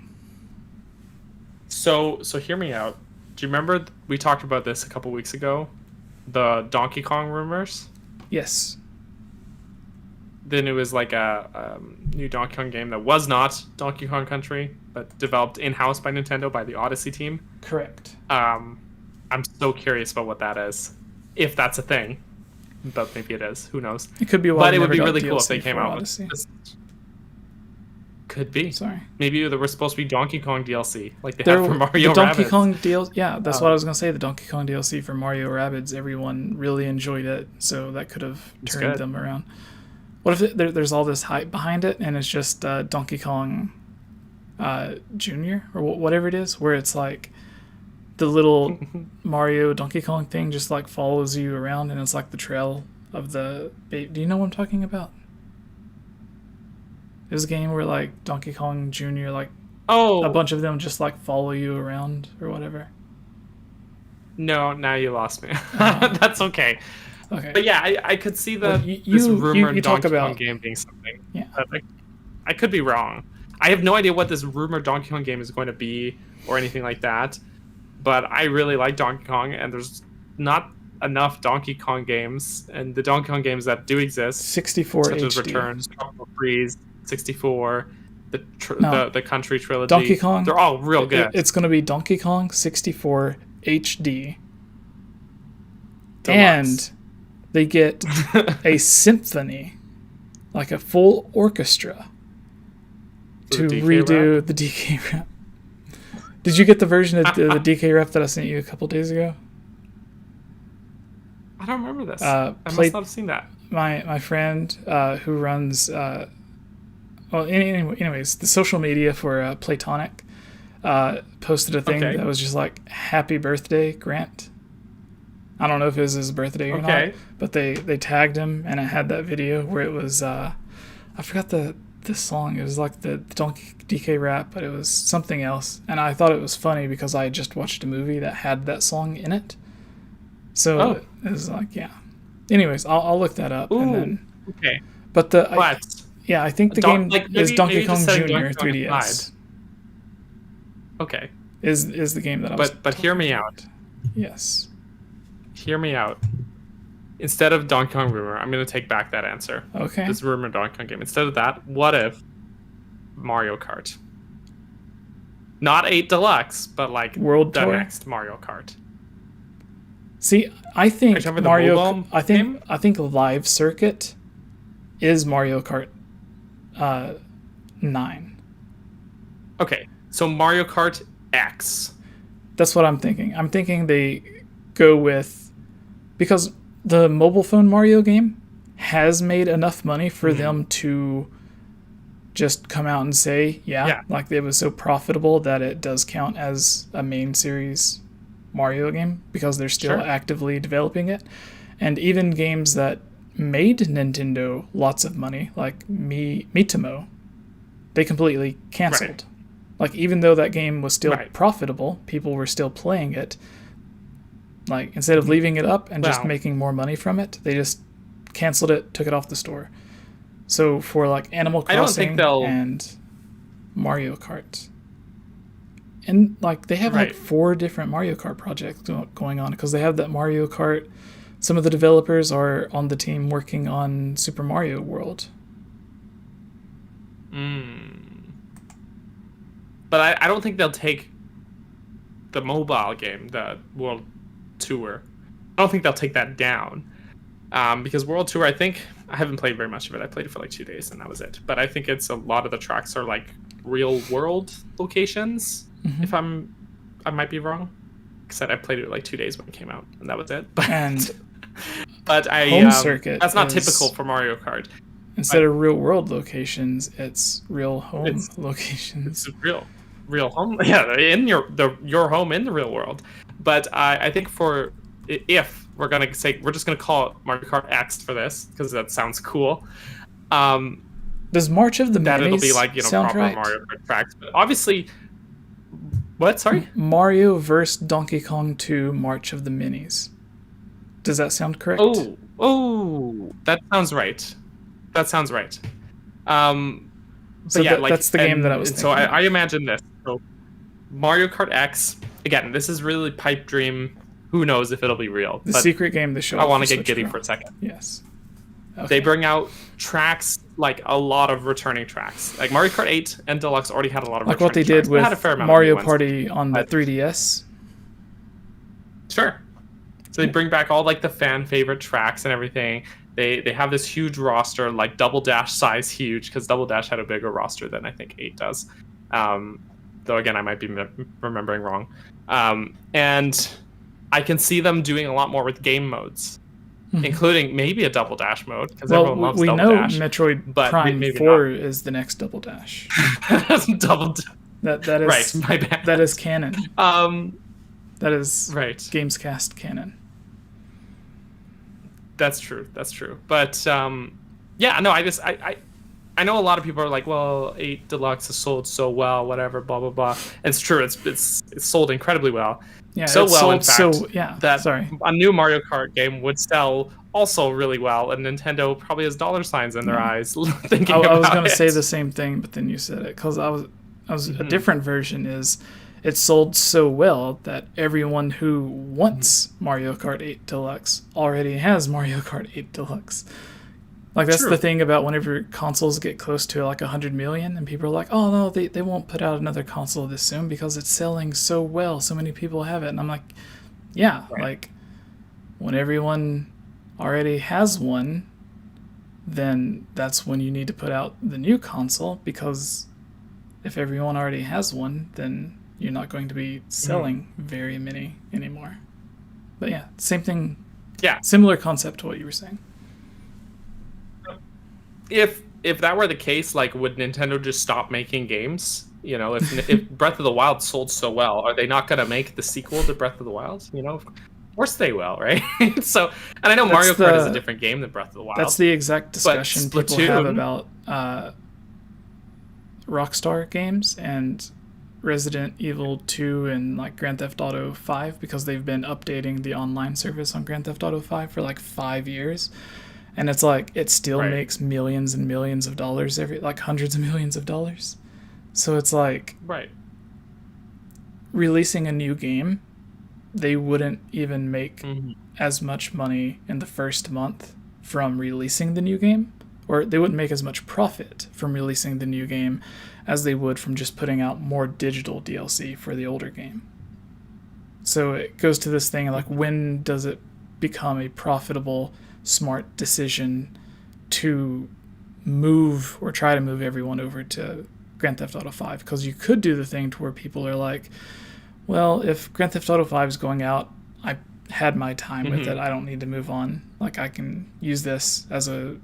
So hear me out. Do you remember we talked about this a couple weeks ago? The Donkey Kong rumors? Yes. Then it was like a new Donkey Kong game that was not Donkey Kong Country, but developed in-house by Nintendo by the Odyssey team. Correct. I'm so curious about what that is. If that's a thing. But maybe it is. Who knows? It could be but it would be really cool if they came out Odyssey. with this. Could be. Sorry. Maybe there was supposed to be Donkey Kong DLC, like they have for Mario the Donkey Rabbids. Kong DLC. Yeah, that's what I was gonna say. The Donkey Kong DLC for Mario Rabbids. Everyone really enjoyed it, so that could have turned them around. What if there's all this hype behind it, and it's just Donkey Kong Junior or whatever it is, where it's like the little Mario Donkey Kong thing just like follows you around, and it's like the trail of the. Do you know what I'm talking about? It was a game where like Donkey Kong Jr. like a bunch of them just like follow you around or whatever. No, now you lost me. That's okay. Okay. But yeah, I could see this rumored Donkey Kong game being something. Yeah. I could be wrong. I have no idea what this rumored Donkey Kong game is going to be or anything like that. But I really like Donkey Kong, and there's not enough Donkey Kong games, and the Donkey Kong games that do exist, 64 such HD. as Returns, Tropical Freeze, 64, the country trilogy. Donkey Kong. They're all real good. It's going to be Donkey Kong 64 HD. Deluxe. And they get a symphony, like a full orchestra, to redo the DK rap. Did you get the version of the DK rap that I sent you a couple days ago? I don't remember this. I must not have seen that. My friend who runs anyways, the social media for Platonic posted a thing that was just like, happy birthday, Grant. I don't know if it was his birthday or not, but they tagged him, and it had that video where it was I forgot the song. It was like the Donkey DK rap, but it was something else, and I thought it was funny because I had just watched a movie that had that song in it. So it was like, yeah. Anyways, I'll look that up. Ooh, and then okay. But I think the game is Donkey Kong Jr. 3DS. Okay. Is the game that I was. But hear me out. Yes. Hear me out. Instead of Donkey Kong Rumor, I'm going to take back that answer. Okay. This Rumor Donkey Kong game. Instead of that, what if Mario Kart? Not 8 Deluxe, but like World the Tour? next Mario Kart. See, I think Mario. I think game? Live Circuit is Mario Kart 9. Okay, so Mario Kart X. That's what I'm thinking. I'm thinking they go with, because the mobile phone Mario game has made enough money for them to just come out and say, like it was so profitable that it does count as a main series Mario game, because they're still actively developing it. And even games that made Nintendo lots of money, like Miitomo, they completely canceled. Right. Like, even though that game was still profitable, people were still playing it. Like, instead of leaving it up and just making more money from it, they just canceled it, took it off the store. So for like Animal Crossing and Mario Kart, and like they have like 4 different Mario Kart projects going on, because they have that Mario Kart. Some of the developers are on the team working on Super Mario World. But I don't think they'll take the mobile game, the World Tour. I don't think they'll take that down. Because World Tour, I haven't played very much of it. I played it for like 2 days and that was it. But I think it's a lot of the tracks are like real world locations. If I might be wrong. Because I played it like 2 days when it came out and that was it. But Home Circuit that's not typical for Mario Kart. Instead of real world locations, it's real home locations. It's real home. Yeah, in your home in the real world. But I think if we're gonna say, we're just gonna call it Mario Kart X for this because that sounds cool. Does March of the Minis it'll be like sound proper right? Mario Kart tracks, but obviously, what? Sorry, Mario vs. Donkey Kong 2 March of the Minis. Does that sound correct? Oh, that sounds right. That sounds right. So yeah, that's the game that I was thinking. So I imagine this. So Mario Kart X, again, this is really pipe dream. Who knows if it'll be real? The secret game they show. I want to get giddy for a second. Yes. Okay. They bring out tracks, like a lot of returning tracks. Like Mario Kart 8 and Deluxe already had a lot of like what they did with Mario Party on the 3DS. Sure. So they bring back all like the fan favorite tracks and everything. They have this huge roster, like Double Dash size huge, because Double Dash had a bigger roster than I think 8 does. Though again, I might be remembering wrong. And I can see them doing a lot more with game modes, including maybe a Double Dash mode, because everyone loves Double Dash. We know Metroid Prime 4 is the next Double Dash. That is right. My bad. That is canon. That is right. Gamescast canon. That's true. But yeah, no, I know a lot of people are like, well, 8 Deluxe has sold so well, whatever, blah blah blah. And it's true. It's sold incredibly well. Yeah, so well, in fact, that a new Mario Kart game would sell also really well, and Nintendo probably has dollar signs in their eyes thinking about it. I was going to say the same thing, but then you said it, because I was a different version is it sold so well that everyone who wants Mario Kart 8 Deluxe already has Mario Kart 8 Deluxe. Like, that's True. the thing about whenever consoles get close to like 100 million, and people are like, oh no, they won't put out another console this soon because it's selling so well, so many people have it. And I'm like, yeah, Right. like when everyone already has one, then that's when you need to put out the new console, because if everyone already has one, then you're not going to be selling very many anymore. But yeah, same thing. Yeah. Similar concept to what you were saying. If that were the case, like, would Nintendo just stop making games? You know, if Breath of the Wild sold so well, are they not going to make the sequel to Breath of the Wild? You know, of course they will, right? So, and I know Mario Kart is a different game than Breath of the Wild. That's the exact discussion people have about Rockstar games and Resident Evil 2 and like Grand Theft Auto 5, because they've been updating the online service on Grand Theft Auto 5 for like 5 years. And it's like, it still makes millions and millions of dollars like hundreds of millions of dollars. So it's like, releasing a new game, they wouldn't even make as much money in the first month from releasing the new game, or they wouldn't make as much profit from releasing the new game as they would from just putting out more digital DLC for the older game. So it goes to this thing like, when does it become a profitable, smart decision to move or try to move everyone over to Grand Theft Auto 5? Because you could do the thing to where people are like, well, if Grand Theft Auto 5 is going out, I had my time with it, I don't need to move on. Like, I can use this as an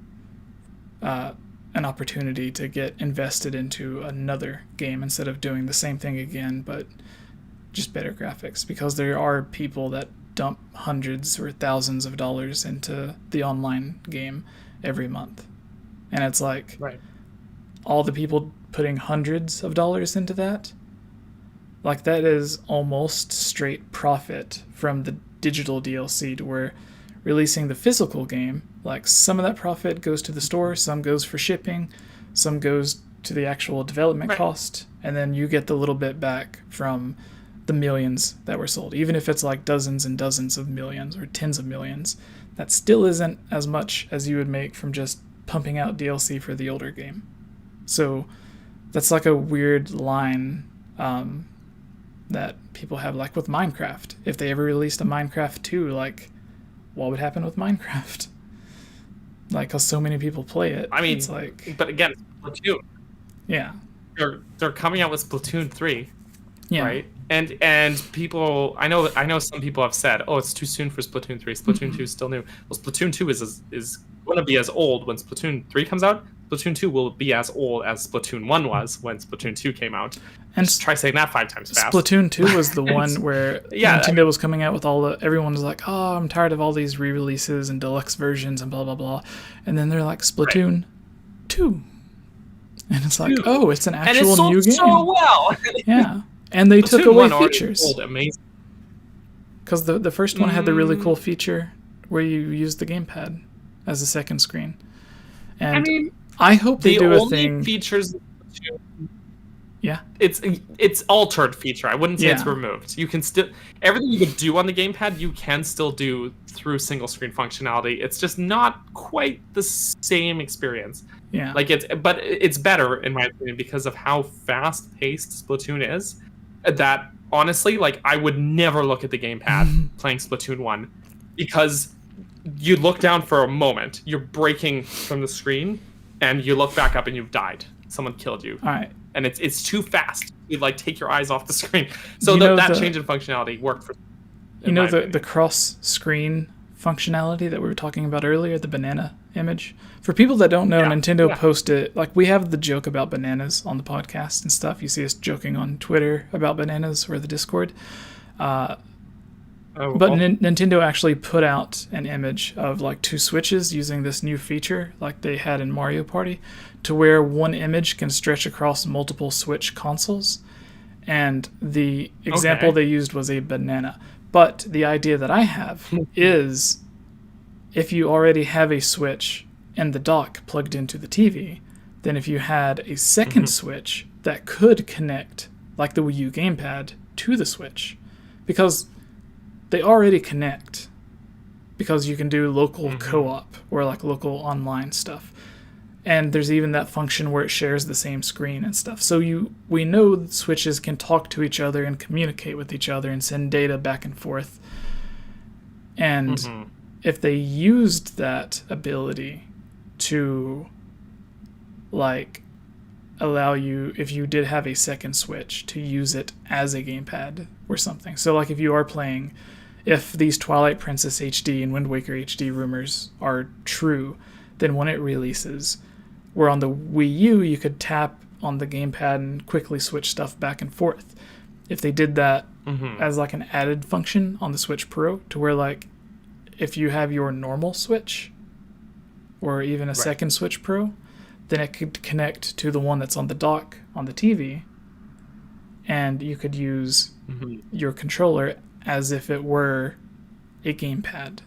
opportunity to get invested into another game instead of doing the same thing again, but just better graphics. Because there are people that dump hundreds or thousands of dollars into the online game every month. And it's like, all the people putting hundreds of dollars into that, like, that is almost straight profit from the digital DLC, to where releasing the physical game, like, some of that profit goes to the store, some goes for shipping, some goes to the actual development cost, and then you get the little bit back from the millions that were sold. Even if it's like dozens and dozens of millions or tens of millions, that still isn't as much as you would make from just pumping out DLC for the older game. So that's like a weird line that people have, like with Minecraft. If they ever released a Minecraft 2, like, what would happen with Minecraft? Like, because so many people play it. I mean, it's like, but again, Splatoon. Yeah. They're coming out with Splatoon 3. Yeah. Right? And people, I know some people have said, oh, it's too soon for Splatoon 3. Splatoon 2 is still new. Well, Splatoon 2 is going to be as old when Splatoon 3 comes out. Splatoon 2 will be as old as Splatoon 1 was when Splatoon 2 came out. And just try saying that 5 times fast. Splatoon 2 was the one where Nintendo was coming out with everyone was like, oh, I'm tired of all these re-releases and deluxe versions and blah, blah, blah. And then they're like, Splatoon 2. And it's like, oh, it's an actual new game. So well. Yeah. And they took away features. Amazing. Because the first one had the really cool feature where you use the gamepad as a second screen. And I mean, I hope they do a thing. Features. Yeah. It's altered feature. I wouldn't say it's removed. You can still, everything you could do on the gamepad, you can still do through single screen functionality. It's just not quite the same experience. Yeah. Like, but it's better in my opinion because of how fast paced Splatoon is. That honestly, like, I would never look at the gamepad playing Splatoon 1, because you look down for a moment, you're breaking from the screen, and you look back up and you've died. Someone killed you. All right. And it's too fast. You like take your eyes off the screen. So that change in functionality worked for. You know the cross screen functionality that we were talking about earlier, the banana image. For people that don't know, Nintendo posted, like, we have the joke about bananas on the podcast and stuff. You see us joking on Twitter about bananas or the Discord. But Nintendo actually put out an image of like 2 Switches using this new feature like they had in Mario Party, to where one image can stretch across multiple Switch consoles. And the example they used was a banana. But the idea that I have is, if you already have a Switch and the dock plugged into the TV, then if you had a second Switch that could connect, like the Wii U gamepad, to the Switch, because they already connect. because you can do local co-op or like local online stuff. And there's even that function where it shares the same screen and stuff. So we know that Switches can talk to each other and communicate with each other and send data back and forth. And if they used that ability to like allow you, if you did have a second Switch, to use it as a gamepad or something. So like if you are playing, if these Twilight Princess HD and Wind Waker HD rumors are true, then when it releases, where on the Wii U you could tap on the gamepad and quickly switch stuff back and forth. If they did that as like an added function on the Switch Pro, to where like if you have your normal Switch or even a second Switch Pro, then it could connect to the one that's on the dock on the TV, and you could use your controller as if it were a gamepad.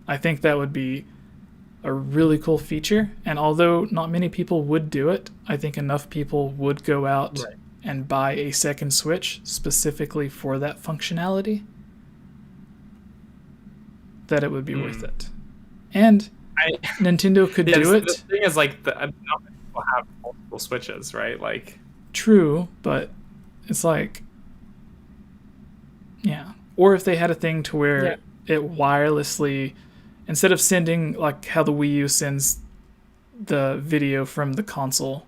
I think that would be a really cool feature, and although not many people would do it, I think enough people would go out and buy a second Switch specifically for that functionality that it would be worth it. And Nintendo could do it. The thing is, like, not many people have multiple Switches, right? Like, true, but it's like, yeah. Or if they had a thing to where it wirelessly, instead of sending like how the Wii U sends the video from the console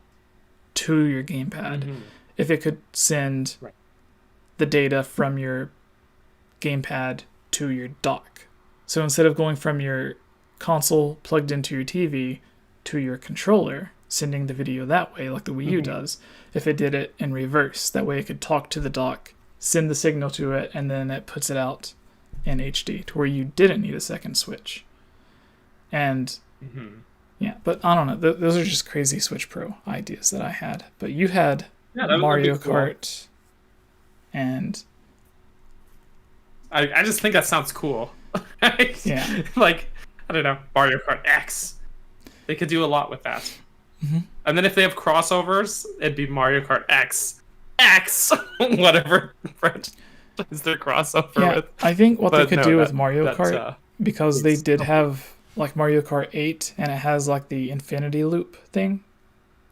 to your gamepad, if it could send the data from your gamepad to your dock. So instead of going from your console plugged into your TV to your controller, sending the video that way like the Wii U does, if it did it in reverse, that way it could talk to the dock, send the signal to it, and then it puts it out in HD to where you didn't need a second Switch. And yeah, but I don't know, those are just crazy Switch Pro ideas that I had. But you had Mario Kart, and I just think that sounds cool. Yeah, like, I don't know, Mario Kart X. They could do a lot with that. And then if they have crossovers, it'd be Mario Kart X, whatever is their crossover with. I think what they could do with Mario Kart, because they did have like Mario Kart 8, and it has like the infinity loop thing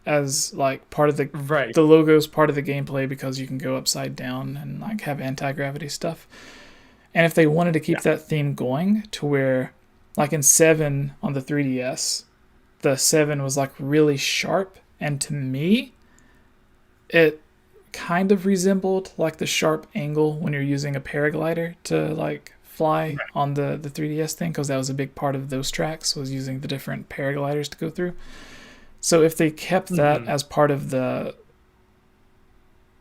as like part of the the logo's part of the gameplay, because you can go upside down and like have anti-gravity stuff. And if they wanted to keep that theme going to where, like in 7 on the 3DS, the 7 was like really sharp, and to me, it kind of resembled like the sharp angle when you're using a paraglider to like fly on the 3DS thing, because that was a big part of those tracks, was using the different paragliders to go through. So if they kept that as part of the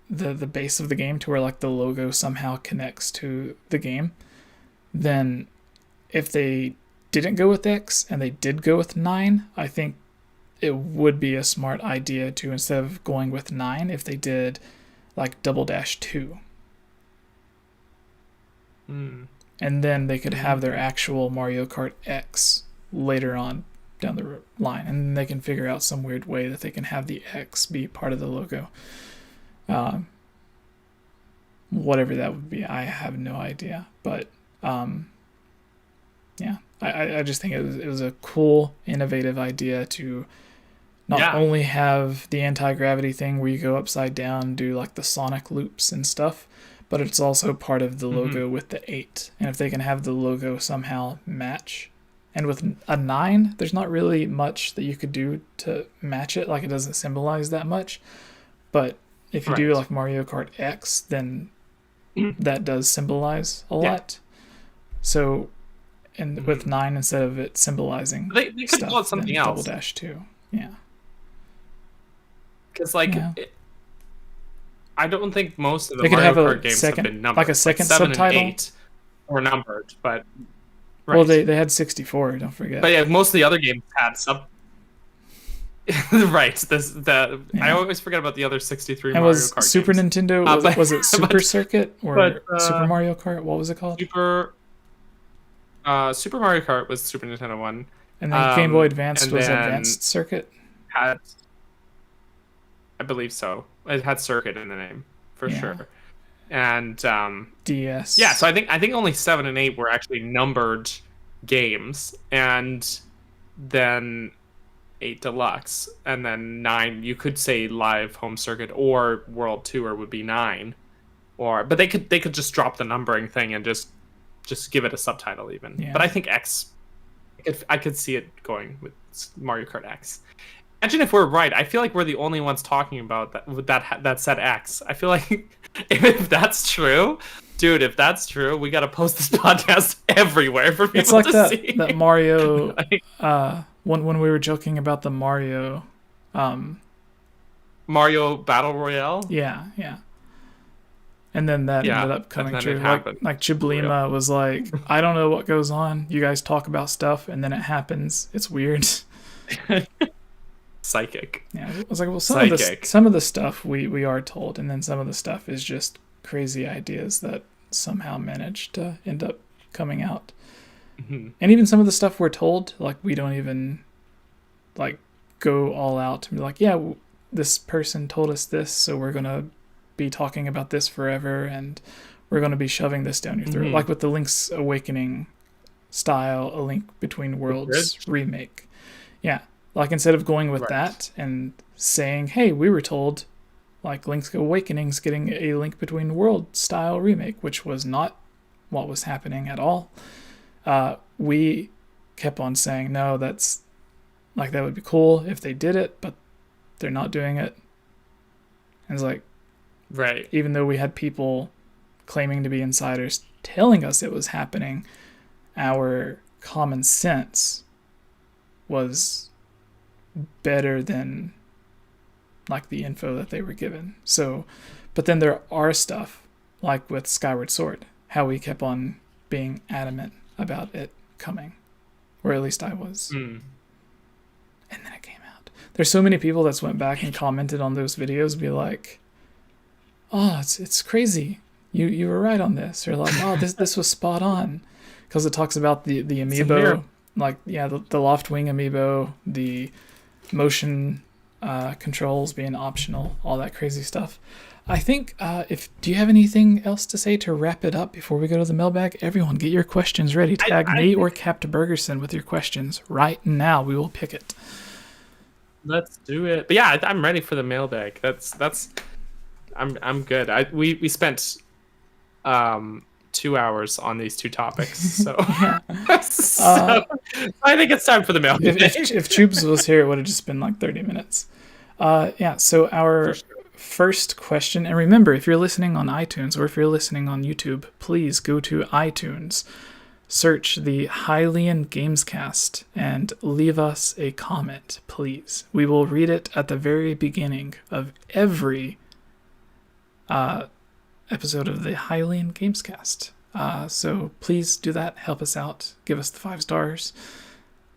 base of the game, to where like the logo somehow connects to the game, then if they didn't go with X and they did go with 9, I think it would be a smart idea to, instead of going with 9, if they did like Double Dash 2. And then they could have their actual Mario Kart X later on down the line, and then they can figure out some weird way that they can have the X be part of the logo. Whatever that would be, I have no idea. But yeah, I just think it was a cool, innovative idea to not only have the anti-gravity thing where you go upside down and do like the sonic loops and stuff, but it's also part of the logo with the 8. And if they can have the logo somehow match, and with a 9, there's not really much that you could do to match it. Like, it doesn't symbolize that much. But if you do like Mario Kart X, then that does symbolize a lot. So, and with 9, instead of it symbolizing they could call it something else. Double Dash 2. Yeah. Because like I don't think most of the they could Mario have Kart games have been numbered. Like a second like 7 subtitle. And 8 were numbered, but well, they had 64. Don't forget. But yeah, most of the other games had sub. I always forget about the other 63 and Mario was Kart Super games. Nintendo? Was it Super Circuit or Super Mario Kart? What was it called? Super Mario Kart was Super Nintendo 1. And then Game Boy Advance was Advanced Circuit? I believe so. It had Circuit in the name, for sure. And DS. Yeah, so I think only 7 and 8 were actually numbered games, and then 8 deluxe, and then 9. You could say live home circuit or world tour would be 9, but they could just drop the numbering thing and just give it a subtitle even. Yeah. But I think X, I could see it going with Mario Kart X. Imagine if we're right. I feel like we're the only ones talking about that said X. I feel like if that's true, dude, if that's true, we gotta post this podcast everywhere for people it's like to see. That Mario. When we were joking about the Mario. Mario Battle Royale. Yeah. And then that ended up coming true. Like 𝐓𝐻𝐿𝐰𝐢 was like, I don't know what goes on. You guys talk about stuff, and then it happens. It's weird. Psychic. Yeah, I was like, well, some of the stuff we are told, and then some of the stuff is just crazy ideas that somehow managed to end up coming out. Mm-hmm. And even some of the stuff we're told, like, we don't even like go all out and be like, yeah, this person told us this, so we're gonna be talking about this forever, and we're gonna be shoving this down your throat. Mm-hmm. Like with the Link's Awakening style A Link Between Worlds remake. Yeah. Like, instead of going with that and saying, hey, we were told, like, Link's Awakening's getting a Link Between Worlds style remake, which was not what was happening at all. We kept on saying, no, that's, like, that would be cool if they did it, but they're not doing it. And it's like, right. Even though we had people claiming to be insiders telling us it was happening, our common sense was better than like the info that they were given. So, but then there are stuff like with Skyward Sword, how we kept on being adamant about it coming, or at least I was. And then it came out. There's so many people that's went back and commented on those videos, be like, oh, it's crazy, you were right on this, or like, oh, this was spot on, because it talks about the amiibo, like, yeah, the Loftwing amiibo, the motion controls being optional, all that crazy stuff. I think do you have anything else to say to wrap it up before we go to the mailbag? Everyone, get your questions ready. Tag me or Capt Bergerson with your questions right now. We will pick it. Let's do it. But yeah, I'm ready for the mailbag. I'm good. We spent 2 hours on these two topics, so, so I think it's time for the mailbag. If Tubes was here, it would have just been like 30 minutes. So our first question, and remember, if you're listening on iTunes or if you're listening on YouTube, please go to iTunes, search the Hylian Gamescast, and leave us a comment, please. We will read it at the very beginning of every episode of the Hylian Gamescast. So please do that. Help us out. Give us the 5 stars.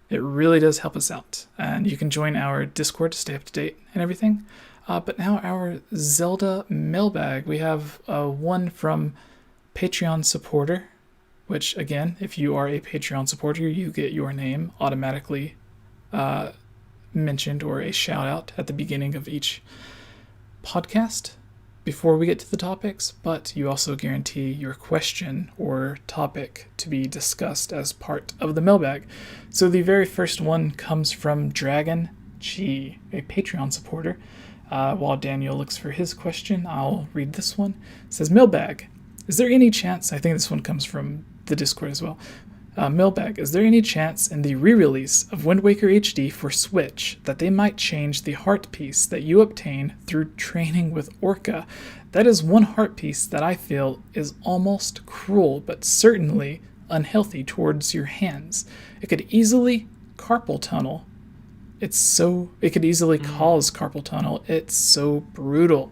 It really does help us out. And you can join our Discord to stay up to date and everything. But now our Zelda mailbag. We have one from Patreon supporter, which, again, if you are a Patreon supporter, you get your name automatically mentioned, or a shout out at the beginning of each podcast before we get to the topics, but you also guarantee your question or topic to be discussed as part of the mailbag. So the very first one comes from Dragon G, a Patreon supporter. While Daniel looks for his question, I'll read this one. It says, mailbag, is there any chance, I think this one comes from the Discord as well, mailbag, is there any chance in the re-release of Wind Waker HD for Switch that they might change the heart piece that you obtain through training with Orca? That is one heart piece that I feel is almost cruel, but certainly unhealthy towards your hands. It could easily carpal tunnel. It could easily cause carpal tunnel. It's so brutal.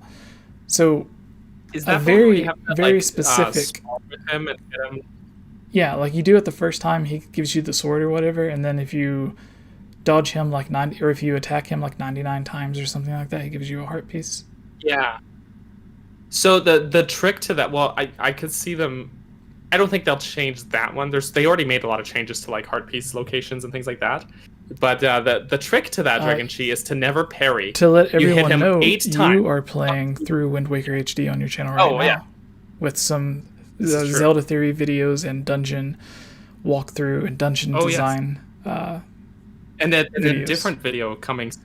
So is that a very, very like, specific. With him and get him? Yeah, like you do it the first time, he gives you the sword or whatever, and then if you dodge him like 90, or if you attack him like 99 times or something like that, he gives you a heart piece. Yeah. So the trick to that, well, I could see them. I don't think they'll change that one. They already made a lot of changes to like heart piece locations and things like that. But the trick to that, Dragon Chi, is to never parry. To let everyone you hit him know, 8 times. You are playing through Wind Waker HD on your channel right now. Yeah. With some Zelda theory videos and dungeon walkthrough and dungeon Oh, design. And then a videos. different video coming soon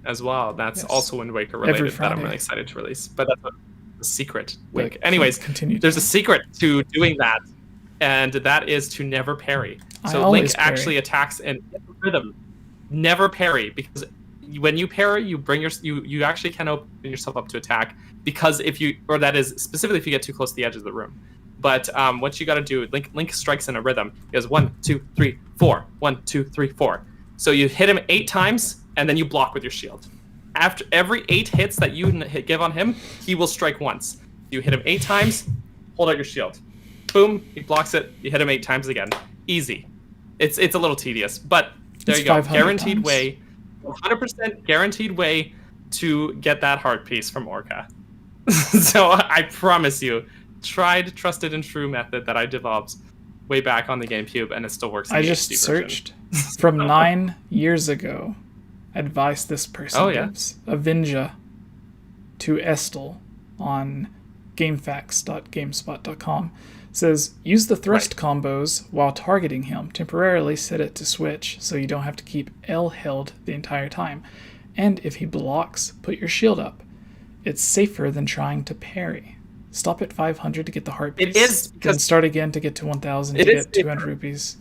as well. That's Yes. also Wind Waker Every related that I'm Friday. really excited to release. But that's a secret. But Wink. Anyways, continue. there's a secret to doing that, and that is to never parry. I So always Link parry. actually attacks in rhythm. Never parry, because when you parry, you bring you actually can open yourself up to attack, because if you, or that is specifically if you get too close to the edge of the room. But what you got to do, Link strikes in a rhythm. He goes 1, 2, 3, 4. 1, 2, 3, 4. So you hit him 8 times, and then you block with your shield. After every 8 hits that you give on him, he will strike once. You hit him 8 times, hold out your shield. Boom, he blocks it. You hit him 8 times again. Easy. It's a little tedious, but there you go. Guaranteed times. way, 100% guaranteed way to get that heart piece from Orca. So I promise you, tried, trusted, and true method that I developed way back on the GameCube, and it still works. In I the just HD searched version. from 9 years ago. Advice this person gives. 𝐓𝐰𝐢𝐭𝐴 to Estel on gamefacts.gamespot.com says, use the thrust combos while targeting him. Temporarily set it to switch so you don't have to keep L held the entire time. And if he blocks, put your shield up. It's safer than trying to parry. Stop at 500 to get the heart piece. It is, because then start again to get to 1,000 to get 200 rupees.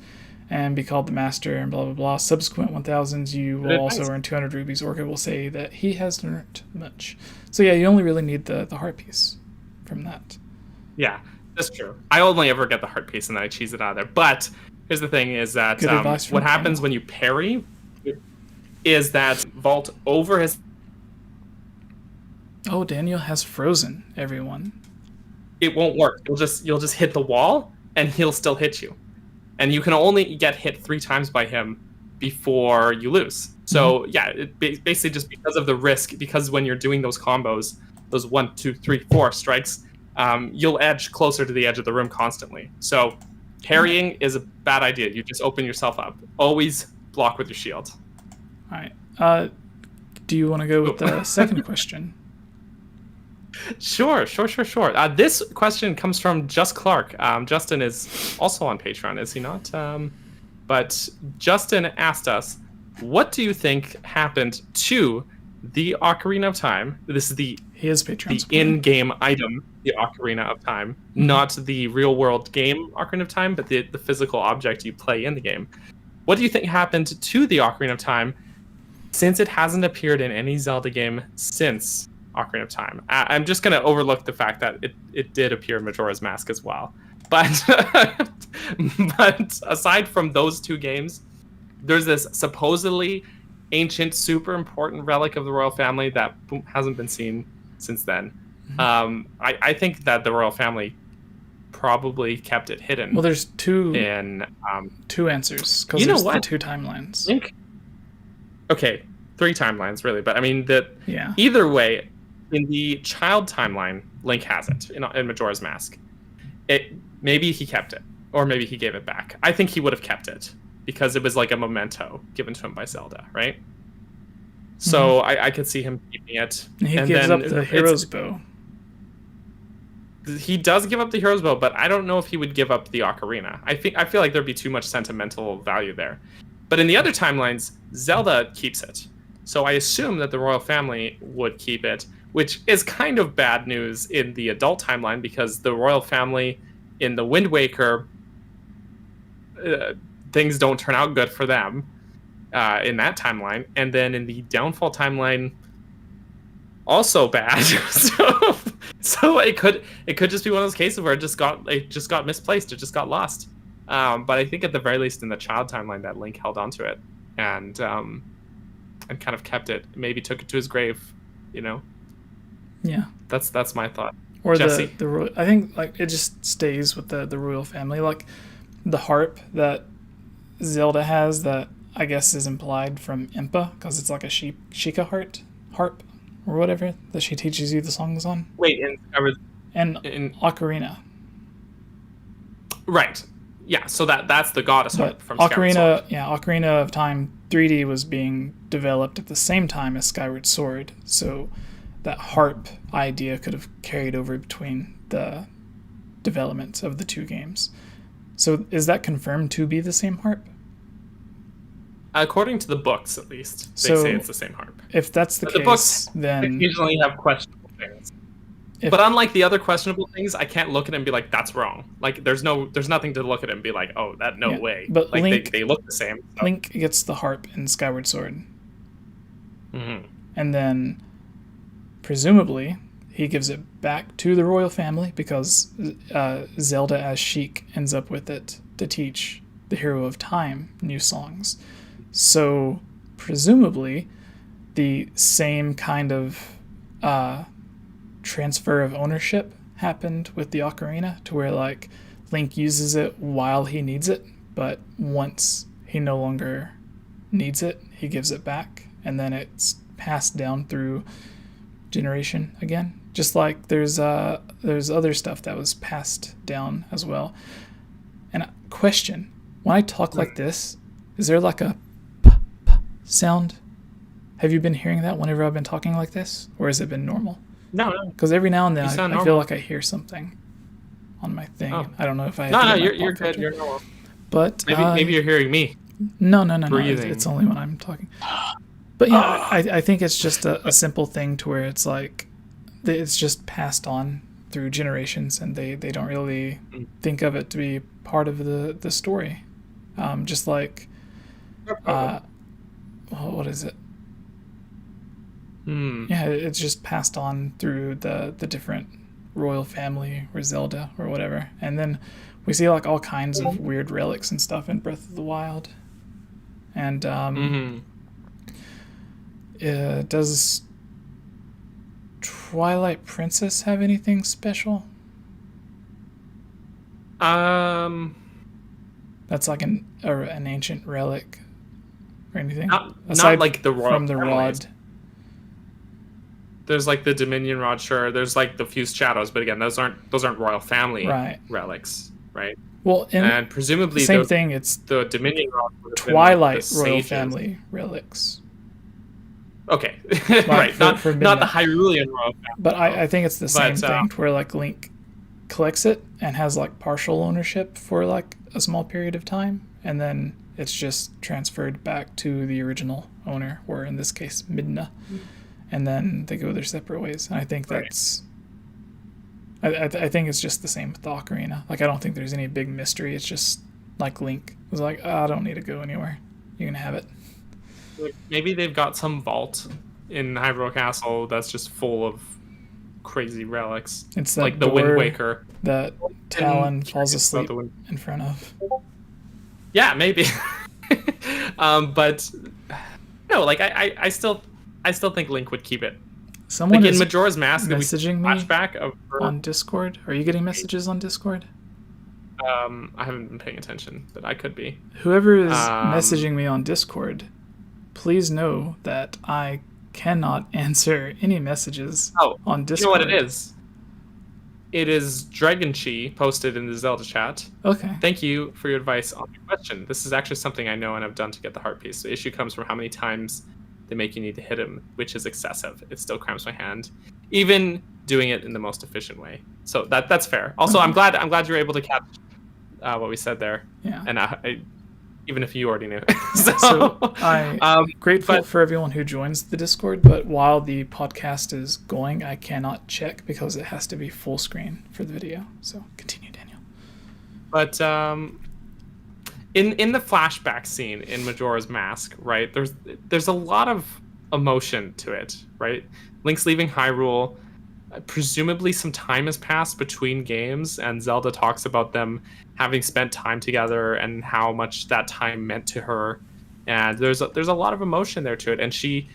And be called the master and blah blah blah. Subsequent 1,000s you will also earn 200 rupees. Orca will say that he has earned much. So yeah, you only really need the heart piece from that. Yeah, that's true. I only ever get the heart piece and then I cheese it out of there. But here's the thing: is that what happens when you parry is that vault over his. Oh, Daniel has frozen everyone. It won't work. You'll just hit the wall and he'll still hit you. And you can only get hit 3 times by him before you lose. So yeah, it basically just because of the risk, because when you're doing those combos, those 1, 2, 3, 4 strikes, you'll edge closer to the edge of the room constantly. So parrying is a bad idea. You just open yourself up. Always block with your shield. All right. Do you want to go with the second question? Sure. This question comes from Just Clark. Justin is also on Patreon, is he not? But Justin asked us, what do you think happened to the Ocarina of Time? This is the in-game item, the Ocarina of Time, not the real-world game Ocarina of Time, but the physical object you play in the game. What do you think happened to the Ocarina of Time since it hasn't appeared in any Zelda game since Ocarina of Time? I'm just going to overlook the fact that it did appear in Majora's Mask as well. But but aside from those 2 games, there's this supposedly ancient, super important relic of the royal family that hasn't been seen since then. I think that the royal family probably kept it hidden. Well, there's 2 answers, because there's the 2 timelines. Okay, 3 timelines really, but I mean yeah. Either way, in the child timeline, Link has it in Majora's Mask. Maybe he kept it, or maybe he gave it back. I think he would have kept it because it was like a memento given to him by Zelda, right? So I could see him keeping it. He gives up the hero's bow. He does give up the hero's bow, but I don't know if he would give up the ocarina. I feel like there'd be too much sentimental value there. But in the other timelines, Zelda keeps it. So I assume that the royal family would keep it, which is kind of bad news in the adult timeline, because the royal family in the Wind Waker, things don't turn out good for them in that timeline. And then in the Downfall timeline, also bad. So it could just be one of those cases where it just got misplaced, it just got lost. But I think at the very least in the child timeline that Link held onto it and kind of kept it, maybe took it to his grave, you know. Yeah, that's my thought. Or Jesse? the I think like it just stays with the royal family, like the harp that Zelda has that I guess is implied from Impa, because it's like a Sheikah harp or whatever that she teaches you the songs on. Wait, in Ocarina. Right. Yeah, so that's the goddess harp from Ocarina, Skyward Sword. yeah, Ocarina of Time 3D was being developed at the same time as Skyward Sword, so that harp idea could have carried over between the development of the 2 games. So is that confirmed to be the same harp? According to the books, at least, they So, say it's the same harp. If that's the But case, the books then occasionally have questionable things. But unlike the other questionable things, I can't look at it and be like, "That's wrong." Like, there's nothing to look at it and be like, "Oh, that no way." But like Link, they look the same. So. Link gets the harp in Skyward Sword, Mm-hmm. and then presumably he gives it back to the royal family because Zelda as Sheik ends up with it to teach the Hero of Time new songs. So presumably the same kind of transfer of ownership happened with the ocarina, to where like Link uses it while he needs it, but once he no longer needs it, he gives it back, and then it's passed down through generation again. Just like there's other stuff that was passed down as well. And question, when I talk like this, is there like a p sound? Have you been hearing that whenever I've been talking like this, or has it been normal? No. Because every now and then I feel like I hear something on my thing. Oh. I don't know if I have No, you're good. You're normal. But maybe you're hearing me. No. Breathing. It's only when I'm talking. But yeah, I think it's just a simple thing to where it's like it's just passed on through generations, and they don't really think of it to be part of the story. Just like what is it? Yeah, it's just passed on through the different royal family or Zelda or whatever. And then we see like all kinds of weird relics and stuff in Breath of the Wild. And does Twilight Princess have anything special? That's like an ancient relic or anything? Not aside like the royal from the families. rod. There's like the Dominion Rod, sure. There's like the Fused Shadows, but again, those aren't royal family relics, right? Well, and presumably same thing. It's the Dominion Rod, Twilight royal family relics. Okay, right. Not the Hyrulean royal family. But I think it's the same thing, where like Link collects it and has like partial ownership for like a small period of time, and then it's just transferred back to the original owner, or in this case, Midna. And then they go their separate ways. And I think that's... I think it's just the same with the ocarina. Like, I don't think there's any big mystery. It's just like Link was like, I don't need to go anywhere. You can have it. Maybe they've got some vault in Hyrule Castle that's just full of crazy relics. It's that like the Wind Waker that Talon falls asleep in front of. Yeah, maybe. But no, like I still think Link would keep it. Someone like is in Majora's Mask, messaging me flashback of her. On Discord. Are you getting messages on Discord? I haven't been paying attention, but I could be. Whoever is messaging me on Discord, please know that I cannot answer any messages on Discord. You know what it is? It is Dragonchi posted in the Zelda chat. Okay. Thank you for your advice on your question. This is actually something I know and I've done to get the heart piece. The issue comes from how many times they make you need to hit him, which is excessive. It still cramps my hand, even doing it in the most efficient way. So that's fair. Also, I'm glad you're able to catch what we said there. Yeah. And even if you already knew. so I'm grateful for everyone who joins the Discord, but while the podcast is going, I cannot check because it has to be full screen for the video. So continue, Daniel. But in the flashback scene in Majora's Mask, right, there's a lot of emotion to it, right? Link's leaving Hyrule. Presumably some time has passed between games, and Zelda talks about them having spent time together and how much that time meant to her. And there's a lot of emotion there to it, and she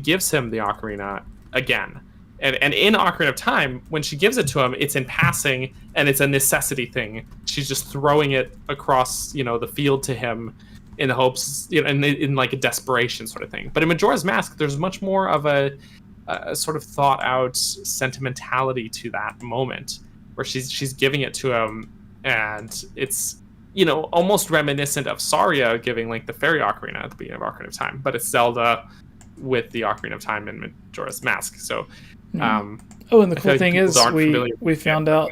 gives him the ocarina again. And in Ocarina of Time, when she gives it to him, it's in passing, and it's a necessity thing. She's just throwing it across, the field to him in the hopes, in like a desperation sort of thing. But in Majora's Mask, there's much more of a sort of thought out sentimentality to that moment, where she's giving it to him, and it's almost reminiscent of Saria giving Link the fairy ocarina at the beginning of Ocarina of Time, but it's Zelda with the Ocarina of Time in Majora's Mask. So Oh, and the I feel cool like thing people is aren't familiar we with found it. out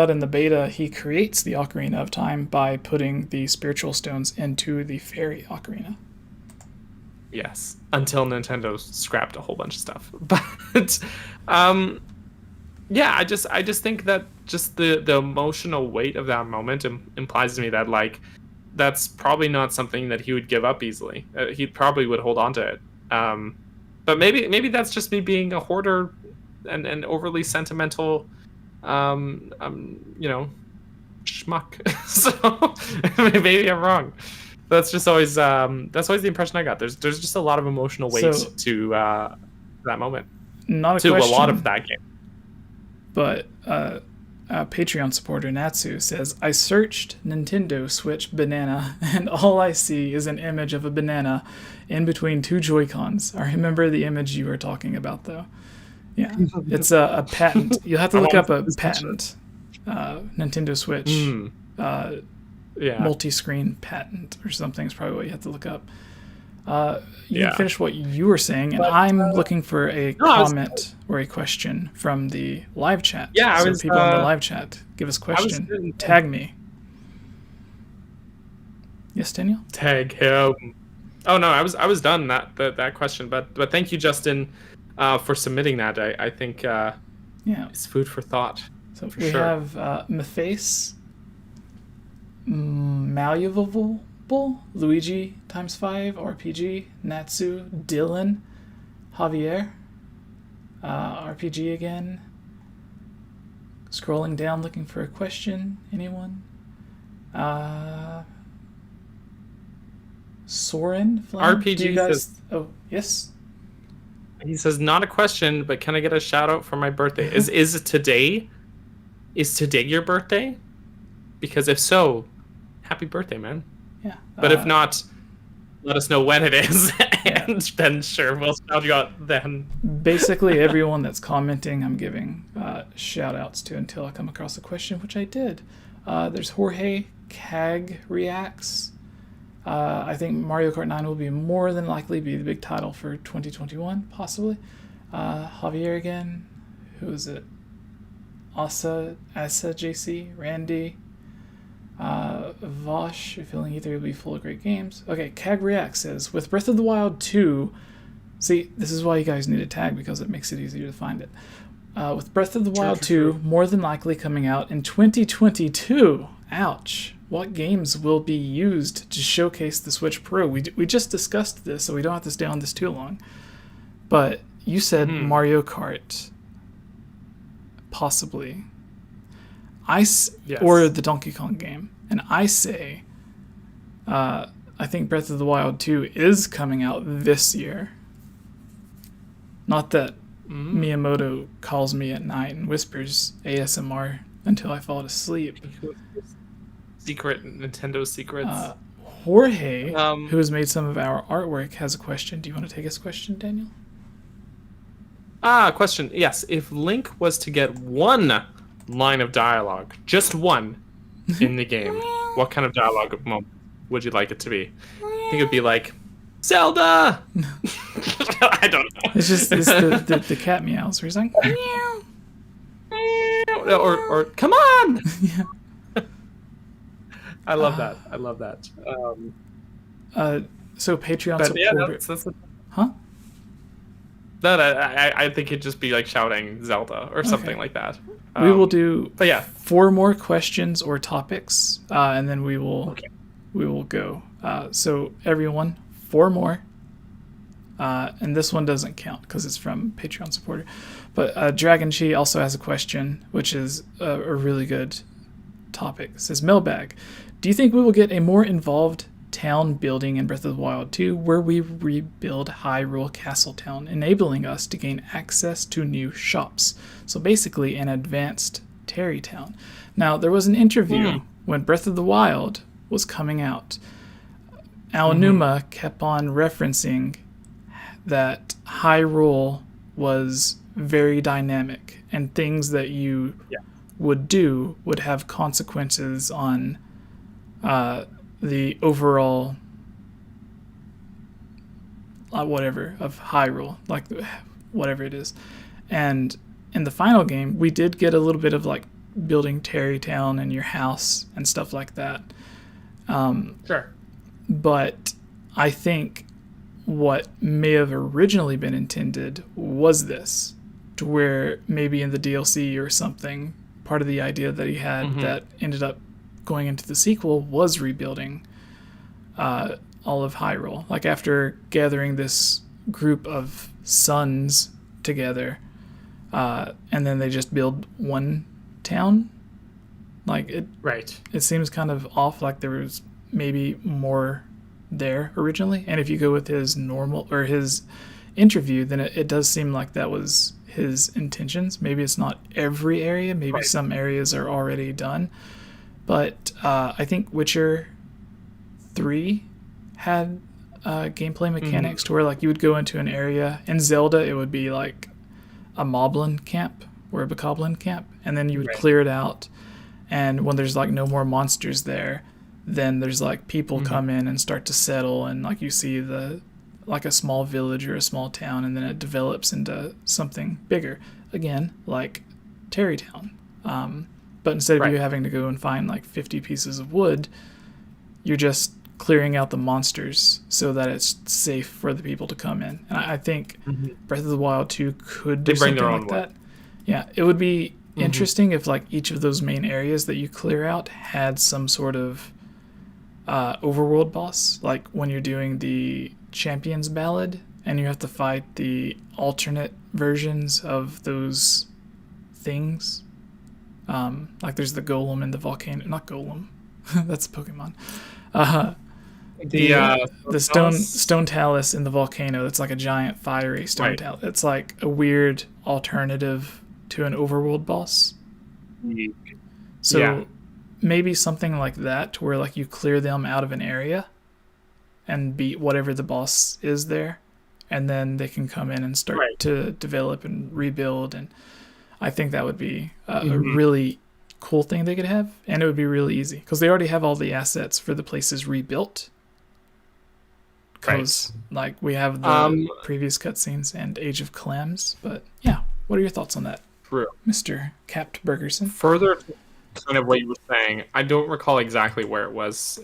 in the beta he creates the Ocarina of Time by putting the spiritual stones into the fairy ocarina. Yes, until Nintendo scrapped a whole bunch of stuff. But yeah, I just think that just the emotional weight of that moment implies to me that like that's probably not something that he would give up easily. He probably would hold on to it. But maybe that's just me being a hoarder and overly sentimental, schmuck. So maybe I'm wrong. That's just always the impression I got. There's just a lot of emotional weight to that moment. Not a to question, a lot of that game. But Patreon supporter Natsu says, I searched Nintendo Switch banana, and all I see is an image of a banana in between two Joy-Cons. I remember the image you were talking about, though. Yeah, it's a patent. You'll have to look up a patent. Nintendo Switch multi-screen patent or something is probably what you have to look up. You can finish what you were saying, and I'm looking for a comment or a question from the live chat. Yeah, so people in the live chat, give us a question. Tag me. Yes, Daniel? Tag him. Oh no, I was done that question, but thank you, Justin, for submitting that. I think it's food for thought. So we have Maface, Malleable, Luigi ×5, RPG, Natsu, Dylan, Javier, RPG again. Scrolling down looking for a question. Anyone? Soren, RPG says, oh, yes. He says, not a question, but can I get a shout out for my birthday? Is today your birthday? Because if so, happy birthday, man. Yeah. But if not, let us know when it is, and then sure, we'll shout you out then. Basically, everyone that's commenting, I'm giving shout outs to until I come across a question, which I did. There's Jorge, CAG Reacts. I think Mario Kart 9 will be more than likely be the big title for 2021, possibly. Javier again. Who is it? Asa JC, Randy. Vosh, feeling E3 will be full of great games. Okay, Cag React says, with Breath of the Wild 2, see, this is why you guys need a tag, because it makes it easier to find it. With Breath of the Wild 2 more than likely coming out in 2022. Ouch. What games will be used to showcase the Switch Pro? We just discussed this, so we don't have to stay on this too long. But you said Mario Kart. Possibly. Or the Donkey Kong game. And I say, I think Breath of the Wild 2 is coming out this year. Not that Miyamoto calls me at night and whispers ASMR until I fall asleep. Nintendo secrets. Jorge, who has made some of our artwork, has a question. Do you want to take his question, Daniel? Question. Yes. If Link was to get one line of dialogue, just one, in the game, what kind of dialogue moment would you like it to be? I think it'd be like, Zelda! I don't know. It's just the cat meows where he's like, meow. Or come on! Yeah. I love that. So Patreon supporter... Huh? That I think it'd just be like shouting Zelda or something like that. We will do 4 more questions or topics, and then we will go. So everyone, 4 more. And this one doesn't count because it's from Patreon supporter. But Dragon Chi also has a question, which is a really good topic. It says, Mailbag, do you think we will get a more involved town building in Breath of the Wild 2 where we rebuild Hyrule Castletown, enabling us to gain access to new shops? So basically an advanced Terrytown. Now, there was an interview when Breath of the Wild was coming out. Aonuma kept on referencing that Hyrule was very dynamic and things that you would do would have consequences on the overall whatever of Hyrule, like whatever it is. And in the final game, we did get a little bit of like building Terrytown and your house and stuff like that. Sure. But I think what may have originally been intended was this, to where maybe in the DLC or something, part of the idea that he had that ended up going into the sequel was rebuilding all of Hyrule. Like after gathering this group of sons together, and then they just build one town. Like it, Right. it seems kind of off. Like there was maybe more there originally. And if you go with his normal or his interview, then it does seem like that was his intentions. Maybe it's not every area. Maybe some areas are already done. But I think Witcher 3 had gameplay mechanics to where like you would go into an area. In Zelda, it would be like a moblin camp or a bokoblin camp, and then you would clear it out. And when there's like no more monsters there, then there's like people come in and start to settle, and like you see the like a small village or a small town, and then it develops into something bigger again, like Terrytown. But instead of you having to go and find like 50 pieces of wood, you're just clearing out the monsters so that it's safe for the people to come in. And I think Breath of the Wild 2 could do something like that. Yeah, it would be interesting if like each of those main areas that you clear out had some sort of overworld boss, like when you're doing the Champions Ballad and you have to fight the alternate versions of those things. Like there's the golem in the volcano, not golem, that's a Pokemon. The stone talus in the volcano. That's like a giant fiery stone talus. It's like a weird alternative to an overworld boss. So maybe something like that, where like you clear them out of an area and beat whatever the boss is there, and then they can come in and start to develop and rebuild. And I think that would be a really cool thing they could have, and it would be really easy because they already have all the assets for the places rebuilt. Because like we have the previous cutscenes and Age of Clams. But yeah, what are your thoughts on that, Mr. Capt Bergerson? Further to kind of what you were saying, I don't recall exactly where it was.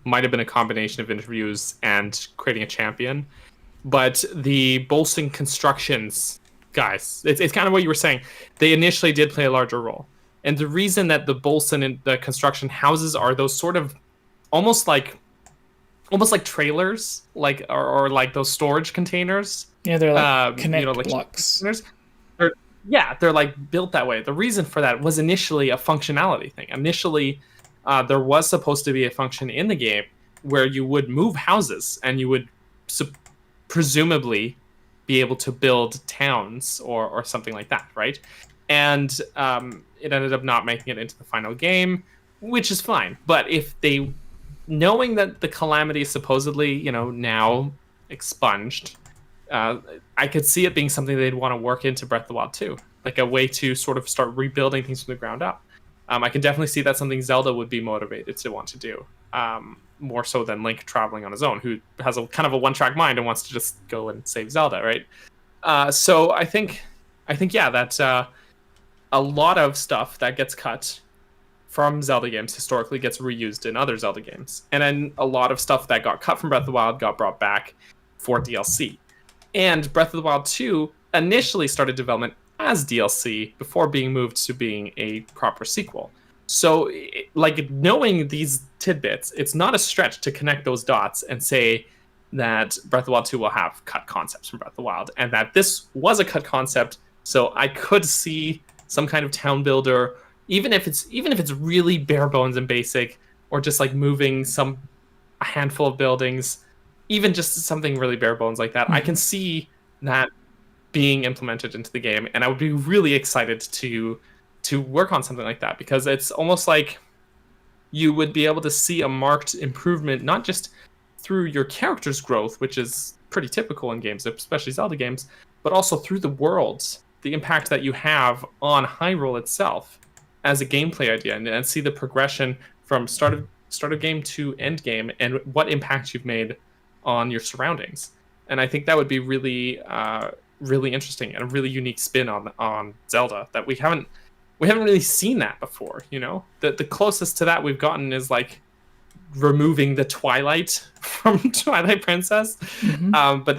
Might have been a combination of interviews and creating a champion. But the Bolson constructions, guys, it's kind of what you were saying. They initially did play a larger role. And the reason that the Bolson and the construction houses are those sort of almost like trailers, like or like those storage containers. Yeah, they're like connect blocks. They're like built that way. The reason for that was initially a functionality thing. Initially, there was supposed to be a function in the game where you would move houses and you would presumably be able to build towns or something like that, right? And it ended up not making it into the final game, which is fine. But if they, knowing that the calamity is supposedly, now expunged, I could see it being something they'd want to work into Breath of the Wild 2, like a way to sort of start rebuilding things from the ground up. I can definitely see that's something Zelda would be motivated to want to do, more so than Link traveling on his own, who has a kind of a one-track mind and wants to just go and save Zelda, right? So I think that's a lot of stuff that gets cut from Zelda games historically gets reused in other Zelda games. And then a lot of stuff that got cut from Breath of the Wild got brought back for DLC. And Breath of the Wild 2 initially started development as DLC before being moved to being a proper sequel. So, like, knowing these tidbits, it's not a stretch to connect those dots and say that Breath of the Wild 2 will have cut concepts from Breath of the Wild, and that this was a cut concept. So I could see some kind of town builder, even if it's really bare bones and basic, or just like moving a handful of buildings, even just something really bare bones like that. I can see that being implemented into the game, and I would be really excited to work on something like that, because it's almost like you would be able to see a marked improvement, not just through your character's growth, which is pretty typical in games, especially Zelda games, but also through the worlds, the impact that you have on Hyrule itself as a gameplay idea, and see the progression from start of game to end game, and what impact you've made on your surroundings. And I think that would be really really interesting and a really unique spin on Zelda that we haven't really seen that before. The closest to that we've gotten is like removing the twilight from Twilight Princess, but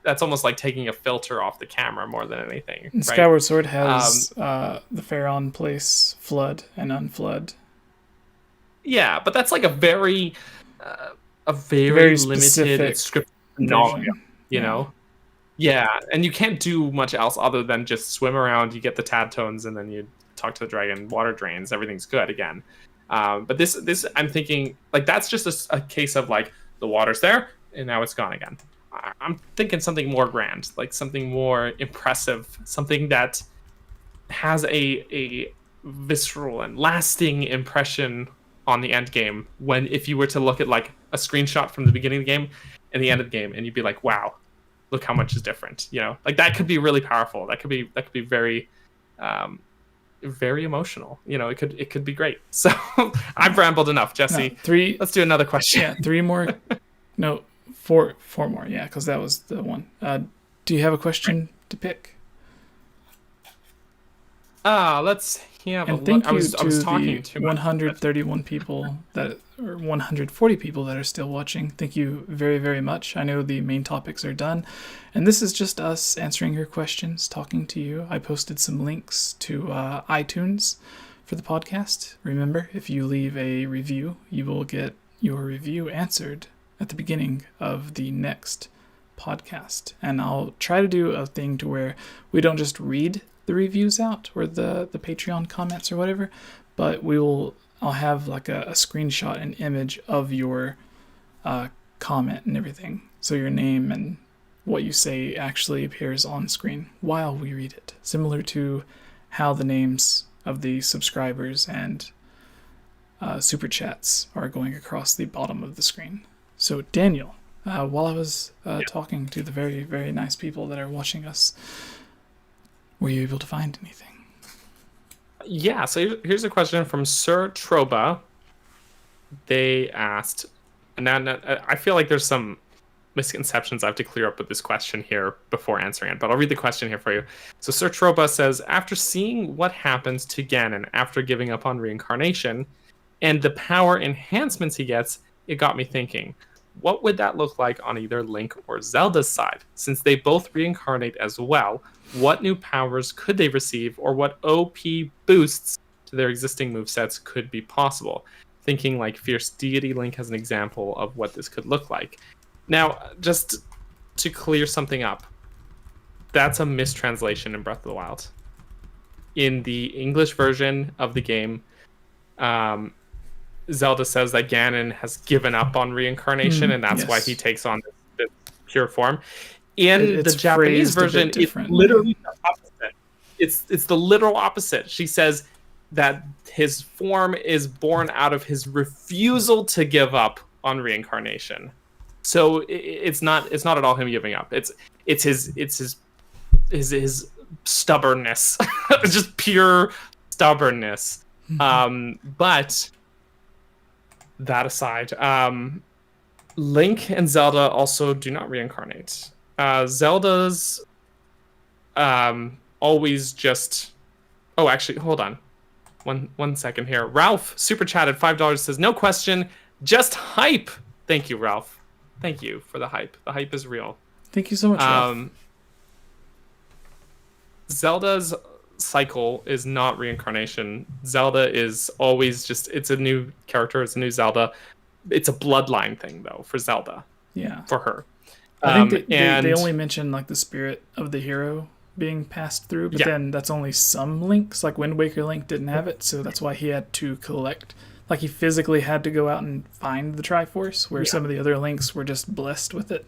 that's almost like taking a filter off the camera more than anything. And right? Skyward Sword has the Pharaon place flood and unflood. Yeah, but that's like a very limited script knowledge, you know. Yeah, and you can't do much else other than just swim around. You get the tad tones, and then you talk to the dragon. Water drains. Everything's good again. But this, I'm thinking like that's just a case of like the water's there and now it's gone again. I'm thinking something more grand, like something more impressive, something that has a visceral and lasting impression on the end game. When if you were to look at like a screenshot from the beginning of the game and the end of the game, and you'd be like, wow, look how much is different. Like that could be really powerful. That could be very very emotional. It could be great. So I've rambled enough, Jesse. No, let's do another question. Yeah, 3 more. No, 4 more. Yeah, because that was the one. Do you have a question to pick? Let's have a look. I was talking to 131 people or 140 people that are still watching. Thank you very, very much. I know the main topics are done, and this is just us answering your questions, talking to you. I posted some links to iTunes for the podcast. Remember, if you leave a review, you will get your review answered at the beginning of the next podcast. And I'll try to do a thing to where we don't just read the reviews out or the Patreon comments or whatever, but I'll have like a screenshot and image of your comment and everything, so your name and what you say actually appears on screen while we read it, similar to how the names of the subscribers and super chats are going across the bottom of the screen. So Daniel, while I was talking to the very, very nice people that are watching us, were you able to find anything? Yeah, so here's a question from Sir Troba. They asked, and now I feel like there's some misconceptions I have to clear up with this question here before answering it, but I'll read the question here for you. So Sir Troba says, after seeing what happens to Ganon after giving up on reincarnation and the power enhancements he gets, it got me thinking, what would that look like on either Link or Zelda's side? Since they both reincarnate as well, what new powers could they receive, or what OP boosts to their existing movesets could be possible? Thinking like Fierce Deity Link as an example of what this could look like. Now, just to clear something up, that's a mistranslation in Breath of the Wild. In the English version of the game, Zelda says that Ganon has given up on reincarnation, and that's why he takes on this pure form. In the Japanese version, it's literally the opposite. It's the literal opposite. She says that his form is born out of his refusal to give up on reincarnation. So it's not at all him giving up. It's his stubbornness. It's just pure stubbornness. But that aside, Link and Zelda also do not reincarnate. Zelda's always just... Oh, actually, hold on. One second here. Ralph, super chatted $5, says, no question, just hype. Thank you, Ralph. Thank you for the hype. The hype is real. Thank you so much, Ralph. Zelda's cycle is not reincarnation. Zelda is always just... It's a new character. It's a new Zelda. It's a bloodline thing, though, for Zelda. Yeah. For her. I think they only mention like the spirit of the hero being passed through, but then that's only some links. Like Wind Waker Link didn't have it, so that's why he had to collect. Like he physically had to go out and find the Triforce, where some of the other links were just blessed with it.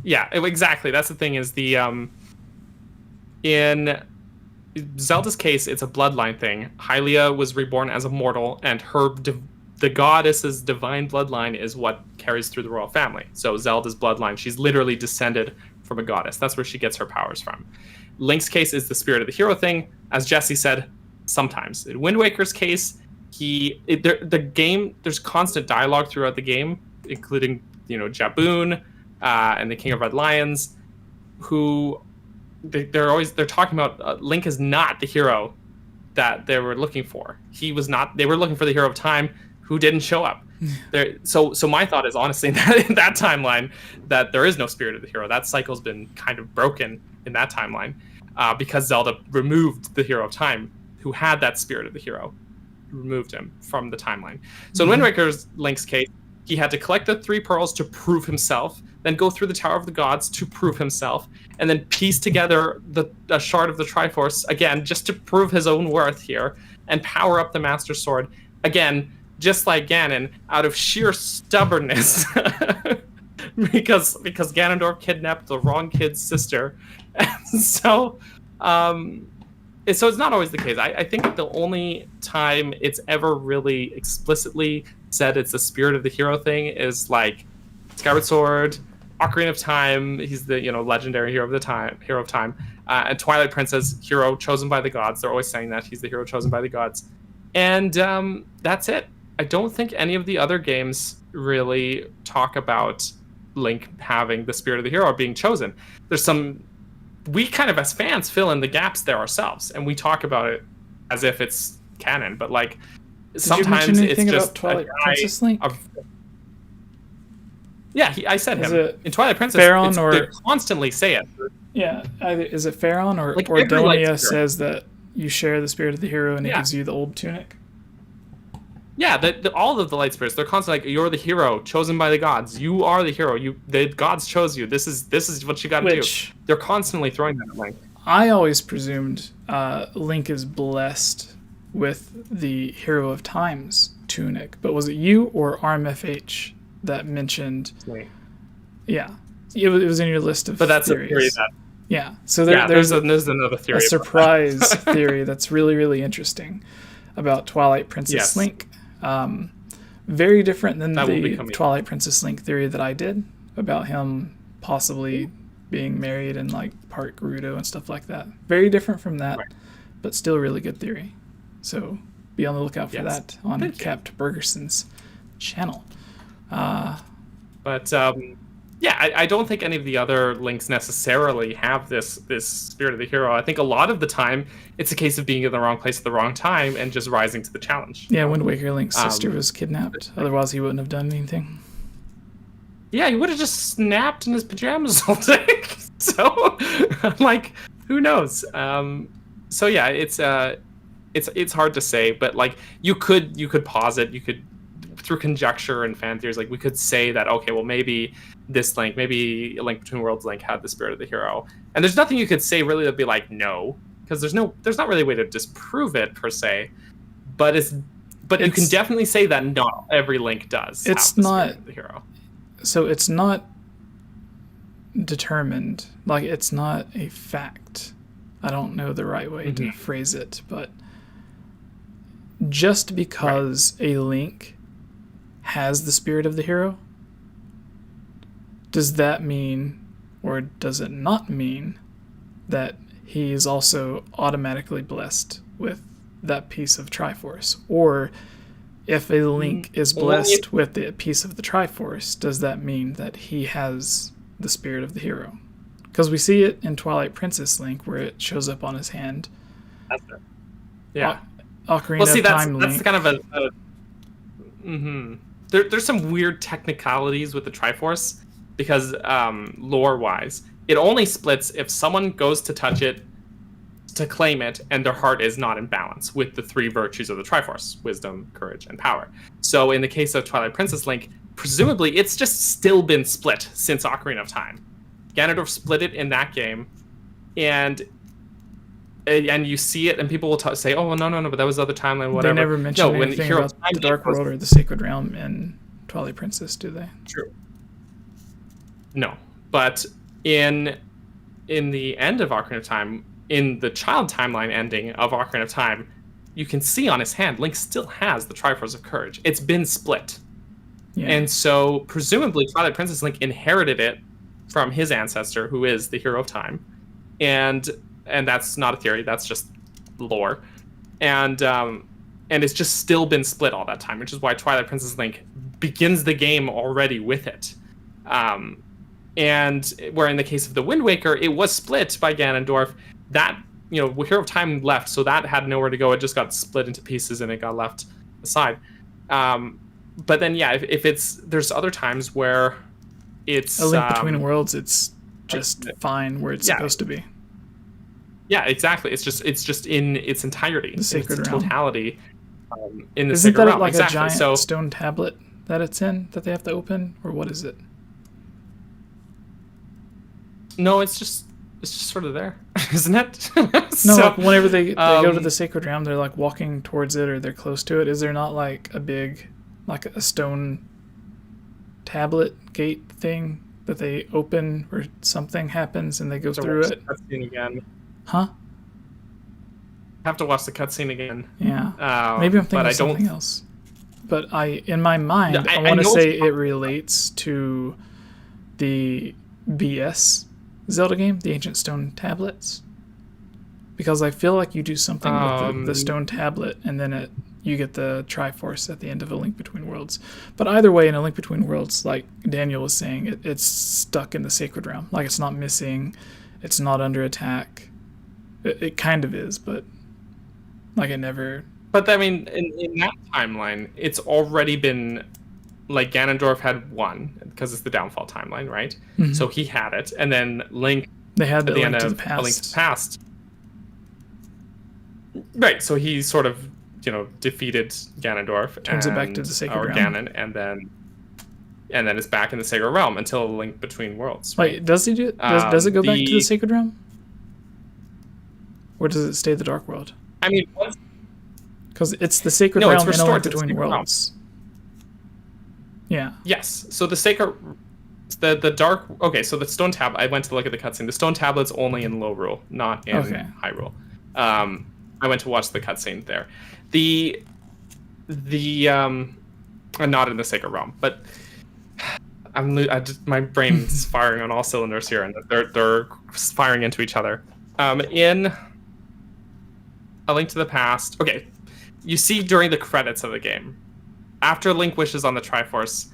Yeah, exactly. That's the thing is in Zelda's case, it's a bloodline thing. Hylia was reborn as a mortal, and the goddess's divine bloodline is what carries through the royal family. So Zelda's bloodline, she's literally descended from a goddess. That's where she gets her powers from. Link's case is the spirit of the hero thing. As Jesse said, sometimes. In Wind Waker's case, the game, there's constant dialogue throughout the game, including, Jaboon and the King of Red Lions. they're talking about Link is not the hero that they were looking for. He was not. They were looking for the hero of time who didn't show up. So my thought is honestly that in that timeline that there is no spirit of the hero. That cycle's been kind of broken in that timeline because Zelda removed the hero of time who had that spirit of the hero, removed him from the timeline. So in Wind Waker's Link's case, he had to collect the 3 pearls to prove himself, then go through the Tower of the Gods to prove himself, and then piece together a shard of the Triforce, again, just to prove his own worth here, and power up the Master Sword, again, just like Ganon, out of sheer stubbornness, because Ganondorf kidnapped the wrong kid's sister. And so it's not always the case. I think the only time it's ever really explicitly said it's the spirit of the hero thing is like Skyward Sword, Ocarina of Time. He's the legendary hero of time, and Twilight Princess, hero chosen by the gods. They're always saying that he's the hero chosen by the gods, and that's it. I don't think any of the other games really talk about Link having the spirit of the hero or being chosen. There's some. We kind of as fans fill in the gaps there ourselves, and we talk about it as if it's canon, but like sometimes it's just about Twilight Princess Link? I said is him in Twilight Princess. They constantly say it. Yeah, either is it Pharaon or like Donia says that you share the spirit of the hero and it gives you the old tunic. Yeah, all of the light spirits, they're constantly like, you're the hero chosen by the gods. You are the hero. The gods chose you. This is what you got to do. They're constantly throwing that at Link. I always presumed Link is blessed with the Hero of Time's tunic, but was it you or 𝐷𝐸𝐴 that mentioned? Wait. Yeah, it was in your list of. But that's theories. a theory that. Yeah, so there's another theory. A surprise theory that's really, really interesting about Twilight Princess Link. Very different than the Twilight Princess Link theory that I did about him possibly being married and like part Gerudo and stuff like that. Very different from that, but still really good theory. So be on the lookout for that on Capt Bergerson's channel. I don't think any of the other Links necessarily have this spirit of the hero. I think a lot of the time it's a case of being in the wrong place at the wrong time and just rising to the challenge. Yeah, Wind Waker Link's sister was kidnapped. Otherwise, he wouldn't have done anything. Yeah, he would have just snapped in his pajamas all day. So, like, who knows? It's hard to say, but like you could pause it. You could, through conjecture and fan theories, like we could say that, okay, well, maybe this Link, maybe A Link Between Worlds Link had the spirit of the hero. And there's nothing you could say really that'd be like, no, because there's not really a way to disprove it per se. But you can definitely say that not every Link does. It's have the not spirit of the hero. So it's not determined. Like, it's not a fact. I don't know the right way to phrase it, but just because a Link has the spirit of the hero, does that mean, or does it not mean, that he is also automatically blessed with that piece of Triforce? Or if a Link is blessed with the piece of the Triforce, does that mean that he has the spirit of the hero? Because we see it in Twilight Princess Link, where it shows up on his hand. That's it. Yeah. Ocarina of Time that's Link. kind of There's some weird technicalities with the Triforce, because lore-wise, it only splits if someone goes to touch it, to claim it, and their heart is not in balance with the 3 virtues of the Triforce: wisdom, courage, and power. So in the case of Twilight Princess Link, presumably it's just still been split since Ocarina of Time. Ganondorf split it in that game, and you see it, and people will say, "Oh, no, but that was the other timeline, whatever." They never mention anything about the Dark World or the Sacred Realm in Twilight Princess, do they? True. No, but in the end of Ocarina of Time, in the child timeline ending of Ocarina of Time, you can see on his hand, Link still has the Triforce of Courage. It's been split. Yeah. And so, presumably, Twilight Princess Link inherited it from his ancestor, who is the Hero of Time. And that's not a theory, that's just lore. And it's just still been split all that time, which is why Twilight Princess Link begins the game already with it. And where in the case of the Wind Waker, it was split by Ganondorf. That, Hero of Time left, so that had nowhere to go. It just got split into pieces and it got left aside. But then, yeah, if there's other times where it's A Link Between Worlds, it's just fine where it's supposed to be. Yeah, exactly. It's just in its entirety, the sacred realm. Totality. In the Isn't sacred that realm, like exactly. a giant stone tablet that it's in that they have to open, or what is it? No, it's just sort of there, isn't it? No, like whenever they go to the sacred realm, they're like walking towards it or they're close to it. Is there not like a big, like a stone tablet gate thing that they open where something happens and they go through it? Cutscene again. Huh? Have to watch the cutscene again. Yeah. Maybe I'm thinking of something else. But in my mind, I want to say it relates to the BS Zelda game, the Ancient Stone Tablets. Because I feel like you do something with the stone tablet and then you get the Triforce at the end of A Link Between Worlds. But either way, in A Link Between Worlds, like Daniel was saying, it's stuck in the Sacred Realm. Like, it's not missing. It's not under attack. It kind of is, but like it never... But I mean, in that timeline, it's already been... Like, Ganondorf had won, because it's the downfall timeline, right? Mm-hmm. So he had it, and then Link... They had at the end of A Link to the Past. Right, so he sort of, defeated Ganondorf. Turns it back to the Sacred Realm. Ganon, and then it's back in the Sacred Realm until A Link Between Worlds. Right? Wait, does he do? Does it go back to the Sacred Realm? Or does it stay the Dark World? I mean, because it's the Sacred Realm in A Link Between Worlds. Yeah. Yes. So the dark. Okay. So the stone tablet. I went to look at the cutscene. The stone tablet's only in Hyrule, not in Hyrule. I went to watch the cutscene there. Not in the Sacred Realm, but my brain's firing on all cylinders here, and they're firing into each other. In A Link to the Past. Okay, you see during the credits of the game. After Link wishes on the Triforce,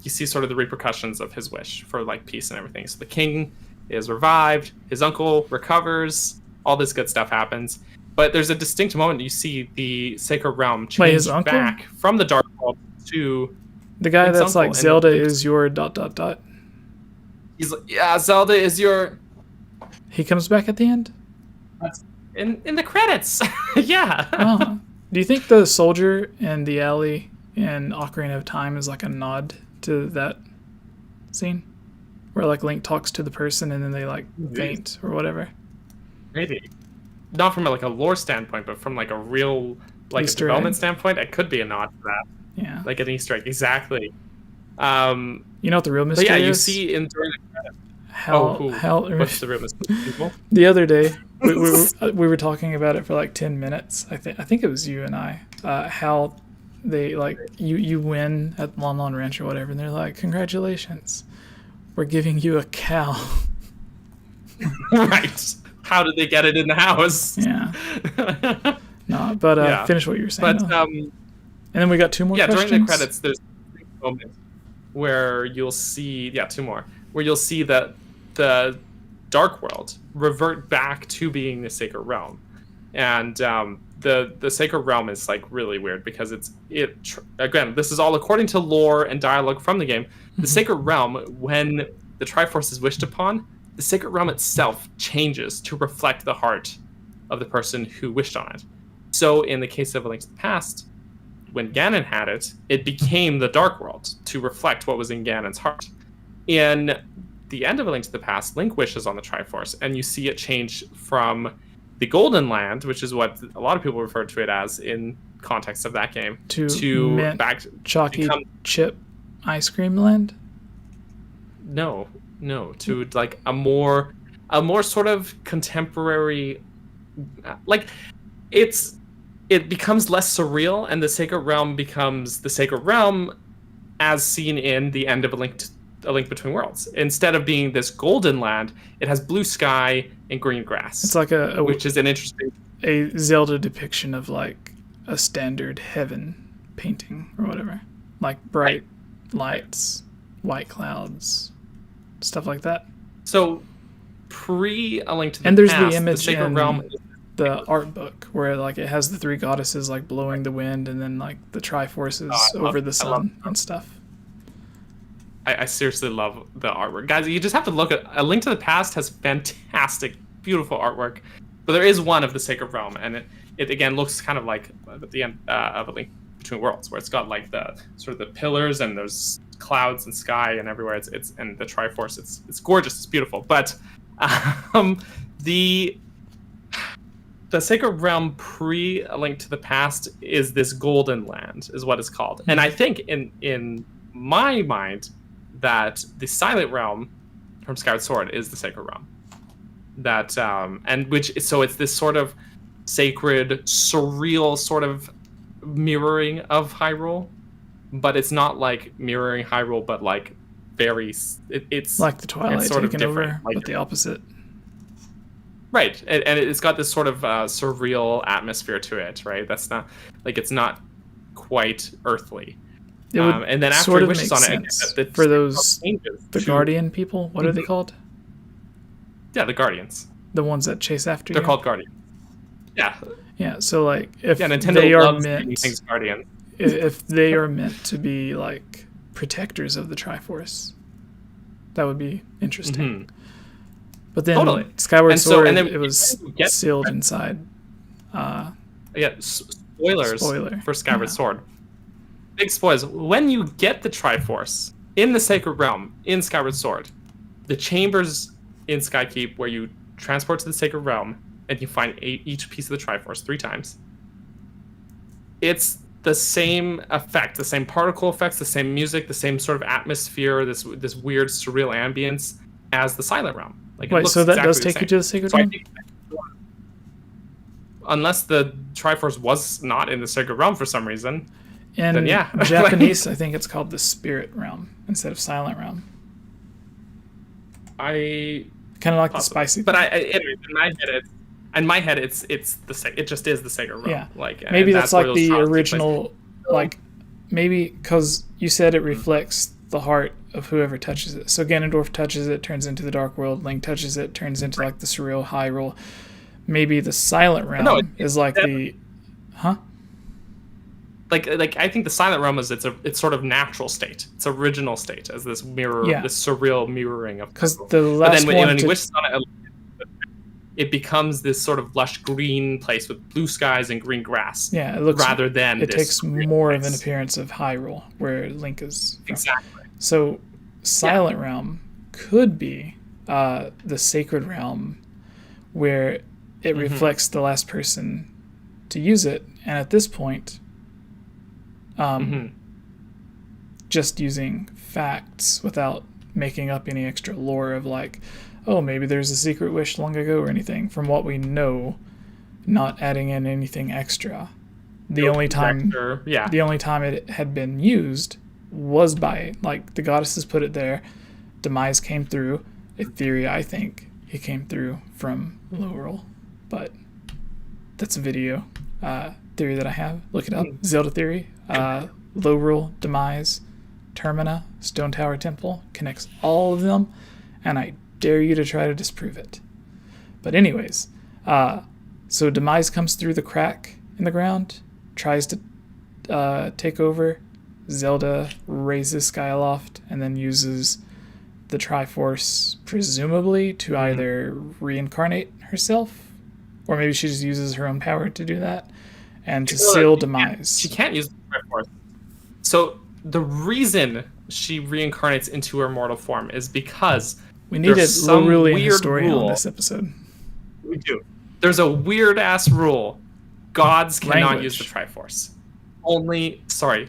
you see sort of the repercussions of his wish for like peace and everything. So the king is revived, his uncle recovers, all this good stuff happens. But there's a distinct moment you see the Sacred Realm change back from the Dark World to the guy Link's that's like Zelda is your ... He's like, yeah, Zelda is your... He comes back at the end? That's in the credits. Yeah. Oh. Do you think the soldier in the alley in Ocarina of Time is like a nod to that scene? Where like Link talks to the person and then they like faint or whatever? Maybe. Not from like a lore standpoint, but from like a real like Easter development egg. standpoint, it could be a nod to that. Yeah. Like an Easter egg, exactly. You know what the real mystery is? Yeah, you see during the credits. What's the real mystery? The other day, we were talking about it for like 10 minutes. I think it was you and I. How they like you win at Lon Lon Ranch or whatever, and they're like, "Congratulations, we're giving you a cow." Right. How did they get it in the house? Yeah. No, but finish what you were saying. But and then we got two more questions. During the credits, there's a moment where you'll see two more where you'll see that the Dark World revert back to being the Sacred Realm, and the Sacred Realm is like really weird because again, this is all according to lore and dialogue from the game. The Sacred Realm, when the Triforce is wished upon, the Sacred Realm itself changes to reflect the heart of the person who wished on it. So in the case of A Link to the Past, when Ganon had it, it became the Dark World to reflect what was in Ganon's heart. In the end of A Link to the Past, Link wishes on the Triforce, and you see it change from the Golden Land, which is what a lot of people refer to it as in context of that game, to mint, back chalky chip ice cream land. No, to like a more sort of contemporary, like it becomes less surreal, and the Sacred Realm becomes the Sacred Realm as seen in the end of A Link Between Worlds. Instead of being this golden land, it has blue sky and green grass. It's like which is an interesting Zelda depiction of like a standard heaven painting or whatever, like bright lights, white clouds, stuff like that. So pre A Link to the And there's Past, the image Sacred in Realm. the art book where like it has the three goddesses like blowing the wind, and then like the Triforces over the sun and stuff. I seriously love the artwork, guys. You just have to look at A Link to the Past. Has fantastic, beautiful artwork, but there is one of the Sacred Realm, and it again looks kind of like at the end of A Link Between Worlds, where it's got like the sort of the pillars and there's clouds and sky and everywhere. It's and the Triforce. It's gorgeous. It's beautiful. But the Sacred Realm pre A Link to the Past is this Golden Land, is what it's called. And I think in my mind that the Silent Realm from Skyward Sword is the Sacred Realm. That and which so it's this sort of sacred, surreal sort of mirroring of Hyrule, but it's not like mirroring Hyrule, but like very it's like the Twilight sort of taken different, over, like, but the opposite. Right, and it's got this sort of surreal atmosphere to it, right? That's not like it's not quite earthly. It would and then after sort he of wishes make on it, sense for those the Guardian people. What are they called? Yeah, the Guardians. The ones that chase after you. They're called Guardians. Yeah. Yeah. So like, if Nintendo they are loves meant, things Guardians. if they are meant to be like protectors of the Triforce, that would be interesting. But then Skyward Sword, and then it was sealed inside. Spoiler for Skyward Sword. Big spoilers. When you get the Triforce in the Sacred Realm in Skyward Sword, the chambers in Skykeep where you transport to the Sacred Realm and you find each piece of the Triforce 3 times. It's the same effect, the same particle effects, the same music, the same sort of atmosphere, this weird surreal ambience as the Silent Realm. Like, wait, so that does take you to the Sacred Realm? Unless the Triforce was not in the Sacred Realm for some reason, then yeah. Japanese, I think it's called the Spirit Realm instead of Silent Realm. I kind of like the spicy. But anyways, in my head, it just is the Sacred Realm. Yeah, like maybe that's like the original, like maybe because you said it reflects the heart of whoever touches it. So Ganondorf touches it, turns into the Dark World. Link touches it, turns into like the surreal Hyrule. Maybe the Silent Realm is like the, Like I think the Silent Realm is it's sort of natural state, its original state as this mirror, this surreal mirroring of. Because the last one, when he wishes on it, it becomes this sort of lush green place with blue skies and green grass. Yeah, it looks rather than it takes more of an appearance of Hyrule, where Link is from. Exactly. So Silent Realm could be the Sacred Realm, where it reflects the last person to use it, and at this point, just using facts without making up any extra lore of like, oh, maybe there's a secret wish long ago or anything. From what we know, not adding in anything extra. The only time it had been used was by, like, the goddesses put it there. Demise came through. A theory, I think, he came through from Lowrel, but that's a video theory that I have. Look it up. Zelda theory. Lowrel, Demise, Termina, Stone Tower Temple connects all of them, and I dare you to try to disprove it. But anyways, so Demise comes through the crack in the ground, tries to take over. Zelda raises Skyloft and then uses the Triforce, presumably, to either reincarnate herself, or maybe she just uses her own power to do that, and to seal Demise. She can't use the Triforce. So the reason she reincarnates into her mortal form is because we needed some weird historian on this episode. We do. There's a weird ass rule. Gods cannot use the Triforce.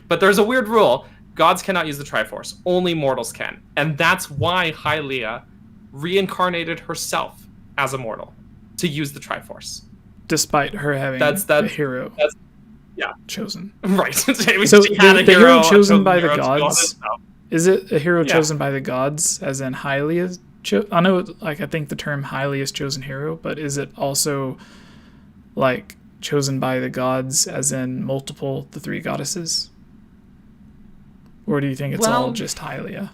But there's a weird rule. Gods cannot use the Triforce. Only mortals can. And that's why Hylia reincarnated herself as a mortal to use the Triforce. Despite her having a hero chosen. Right. So the hero chosen by the gods, is it a hero chosen by the gods, as in Hylia's I know, like, I think the term Hylia's chosen hero, but is it also, like, chosen by the gods, as in the 3 goddesses? Or do you think it's all just Hylia?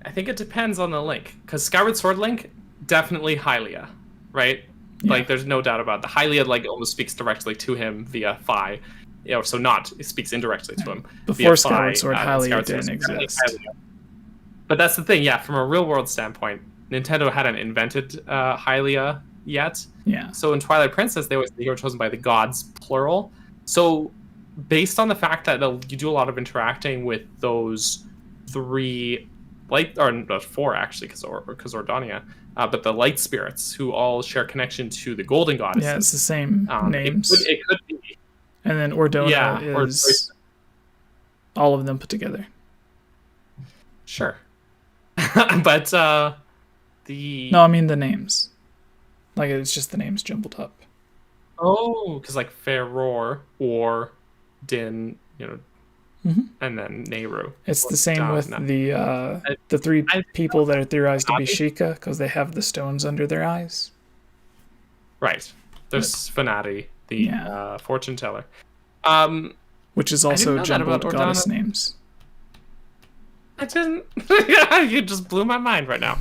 I think it depends on the link, because Skyward Sword link definitely Hylia, right? Yeah. Like there's no doubt about the Hylia like almost speaks directly to him via Phi, so not it speaks indirectly to him. Before via Skyward Phi, Sword, Hylia Skyward didn't Sword is definitely exist. Hylia. But that's the thing, yeah. From a real world standpoint, Nintendo hadn't invented Hylia yet. Yeah. So in Twilight Princess, they always say you were chosen by the gods, plural. So based on the fact that you do a lot of interacting with those three or four actually, because Ordania, but the light spirits who all share connection to the golden goddesses. Yeah, it's the same names. It could be. And then Ordona is all of them put together. Sure. But No, I mean the names. Like it's just the names jumbled up. Oh, because like Ferror or Din, and then Nehru. It's the same with the three people that are theorized to be Sheikah because they have the stones under their eyes. Right. There's Fanati, the fortune teller. Which is also jumbled goddess names. I didn't. You just blew my mind right now.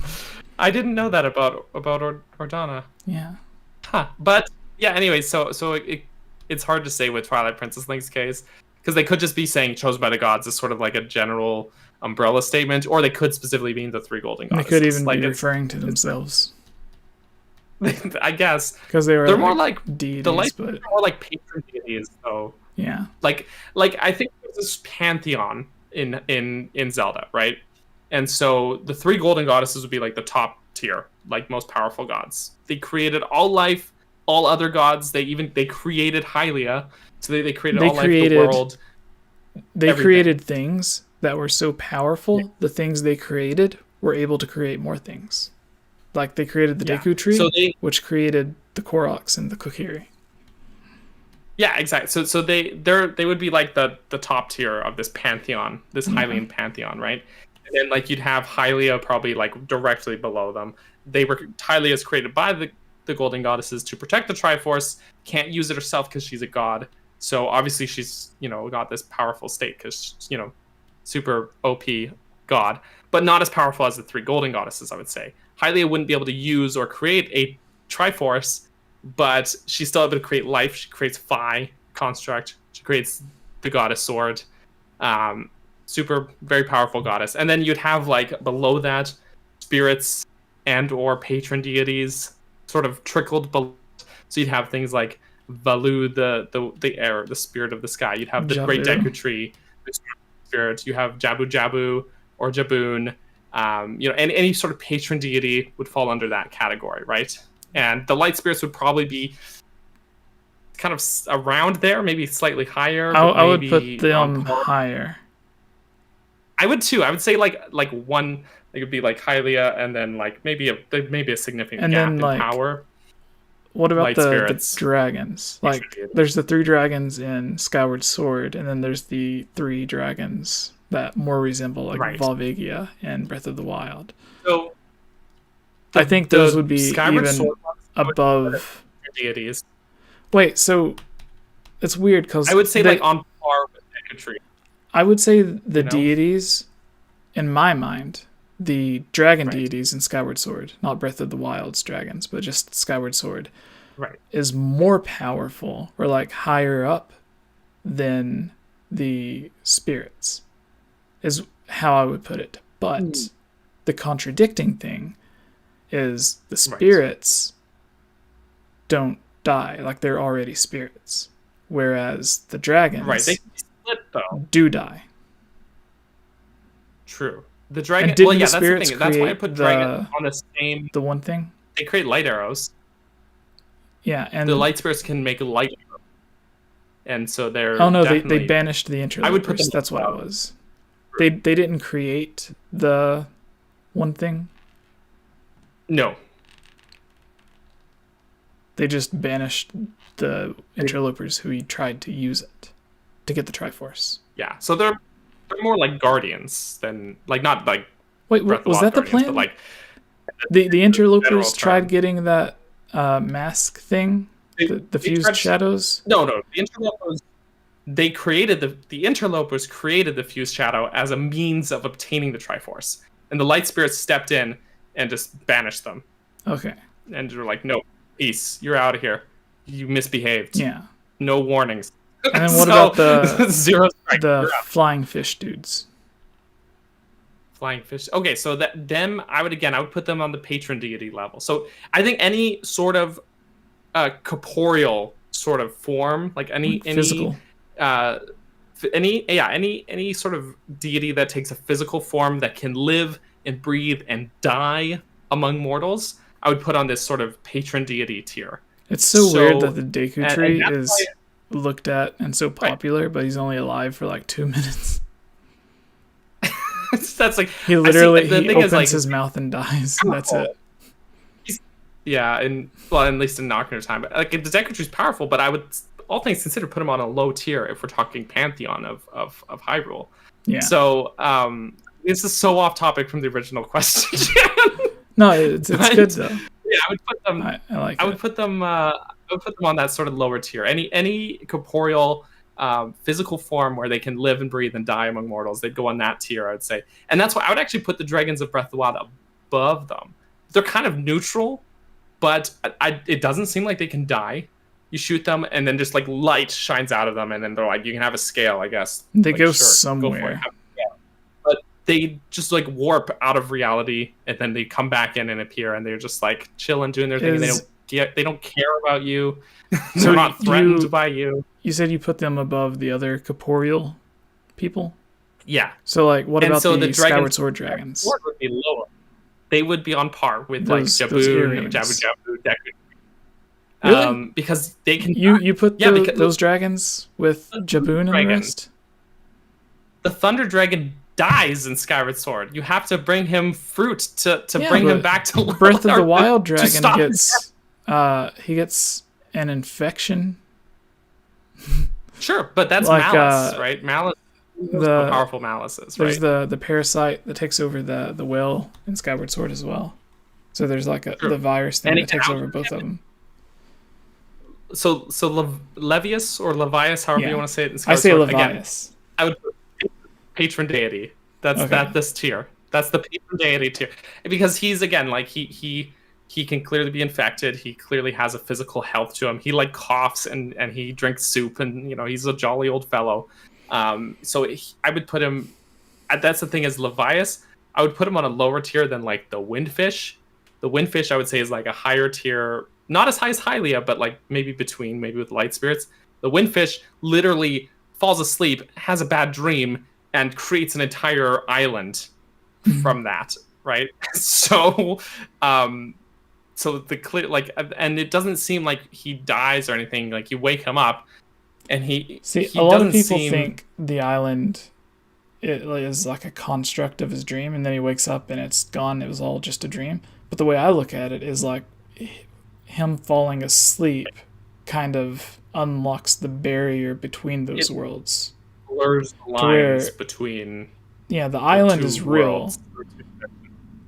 I didn't know that about Ordana. Yeah. Huh. But yeah. Anyway, so it's hard to say with Twilight Princess Link's case because they could just be saying chosen by the gods as sort of like a general umbrella statement, or they could specifically mean the three golden goddesses. They could even be referring to themselves. I guess because they're more like deities, the light but are more like patron deities, though. Yeah. Like I think there's this pantheon in Zelda, right? And so the three golden goddesses would be like the top tier, like most powerful gods. They created all life, all other gods. They created Hylia, so they created all life, the world. They created things that were so powerful. The things they created were able to create more things. Like they created the Deku tree, which created the Koroks and the Kokiri. Yeah, exactly. So they would be like the top tier of this pantheon, this Hylian pantheon, right? And then like you'd have Hylia probably like directly below them. Hylia is created by the golden goddesses to protect the Triforce. Can't use it herself because she's a god. So obviously she's got this powerful state because super OP god, but not as powerful as the three golden goddesses. I would say Hylia wouldn't be able to use or create a Triforce, but she's still able to create life. She creates Phi construct. She creates the goddess sword. Super, very powerful goddess. And then you'd have like below that spirits and or patron deities sort of trickled below. So you'd have things like Valu, the air, the spirit of the sky. You'd have the great Deku tree, the spirit. You have Jabu Jabu or Jaboon. And any sort of patron deity would fall under that category, right? And the light spirits would probably be kind of around there, maybe slightly higher. I would put them higher. I would too. I would say like one. It would be like Hylia, and then like maybe a significant gap in power. What about the dragons? Like, there's the three dragons in Skyward Sword, and then there's the three dragons that more resemble like 𝐓𝐼𝐽𝐽𝐽 in Breath of the Wild. So I think those would be even above deities. Wait, so it's weird because I would say like on par with Deku Tree. I would say the deities, in my mind, the dragon deities in Skyward Sword, not Breath of the Wild's dragons, but just Skyward Sword, is more powerful or like higher up than the spirits, is how I would put it. But the contradicting thing is the spirits don't die, like they're already spirits, whereas the dragons they split, though. do die. True. The dragon. That's the thing. That's why I put dragon on the same. The one thing they create light arrows. Yeah, and the light spirits can make light arrows, and so they're. Oh no, they banished the interlopers. I would put them that's what it was. They didn't create the one thing. No. They just banished the interlopers who tried to use it to get the Triforce. Yeah, so they're more like guardians than like not like. Wait, was that the plan? Like the interlopers tried getting that mask thing, the fused shadows. No, the interlopers. The interlopers created the fused shadow as a means of obtaining the Triforce. and the light spirits stepped in and just banished them. Okay. And you're like, no, peace, you're out of here. You misbehaved. Yeah. No warnings. And then what about the zero strike, the flying fish dudes? Flying fish. Okay, so them, I would put them on the patron deity level. So I think any sort of corporeal sort of form, like any physical, any sort of deity that takes a physical form that can live and breathe and die among mortals, I would put on this sort of patron deity tier. It's so weird that the Deku tree is looked at and so popular, but he's only alive for like 2 minutes. That's like he literally he opens his mouth and dies. And that's it. Yeah, and well, at least in Ocarina of Time, but like the Deku tree is powerful, but I would, all things considered, put him on a low tier if we're talking pantheon of Hyrule. Yeah. So this is so off topic from the original question. No, it's good though. Yeah, I would put them. I would put them on that sort of lower tier. Any corporeal, physical form where they can live and breathe and die among mortals, they'd go on that tier, I would say. And that's why I would actually put the Dragons of Breath of the Wild above them. They're kind of neutral, but it doesn't seem like they can die. You shoot them, and then just like light shines out of them, and then they're like, you can have a scale, I guess. They like, go sure, somewhere. Go for it. Yeah. But they just like warp out of reality, and then they come back in and appear, and they're just like chilling, doing their thing. And they don't care about you. They're not threatened by you. You said you put them above the other corporeal people? Yeah. So like, what about the Skyward Sword dragons? Sword would be lower. They would be on par with those, like Jabu, Deku. Really? Because they can. You put those dragons with Jaboon and the rest? The Thunder Dragon dies in Skyward Sword. You have to bring him fruit to bring him back to life. Breath of the Wild dragon gets he gets an infection. Sure, but that's like, Malice, right? Malice. The powerful Malices, right? There's the parasite that takes over the well in Skyward Sword as well. So there's like the virus thing that takes over both of them. So Levius or Levias, however you want to say it in Skyward Sword. I say Sword. Levias. Again, I would put patron deity. That's this tier. That's the patron deity tier. Because he's, again, like he can clearly be infected. He clearly has a physical health to him. He like coughs and he drinks soup, and he's a jolly old fellow. So I would put him. That's the thing, is Levias. I would put him on a lower tier than like the Windfish. The Windfish, I would say, is like a higher tier, not as high as Hylia, but like maybe between, maybe with light spirits. The Windfish literally falls asleep, has a bad dream, and creates an entire island from that, right? So, so the clear, like, and it doesn't seem like he dies or anything. Like, you wake him up, and he a lot of people think the island is like a construct of his dream, and then he wakes up and it's gone. It was all just a dream. But the way I look at it is like him falling asleep kind of unlocks the barrier between those worlds. Blurs the lines between. Yeah, the island is real.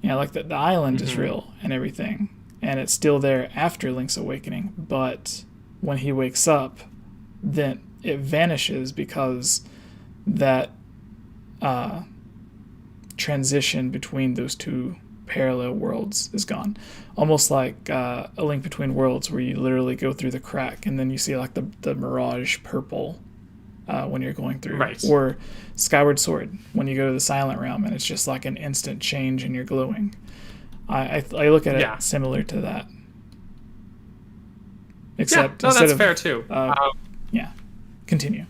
Yeah, like the island is real and everything, and it's still there after Link's awakening. But when he wakes up, then it vanishes because that transition between those two parallel worlds is gone. Almost like A Link Between Worlds, where you literally go through the crack and then you see like the mirage purple when you're going through. Right. Or Skyward Sword, when you go to the Silent Realm and it's just like an instant change and you're glowing. I look at it similar to that. Except that's fair too. Yeah. Continue.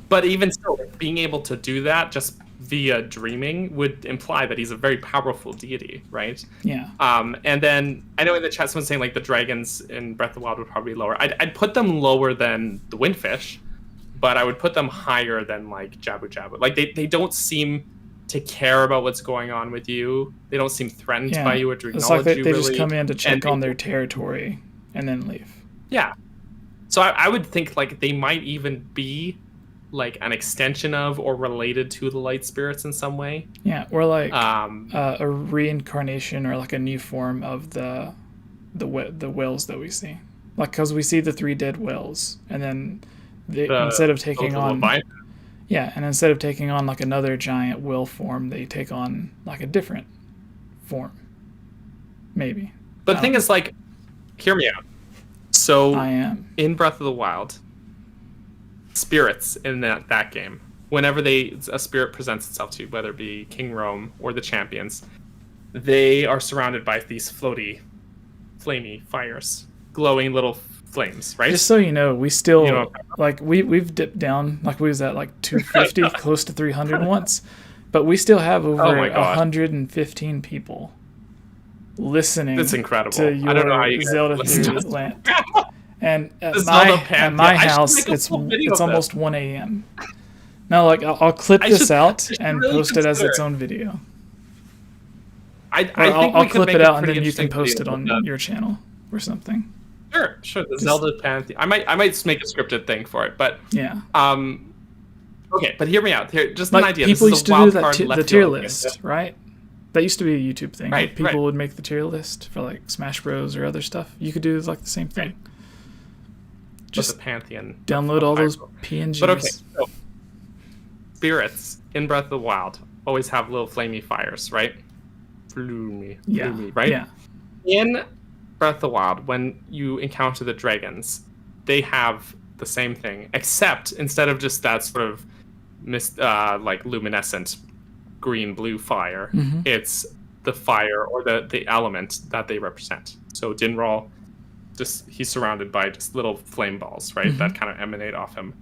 But even still, being able to do that just via dreaming would imply that he's a very powerful deity, right? Yeah. And then I know in the chat someone's saying like the dragons in Breath of the Wild would probably be lower. I'd put them lower than the Windfish, but I would put them higher than like Jabu. Like they don't seem to care about what's going on with you. They don't seem threatened by you or to acknowledge you. They just come in to check on their territory and then leave. Yeah. So I would think like they might even be like an extension of or related to the light spirits in some way. Yeah, or like a reincarnation or like a new form of the whales that we see. Like, because we see the 3 dead whales, and then instead of taking on and instead of taking on like another giant whale form, they take on like a different form. Maybe. But the thing is, like, hear me out. So I am. in Breath of the Wild, spirits in that game, whenever a spirit presents itself to you, whether it be King Rome or the champions, they are surrounded by these floaty, flamey fires, glowing little flames, right? Just so you know, we still like we've dipped down. Like we was at like 250, close to 300 once, but we still have over 115 people listening. That's incredible. To your I don't know how you Zelda listen to Theory Land. And at Zelda my I house, it's almost 1 a.m. No, like I'll clip this out and really post it as its own video. I think I'll clip it out and then you can post it on your channel or something. Sure. The Zelda Pantheon. I might make a scripted thing for it, but yeah. Okay, but hear me out. Here, just like an idea. People used to do the tier field list, right? That used to be a YouTube thing. Right, like people would make the tier list for like Smash Bros or other stuff. You could do like the same thing. Right. Just the Pantheon. Download all those PNGs. But okay, so spirits in Breath of the Wild always have little flamey fires, right? Floomy, right? Yeah. In Breath of the Wild, when you encounter the dragons, they have the same thing, except instead of just that sort of like luminescent green-blue fire, it's the fire or the element that they represent. So Dinral, he's surrounded by just little flame balls, right, that kind of emanate off him.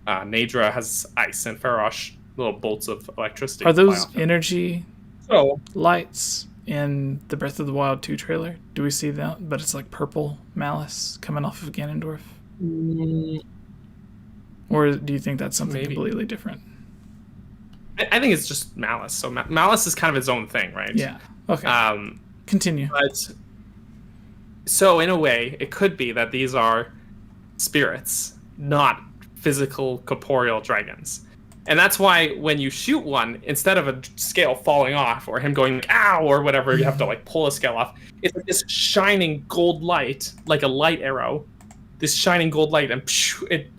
Naydra has ice, and Farosh, little bolts of electricity. Are those energy lights in the Breath of the Wild 2 trailer? Do we see that? But it's like purple malice coming off of Ganondorf? Or do you think that's something completely different? I think it's just malice. So malice is kind of its own thing, right? Yeah. Okay. Continue. But so in a way, it could be that these are spirits, not physical corporeal dragons. And that's why when you shoot one, instead of a scale falling off or him going like, ow, or whatever, you have to like pull a scale off. It's like this shining gold light, like a light arrow. This shining gold light, and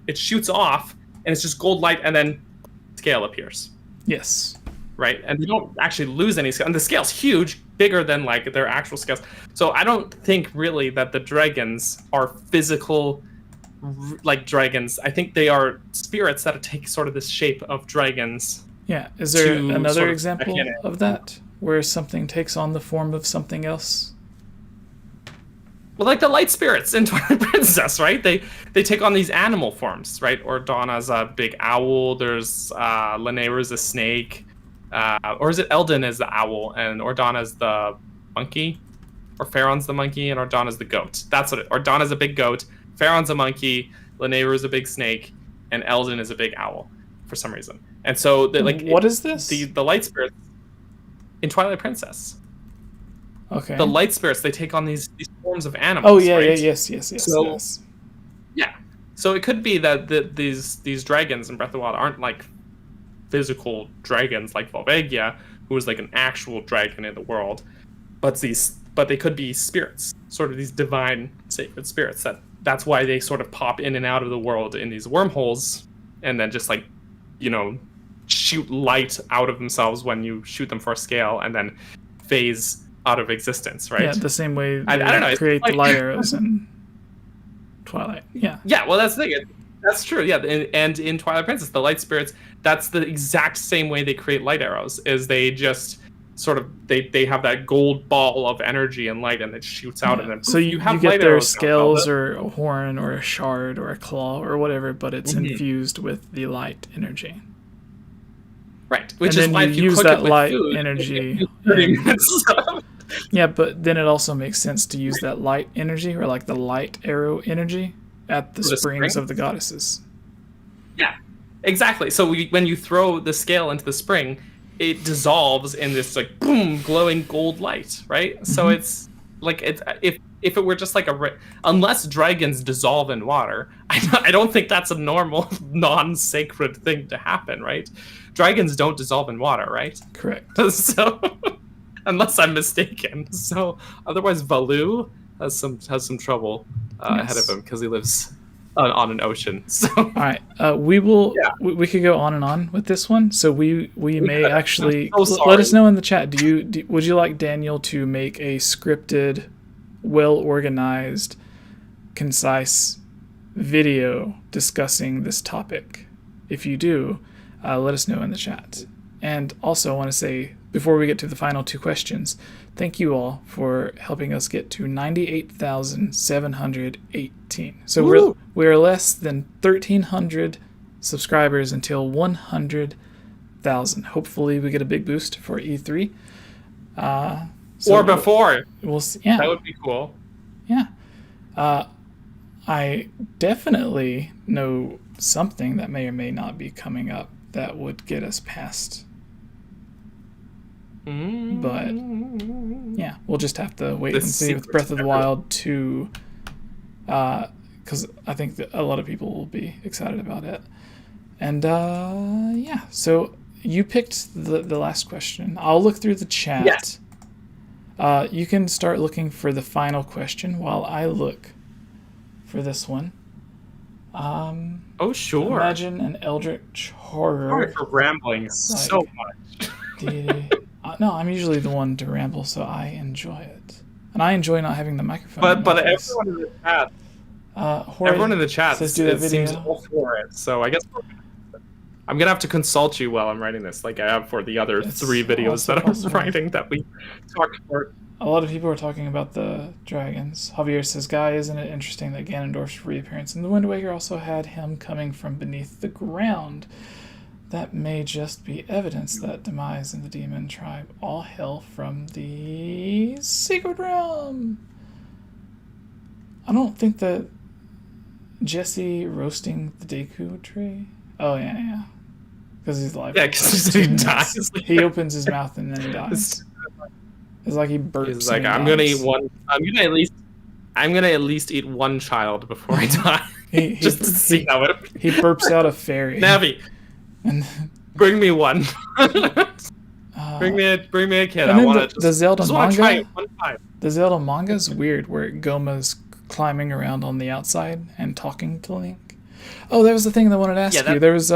it shoots off, and it's just gold light, and then scale appears. Yes. Right? And you don't actually lose any scale. And the scale's huge, bigger than like their actual scales. So I don't think really that the dragons are physical like dragons. I think they are spirits that take sort of this shape of dragons. Yeah. Is there another example of that where something takes on the form of something else? Well, like the light spirits in Twilight Princess, right? They take on these animal forms, right? Ordana's a big owl. There's Lanayru's a snake. Or is it Eldin is the owl and Ordana's the monkey? Or Faron's the monkey and Ordana's the goat. That's what it. Ordana's a big goat. Faron's a monkey. Lanayru's a big snake. And Eldin is a big owl for some reason. And so, what is this? The light spirits in Twilight Princess. Okay. The light spirits, they take on these forms of animals. Oh yeah, right? yes. So, yeah. So it could be that these dragons in Breath of the Wild aren't like physical dragons like 𝐓𝐷𝐿𝐴, who is like an actual dragon in the world, but they could be spirits, sort of these divine sacred spirits. That's why they sort of pop in and out of the world in these wormholes, and then just like, shoot light out of themselves when you shoot them for a scale, and then phase out of existence, right? Yeah, the same way they I don't know, create the light arrows in Twilight. Yeah. Yeah, well, that's the thing. That's true, yeah. And in Twilight Princess, the light spirits, that's the exact same way they create light arrows, is they just sort of, they have that gold ball of energy and light, and it shoots out, and then so you have get light their arrows scales or a horn or a shard or a claw or whatever, but it's infused with the light energy. Right, which and is why if you use cook that it with light food, energy. Yeah, but then it also makes sense to use that light energy, or like the light arrow energy, at the springs of the goddesses. Yeah, exactly. So when you throw the scale into the spring, it dissolves in this like boom, glowing gold light, right? So it's like if it were just like unless dragons dissolve in water, I don't think that's a normal non-sacred thing to happen, right? Dragons don't dissolve in water, right? Correct. So unless I'm mistaken. So otherwise Valoo has some trouble ahead of him because he lives on an ocean. So All right, we will. Yeah. We could go on and on with this one. So we may could. actually I'm so let us sorry. know in the chat. Would you like Daniel to make a scripted, well organized, concise video discussing this topic? If you do, let us know in the chat. And also, I want to say, before we get to the final two questions, thank you all for helping us get to 98,718. So we're less than 1,300 subscribers until 100,000. Hopefully, we get a big boost for E3. or before. We'll see. Yeah. That would be cool. Yeah. I definitely know something that may or may not be coming up that would get us past. But yeah, we'll just have to wait and see with Breath of the Wild 2, because I think that a lot of people will be excited about it. And yeah, so you picked the last question. I'll look through the chat. Yes. You can start looking for the final question while I look for this one. Oh, sure. Imagine an eldritch horror. Sorry for rambling so much. No, I'm usually the one to ramble, so I enjoy it, and I enjoy not having the microphone. But everyone in the chat, says do that video. seems all for it. So I guess I'm gonna have to consult you while I'm writing this, like I have for the other 3 videos that I'm writing that we talked about. A lot of people are talking about the dragons. Javier says, "Guy, isn't it interesting that Ganondorf's reappearance in the Wind Waker also had him coming from beneath the ground? That may just be evidence that demise in the demon tribe all hail from the secret realm." I don't think that Jesse roasting the Deku tree. Oh yeah, because he's alive. Yeah, because he dies. He opens his mouth and then he dies. It's like he burps. He's like, I'm gonna at least eat one child before I die. Just to see how it. He burps out a fairy. Navi, and bring me one. Bring me a kid. And I then want to the Zelda manga. Try it one time. The Zelda manga is weird, where Goma's climbing around on the outside and talking to Link. Oh, that was the thing that I wanted to ask you. There was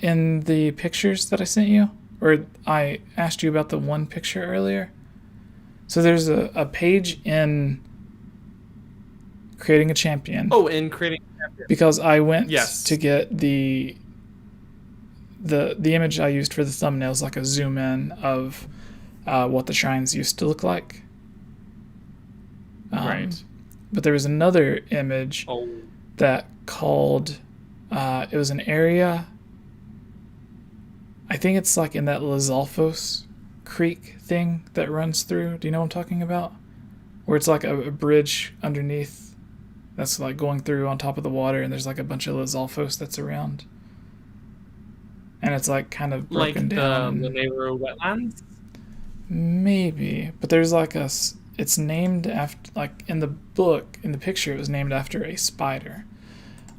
in the pictures that I sent you, or I asked you about the one picture earlier. So there's a page in Creating a Champion. Oh, in Creating a Champion. Because I went to get the image I used for the thumbnail is like a zoom in of what the shrines used to look like. Right. But there was another image that called, it was an area, I think it's like in that Lizalfos Creek thing that runs through. Do you know what I'm talking about? Where it's like a bridge underneath that's like going through on top of the water, and there's like a bunch of Lizalfos that's around. And it's like kind of broken down. Like the neighborhood wetlands? Maybe. But there's like it's named after, like in the book, in the picture, it was named after a spider.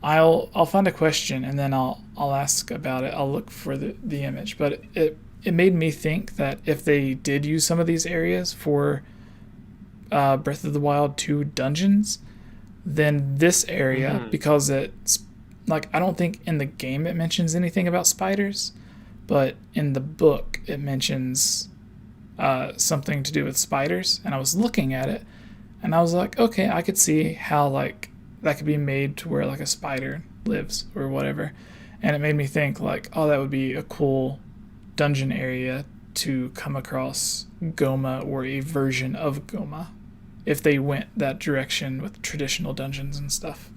I'll find a question and then I'll ask about it. I'll look for the image. But it made me think that if they did use some of these areas for Breath of the Wild 2 dungeons, then this area, because it's like, I don't think in the game it mentions anything about spiders, but in the book it mentions something to do with spiders, and I was looking at it and I was like, okay, I could see how like that could be made to where like a spider lives or whatever. And it made me think like, oh, that would be a cool dungeon area to come across Goma, or a version of Goma, if they went that direction with traditional dungeons and stuff.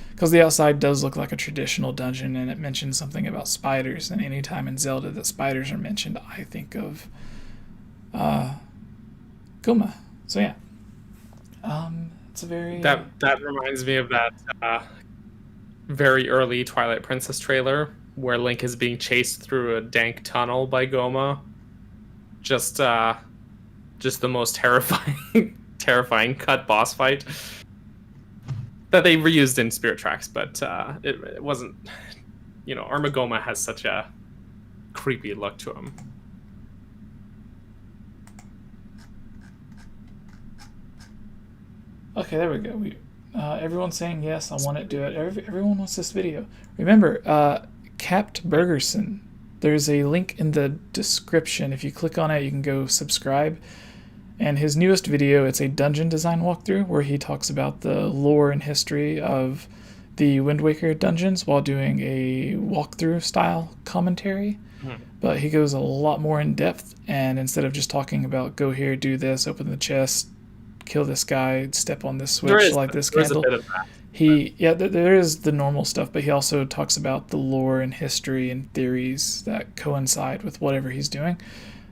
Because the outside does look like a traditional dungeon, and it mentions something about spiders, and anytime in Zelda that spiders are mentioned, I think of Goma. So yeah. It's a very... That reminds me of that very early Twilight Princess trailer where Link is being chased through a dank tunnel by Goma. Just the most terrifying cut boss fight that they reused in Spirit Tracks, but it wasn't, Armagoma has such a creepy look to him. Okay, there we go. Everyone's saying yes. I want it. Do it. Everyone wants this video. Remember, Capt Bergerson. There's a link in the description. If you click on it, you can go subscribe. And his newest video, it's a dungeon design walkthrough where he talks about the lore and history of the Wind Waker dungeons while doing a walkthrough style commentary. But he goes a lot more in depth, and instead of just talking about go here, do this, open the chest, kill this guy, step on this switch, like this candle. There is the normal stuff, but he also talks about the lore and history and theories that coincide with whatever he's doing.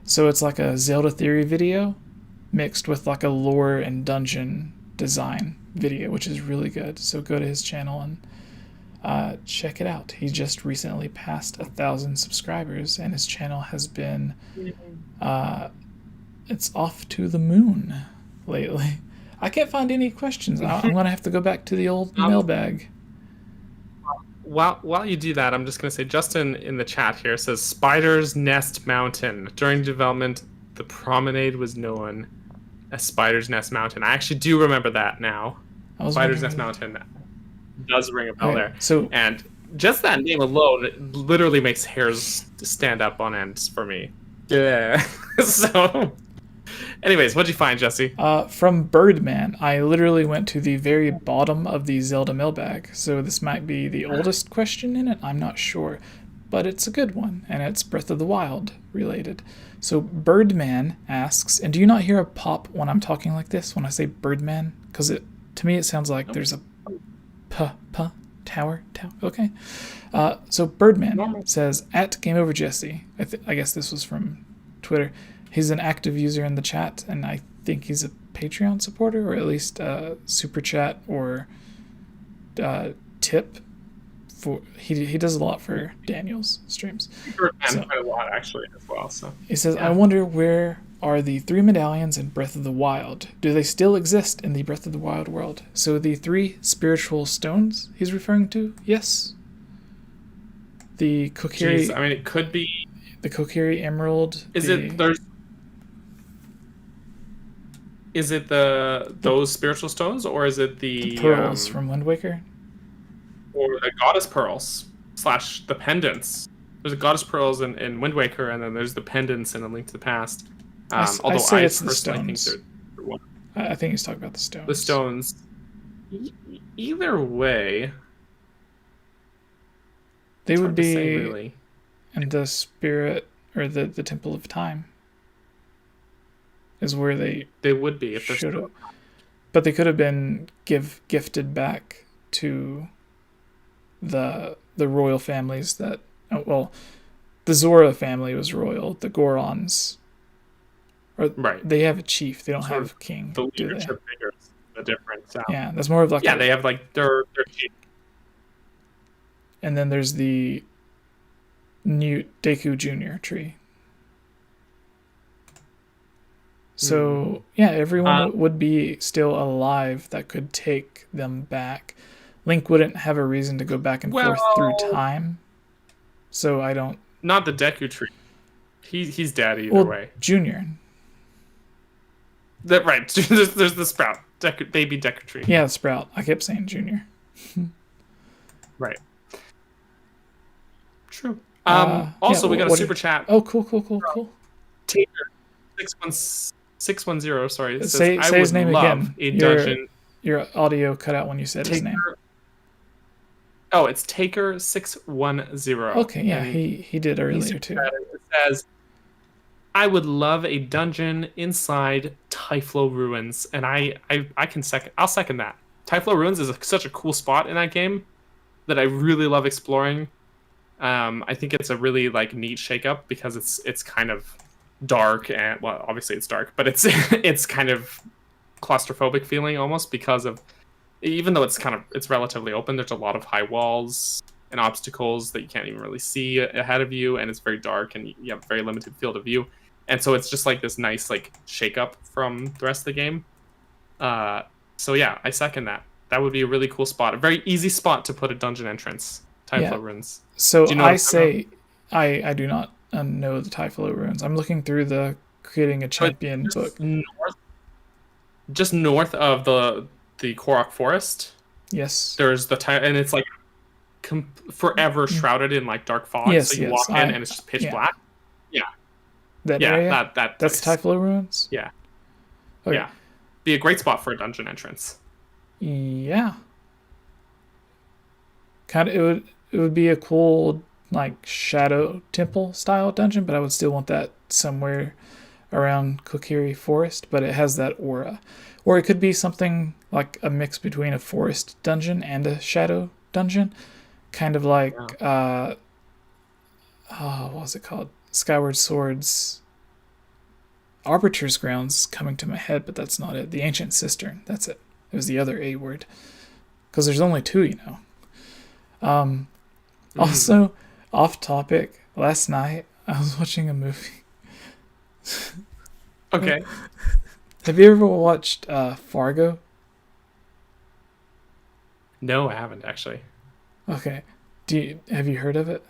So it's like a Zelda theory video mixed with like a lore and dungeon design video, which is really good. So go to his channel and check it out. He just recently passed 1,000 subscribers, and his channel has been it's off to the moon lately. I can't find any questions. I'm gonna have to go back to the old mailbag. While you do that, I'm just gonna say Justin in the chat here says Spider's Nest Mountain. During development, the promenade was known as Spider's Nest Mountain. I actually do remember that now. Spider's Nest Mountain does ring a bell there. So, and just that name alone literally makes hairs stand up on end for me. Yeah. So, anyways, what'd you find, Jesse? From Birdman, I literally went to the very bottom of the Zelda mailbag. So this might be the oldest question in it. I'm not sure, but it's a good one, and it's Breath of the Wild related. So Birdman asks, and do you not hear a pop when I'm talking like this when I say Birdman? Because to me it sounds like there's a tower. Okay. So Birdman says, at Game Over Jesse. I guess this was from Twitter. He's an active user in the chat, and I think he's a Patreon supporter, or at least super chat or tip. He does a lot for Daniel's streams. Birdman quite a lot actually as well. So he says, I wonder where are the 3 medallions in Breath of the Wild? Do they still exist in the Breath of the Wild world? So the 3 spiritual stones he's referring to, yes. The Kokiri. I mean, it could be the Kokiri Emerald. Is it those spiritual stones, or is it the pearls from Wind Waker? Or the goddess pearls / the pendants? There's a goddess pearls in Wind Waker, and then there's the pendants in A Link to the Past. Although I it's the stones. I think he's talking about the stones. The stones. Either way, they would be really in the spirit or the Temple of Time. Is where they would be if they're still. But they could have been gifted back to the royal families that the Zora family was royal. The Gorons, they have a chief. They don't have a king. The leadership figures, the difference. Yeah, that's more of like they have like their chief. And then there's the new Deku Jr. tree. So, everyone would be still alive that could take them back. Link wouldn't have a reason to go back and forth through time. So I don't... Not the Deku tree. He's dead either way. Junior. Right. There's the Sprout. Baby Deku tree. Yeah, the Sprout. I kept saying Junior. Right. True. Also, we got a super chat. Oh, cool. Taker 610. Sorry. It says, say his name again. A dungeon. Your audio cut out when you said his name. Oh, it's Taker 610. Okay, yeah, he did earlier too. It says, I would love a dungeon inside Typhlo Ruins, and I'll second that. Typhlo Ruins is such a cool spot in that game that I really love exploring. I think it's a really neat shakeup because it's kind of dark, and obviously it's dark, but it's kind of claustrophobic feeling almost because of, even though it's relatively open, there's a lot of high walls and obstacles that you can't even really see ahead of you, and it's very dark and you have very limited field of view, and so it's just this nice shake up from the rest of the game. So yeah, I second that. That would be a really cool spot, a very easy spot to put a dungeon entrance. Typhlo Ruins. So I say I do not know the Typhlo Ruins. I'm looking through the Creating a Champion book. Just north of the Korok Forest. Yes. There's the and it's like forever shrouded in like dark fog. Yes, so you yes, walk in and it's just pitch black. Yeah. That Yeah, area? that That's place. Typhlo Ruins? Yeah. Okay. Yeah. Be a great spot for a dungeon entrance. Yeah. Kind of, it would be a cool like shadow temple style dungeon, but I would still want that somewhere around Kokiri Forest, but it has that aura. Or it could be something like a mix between a forest dungeon and a shadow dungeon. Kind of like what was it called? Skyward Sword's Arbiter's Grounds coming to my head, but that's not it. The Ancient Cistern, that's it. It was the other A word. Because there's only two, you know. Also, off topic, last night I was watching a movie. Okay. Have you ever watched Fargo? No, I haven't actually. Okay. Have you heard of it?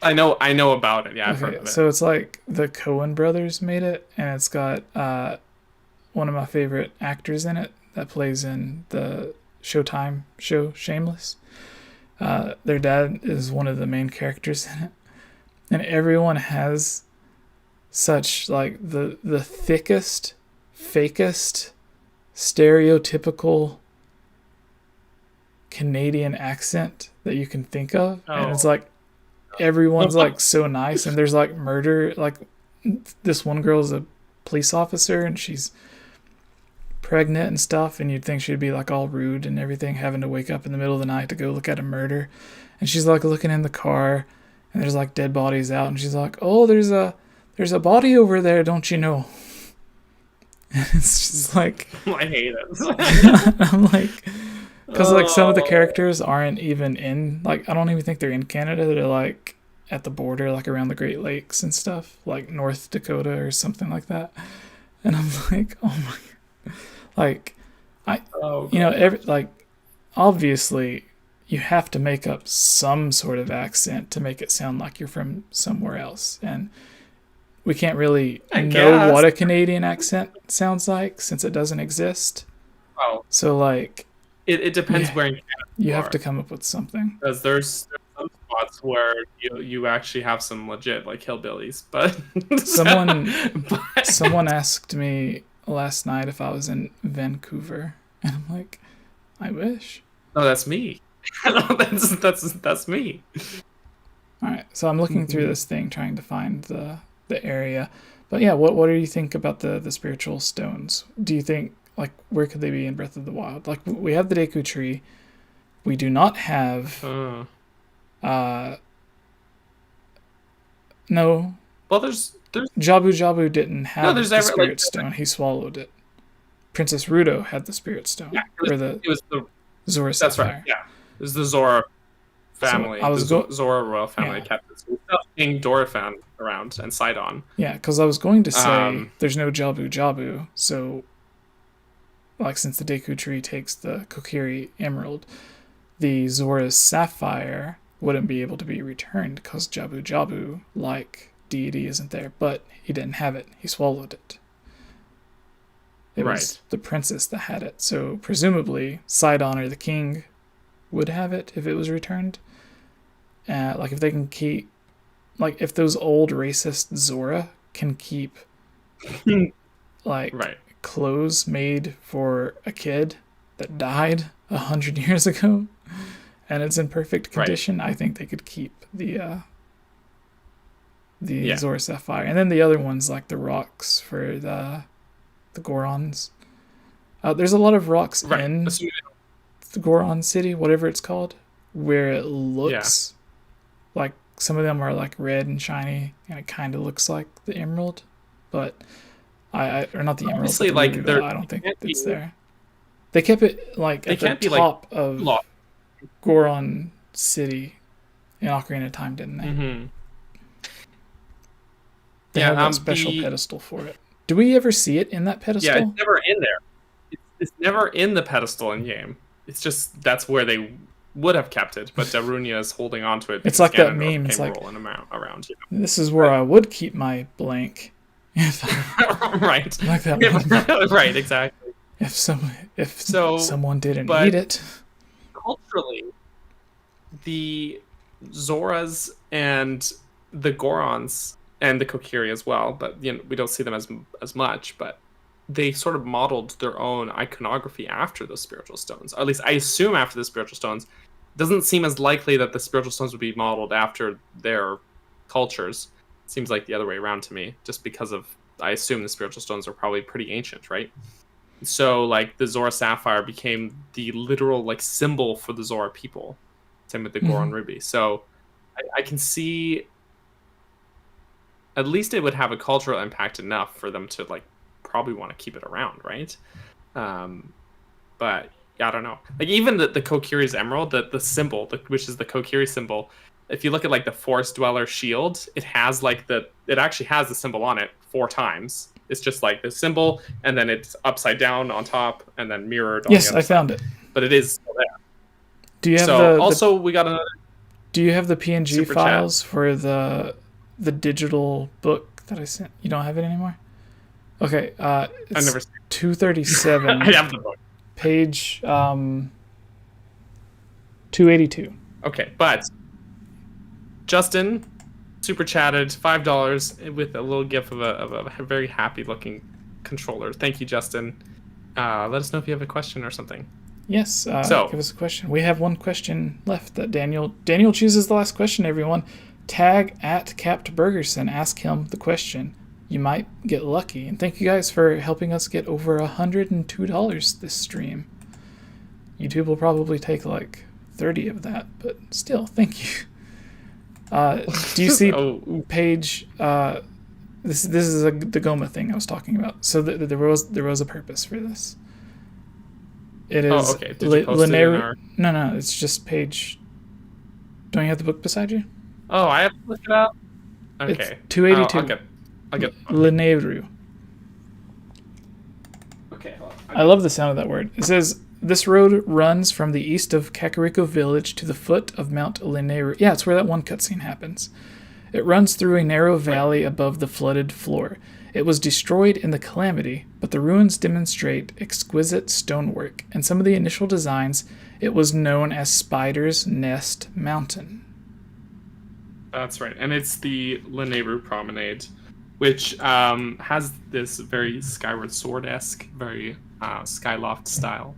I know about it. Yeah, I've heard Okay, of it. so it's like the Coen brothers made it, and it's got one of my favorite actors in it that plays in the Showtime show Shameless. Their dad is one of the main characters in it, and everyone has such like the thickest, fakest, stereotypical Canadian accent that you can think of, and it's like everyone's like so nice, and there's like murder. Like this one girl's a police officer, and she's pregnant and stuff, and you'd think she'd be like all rude and everything, having to wake up in the middle of the night to go look at a murder, and she's like looking in the car, and there's like dead bodies out, and she's like, "Oh, there's a body over there, don't you know?" And it's just like I hate it. I'm like, because like some of the characters aren't even in, like I don't even think they're in Canada. They're like at the border, like around the Great Lakes and stuff, like North Dakota or something like that. And I'm like, oh my, like you know, like obviously you have to make up some sort of accent to make it sound like you're from somewhere else, and we can't really know what a Canadian accent sounds like since it doesn't exist. Oh, so like it depends where in Canada you have to come up with something. Because there's some spots where you actually have some legit like hillbillies, but someone asked me last night if I was in Vancouver, and I'm like, I wish. No, that's me. that's me. All right, so I'm looking through this thing trying to find the area, but yeah, what do you think about the spiritual stones? Do you think like where could they be in Breath of the Wild? Like we have the Deku Tree, we do not have no. Well, there's Jabu didn't have the spirit like, stone. He swallowed it. Princess Ruto had the spirit stone. Yeah, it was the Zora That's Sapphire. right. Yeah, it was the Zora family. So Zora royal family kept this. King Dorephan around and Sidon. Yeah, because I was going to say there's no Jabu, so like since the Deku Tree takes the Kokiri Emerald, the Zora's Sapphire wouldn't be able to be returned because Jabu like deity isn't there, but he didn't have it. He swallowed it. It was the princess that had it, so presumably Sidon or the king would have it if it was returned. Like if they can keep, like if those old racist Zora can keep like clothes made for a kid that died 100 years ago and it's in perfect condition, I think they could keep the Zora Sapphire. And then the other ones like the rocks for the Gorons. There's a lot of rocks in the Goron City, whatever it's called, where it looks like some of them are like red and shiny, and it kind of looks like the emerald, but or not the emerald. Honestly, but the Ruby, I don't think it's there. They kept it like at the top of Goron City in Ocarina of Time, didn't they? Mm-hmm. They have a special pedestal for it. Do we ever see it in that pedestal? Yeah, it's never in there. It's never in the pedestal in game. It's just that's where they would have kept it, but Darunia is holding on to it. It's like that meme. It's like around. You know? This is where I would keep my blank. Right. Like that one. Right. Exactly. If So, someone didn't but- eat it. Culturally, the Zoras and the Gorons and the Kokiri as well, but we don't see them as much, but they sort of modeled their own iconography after those spiritual stones. Or at least I assume after the spiritual stones. Doesn't seem as likely that the spiritual stones would be modeled after their cultures. Seems like the other way around to me, just because of, I assume the spiritual stones are probably pretty ancient, right? So like the Zora Sapphire became the literal like symbol for the Zora people. Same with the Goron Ruby. So I can see at least it would have a cultural impact enough for them to like probably want to keep it around, right? But I don't know. Like even the Kokiri's emerald, the symbol, which is the Kokiri symbol. If you look at like the Forest Dweller shield, it has like it actually has the symbol on it 4 times. It's just like the symbol, and then it's upside down on top, and then mirrored on the other side. I found it. But it is still there. Do you have we got another. Do you have the PNG Super files for the digital book that I sent? You don't have it anymore? Okay, it's I've never seen 237. I have the book. Page 282. Okay, but Justin super chatted $5 with a little gif of a very happy looking controller. Thank you, Justin. Let us know if you have a question or something. Yes, give us a question. We have one question left that Daniel chooses the last question, everyone. Tag @CaptBurgerson. Ask him the question. You might get lucky. And thank you guys for helping us get over $102 this stream. YouTube will probably take like 30 of that, but still, thank you. Do you see page? This is the GOMA thing I was talking about. So there was a purpose for this. It is. Oh, okay. Did you post it in our... No. It's just page. Don't you have the book beside you? Oh, I have to look it up. Okay. It's 282. I'll get Leneru. Okay, hold on. I love the sound of that word. It says, this road runs from the east of Kakariko village to the foot of Mount Leneru. Yeah, it's where that one cutscene happens. It runs through a narrow valley above the flooded floor. It was destroyed in the calamity, but the ruins demonstrate exquisite stonework. In some of the initial designs, it was known as Spider's Nest Mountain. That's right, and it's the Leneru Promenade, which has this very Skyward Sword-esque, very Skyloft style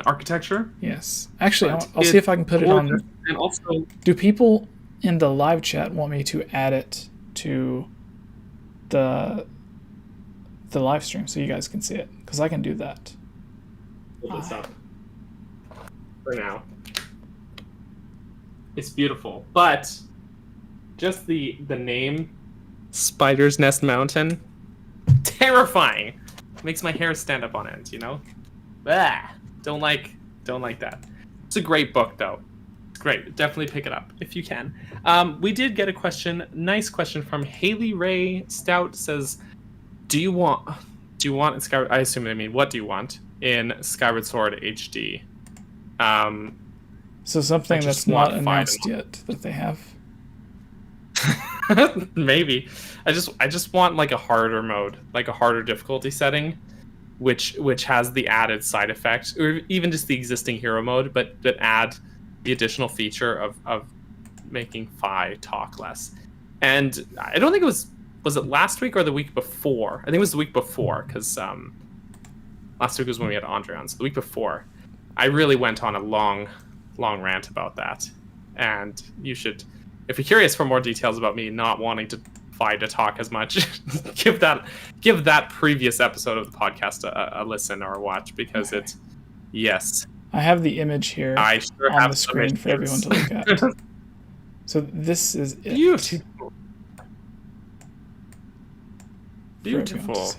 architecture. Yes. Actually, I'll see if I can put it on. And also, do people in the live chat want me to add it to the live stream so you guys can see it? Because I can do that. Hold this up for now. It's beautiful, but just the name Spider's Nest Mountain, terrifying. Makes my hair stand up on end, you know? Ah, don't like that. It's a great book though. It's great. Definitely pick it up if you can. We did get a question, nice question from Haley Ray Stout. Says, do you want in Skyward, I assume they mean what do you want in Skyward Sword HD? So something that's not announced yet that they have. Maybe. I just want like a harder mode, like a harder difficulty setting, which has the added side effect, or even just the existing hero mode, but add the additional feature of making Phi talk less. And I don't think it was it last week or the week before? I think it was the week before, because last week was when we had Andre on. So the week before, I really went on a long rant about that. And you should, if you're curious for more details about me not wanting to Phi to talk as much, give that previous episode of the podcast a listen or a watch, because it's I have the image here on the screen for everyone to look at. So this is it. Beautiful.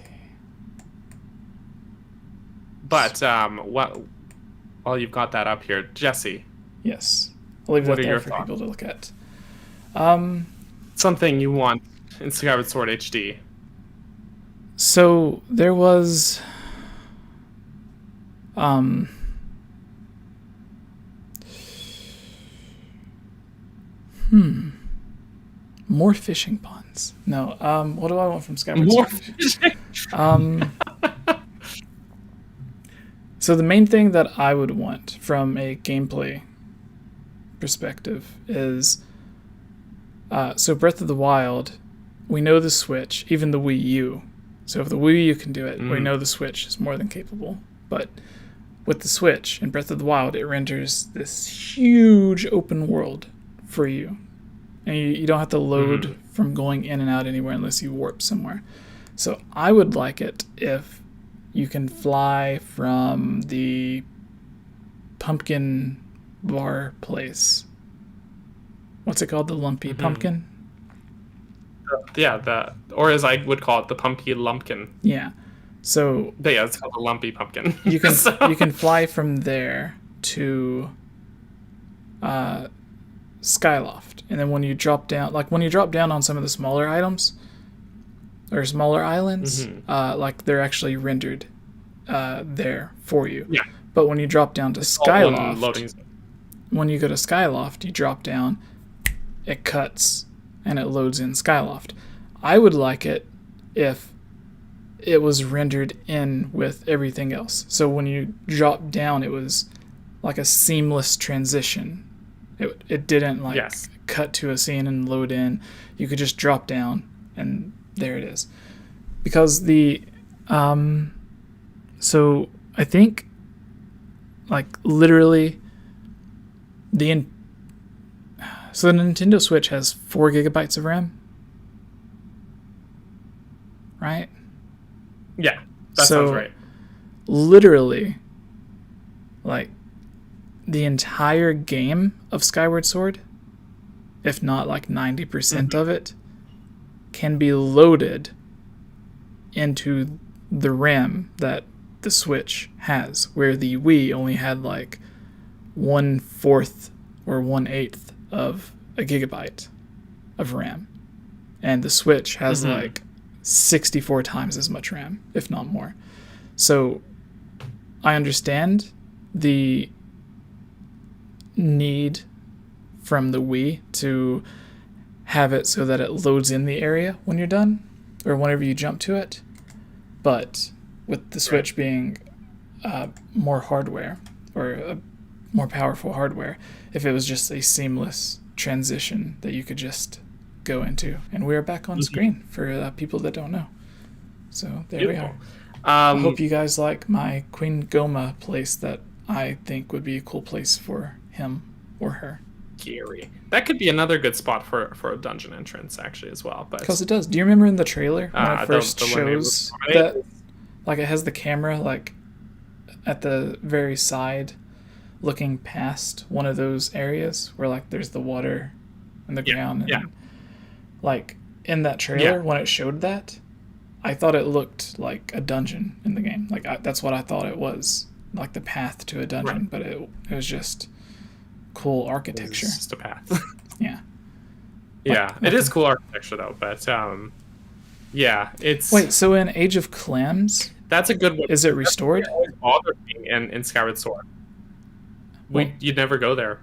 But while you've got that up here, Jesse. Yes, I'll leave that there for people to look at. Something you want in Skyward Sword HD. So there was more fishing ponds. No, what do I want from Skyward Sword? Fishing. So the main thing that I would want from a gameplay perspective is, so Breath of the Wild, we know the Switch, even the Wii U. So if the Wii U can do it, we know the Switch is more than capable. But with the Switch in Breath of the Wild, it renders this huge open world for you. And you don't have to load from going in and out anywhere unless you warp somewhere. So I would like it if you can fly from the pumpkin bar place. What's it called? The lumpy pumpkin? Yeah, or as I would call it, the pumpkin lumpkin. Yeah. So but yeah, it's called the lumpy pumpkin. You can you can fly from there to Skyloft, and then when you drop down, on some of the smaller items or smaller islands, like they're actually rendered there for you. Yeah. But when you drop down to Skyloft, when you go to Skyloft, you drop down, it cuts, and it loads in Skyloft. I would like it if it was rendered in with everything else. So when you drop down, it was like a seamless transition. It didn't cut to a scene and load in. You could just drop down and there it is. Because so I think literally so the Nintendo Switch has 4 gigabytes of RAM, right? Yeah, that sounds right. Literally, the entire game of Skyward Sword, if not 90% of it, can be loaded into the RAM that the Switch has, where the Wii only had 1/4 or 1/8 of a gigabyte of RAM, and the Switch has 64 times as much RAM, if not more. So I understand the need from the Wii to have it so that it loads in the area when you're done or whenever you jump to it, but with the Switch being more hardware or a more powerful hardware, if it was just a seamless transition that you could just go into. And we're back on screen for people that don't know. So there we are. I hope you guys like my Queen Goma place that I think would be a cool place for him or her. Gary. That could be another good spot for a dungeon entrance actually as well. Because it does. Do you remember in the trailer when it first shows that it has the camera at the very side looking past one of those areas where there's the water and the ground and in that trailer when it showed that, I thought it looked like a dungeon in the game. That's what I thought it was, the path to a dungeon, but it was just cool architecture. It's just a path. Yeah. Yeah, it is cool architecture though, but yeah, it's... Wait, so in Age of Clams, that's a good one. Is it restored? It always bothered me in Skyward Sword. You'd never go there.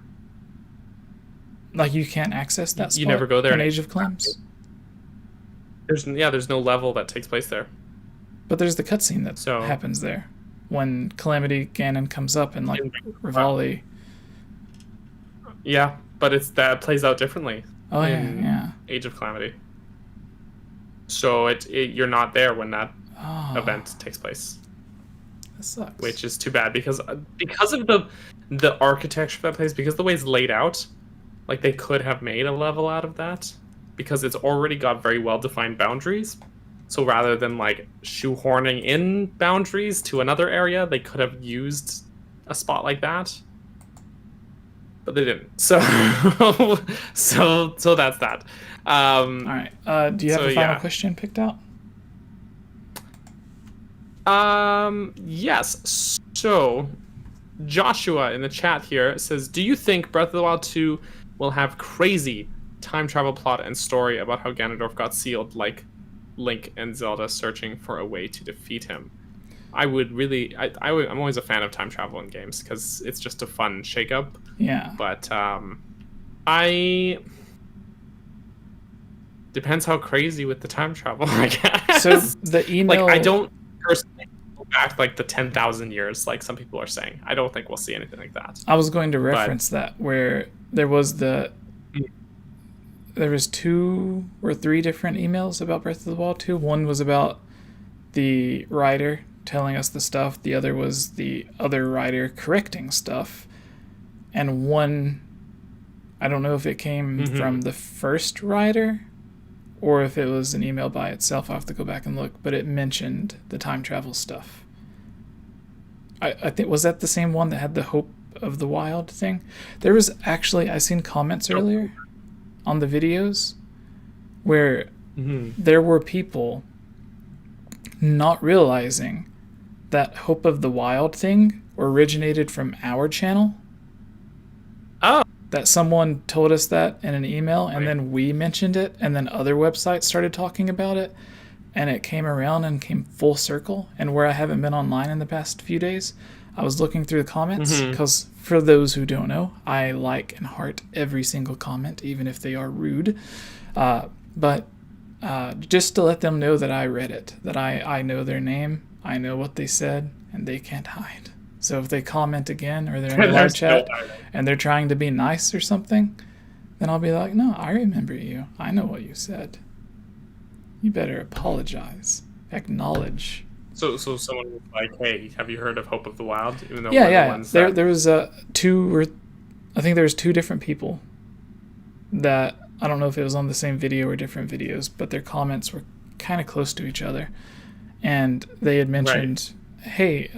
You can't access that spot? You never go there in Age of Clams? There's no level that takes place there. But there's the cutscene that happens there when Calamity Ganon comes up and Revali. Yeah, but that plays out differently. Oh yeah. Age of Calamity. So you're not there when that event takes place. That sucks. Which is too bad because of the architecture of that place, because the way it's laid out, they could have made a level out of that, because it's already got very well defined boundaries. So rather than shoehorning in boundaries to another area, they could have used a spot like that. But they didn't. So so that's that. All right. Do you have a final question picked out? Yes. So Joshua in the chat here says, do you think Breath of the Wild 2 will have crazy time travel plot and story about how Ganondorf got sealed, like Link and Zelda searching for a way to defeat him? I'm always a fan of time travel in games because it's just a fun shakeup. Yeah. But depends how crazy with the time travel, I guess. So the email, I don't personally back like the 10,000 years, like some people are saying. I don't think we'll see anything like that. I was going to reference that, where there was 2 or 3 different emails about Breath of the Wild 2. One was about the writer telling us the stuff. The other was the other writer correcting stuff. And one, I don't know if it came from the first writer or if it was an email by itself. I'll have to go back and look, but it mentioned the time travel stuff. I think, was that the same one that had the Hope of the Wild thing? There was actually, I seen comments earlier on the videos where there were people not realizing that Hope of the Wild thing originated from our channel. Oh. That someone told us that in an email, and then we mentioned it, and then other websites started talking about it, and it came around and came full circle. And where I haven't been online in the past few days, I was looking through the comments, because for those who don't know, I like and heart every single comment, even if they are rude. But just to let them know that I read it, that I know their name, I know what they said, and they can't hide. So if they comment again, or they're in the live chat and they're trying to be nice or something, then I'll be like, no, I remember you. I know what you said. You better apologize. Acknowledge. So someone was like, hey, have you heard of Hope of the Wild? Even though There was 2 or I think there was 2 different people that, I don't know if it was on the same video or different videos, but their comments were kind of close to each other. And they had mentioned, hey,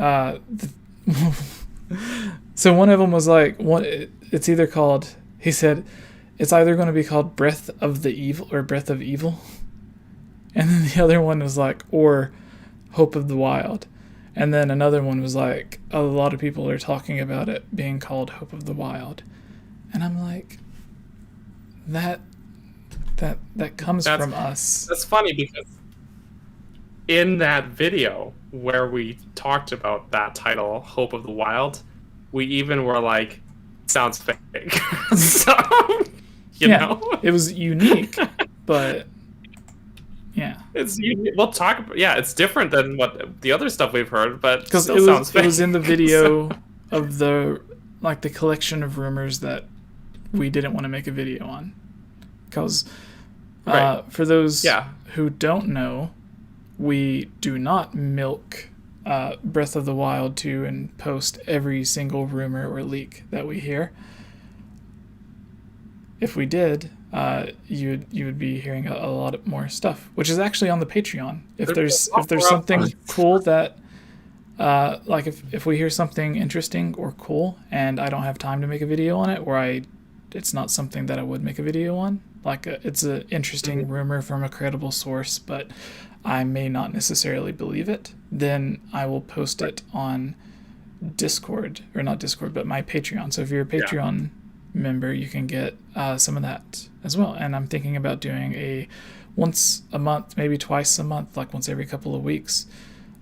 so one of them was like, it's either called, he said, it's either going to be called Breath of the Evil or Breath of Evil. And then the other one was like, or Hope of the Wild. And then another one was like, a lot of people are talking about it being called Hope of the Wild. And I'm like, that comes from us. That's funny, because in that video where we talked about that title, Hope of the Wild, we even were like, sounds fake. So, you know? It was unique, but yeah. We'll talk about, it's different than what the other stuff we've heard, but because it was in the video of the collection of rumors that we didn't want to make a video on. Because for those who don't know, we do not milk Breath of the Wild 2 and post every single rumor or leak that we hear. If we did, you would be hearing a lot more stuff, which is actually on the Patreon. If there's something cool that, if we hear something interesting or cool and I don't have time to make a video on it, or it's not something that I would make a video on, it's an interesting rumor from a credible source, but I may not necessarily believe it, then I will post it on Discord, or not Discord, but my Patreon. So if you're a Patreon member, you can get some of that as well. And I'm thinking about doing a once a month, maybe twice a month, like once every couple of weeks,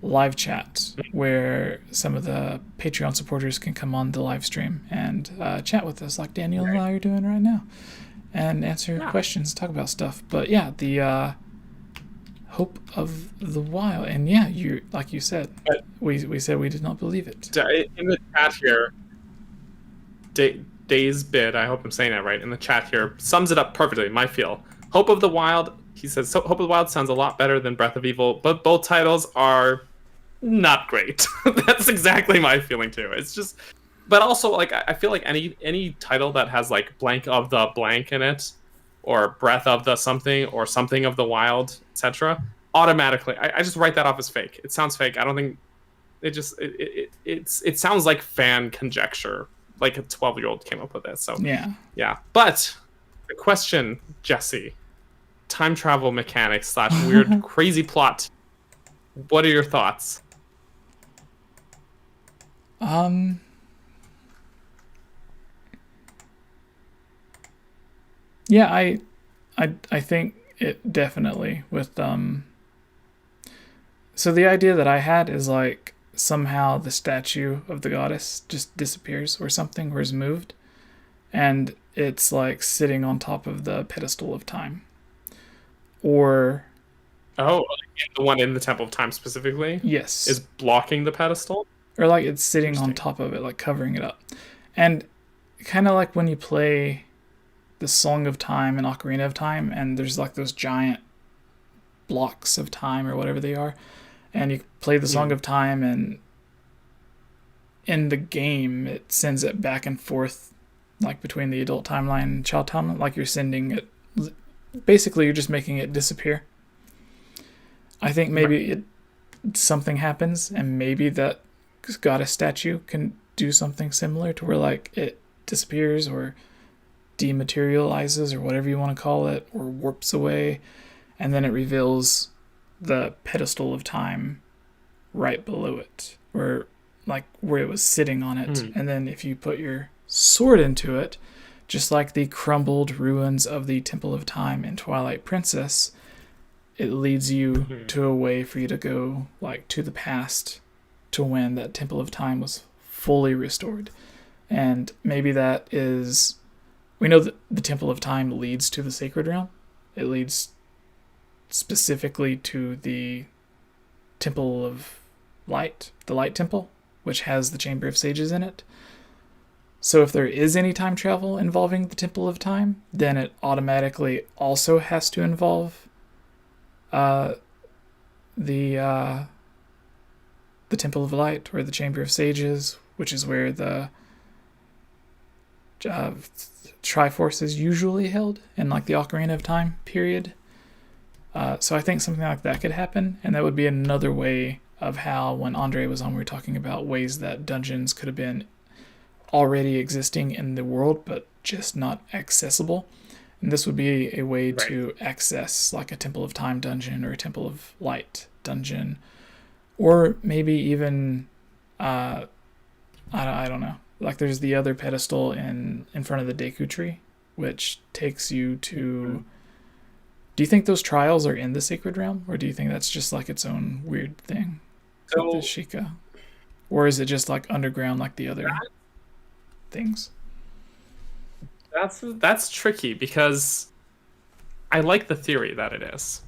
live chat where some of the Patreon supporters can come on the live stream and chat with us, like Daniel and I are doing right now, and answer questions, talk about stuff. But yeah, the Hope of the Wild, and you, like you said, we said we did not believe it. In the chat here, Days Bid, I hope I'm saying that right, in the chat here, sums it up perfectly, my feel. Hope of the Wild, he says, Hope of the Wild sounds a lot better than Breath of Evil, but both titles are not great. That's exactly my feeling too. It's just, but also, I feel like any title that has blank of the blank in it, or Breath of the something, or something of the Wild, etc., automatically, I just write that off as fake. It sounds fake. I don't think, it sounds like fan conjecture. Like a 12-year-old came up with it. So yeah. But the question, Jesse, time travel mechanics / weird crazy plot. What are your thoughts? Yeah, I think it definitely with so the idea that I had is somehow the statue of the goddess just disappears or something, or is moved, and it's sitting on top of the pedestal of time. Or Oh, like the one in the Temple of Time specifically Yes. is blocking the pedestal? Or like it's sitting on top of it, like covering it up. And kind of like when you play the Song of Time and Ocarina of Time, and there's like those giant blocks of time or whatever they are, and you play the Song of Time, and in the game it sends it back and forth, like between the adult timeline and child timeline, like you're sending it. Basically, you're just making it disappear. I think maybe something happens, and maybe that goddess statue can do something similar to where like it disappears or dematerializes or whatever you want to call it, or warps away, and then it reveals the pedestal of time right below it, or like where it was sitting on it. And then if you put your sword into it, just like the crumbled ruins of the Temple of Time in Twilight Princess, it leads you to a way for you to go like to the past to when that Temple of Time was fully restored. And maybe that is, we know that the Temple of Time leads to the Sacred Realm. It leads specifically to the Temple of Light, the Light Temple, which has the Chamber of Sages in it. So if there is any time travel involving the Temple of Time, then it automatically also has to involve the Temple of Light, or the Chamber of Sages, which is where the Triforce is usually held in like the Ocarina of Time period. So I think something like that could happen, and that would be another way of how, when Andre was on, we were talking about ways that dungeons could have been already existing in the world but just not accessible. And this would be a way to access like a Temple of Time dungeon or a Temple of Light dungeon, or maybe even I don't know, like there's the other pedestal in front of the Deku tree, which takes you to, do you think those trials are in the Sacred Realm, or do you think that's just like its own weird thing, like the Sheikah, or is it just like underground like the other things? That's tricky, because I like the theory that it is.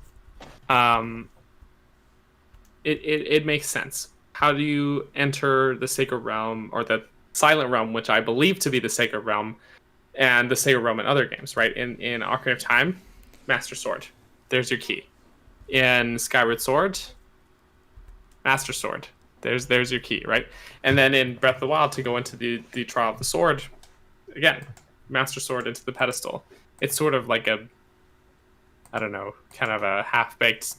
It makes sense. How do you enter the Sacred Realm, or the Silent Realm, which I believe to be the Sacred Realm, and the Sacred Realm in other games, right? In Ocarina of Time, Master Sword, there's your key. In Skyward Sword, Master Sword, there's your key, right? And then in Breath of the Wild, to go into the Trial of the Sword, again, Master Sword into the pedestal. It's sort of like a, I don't know, kind of a half-baked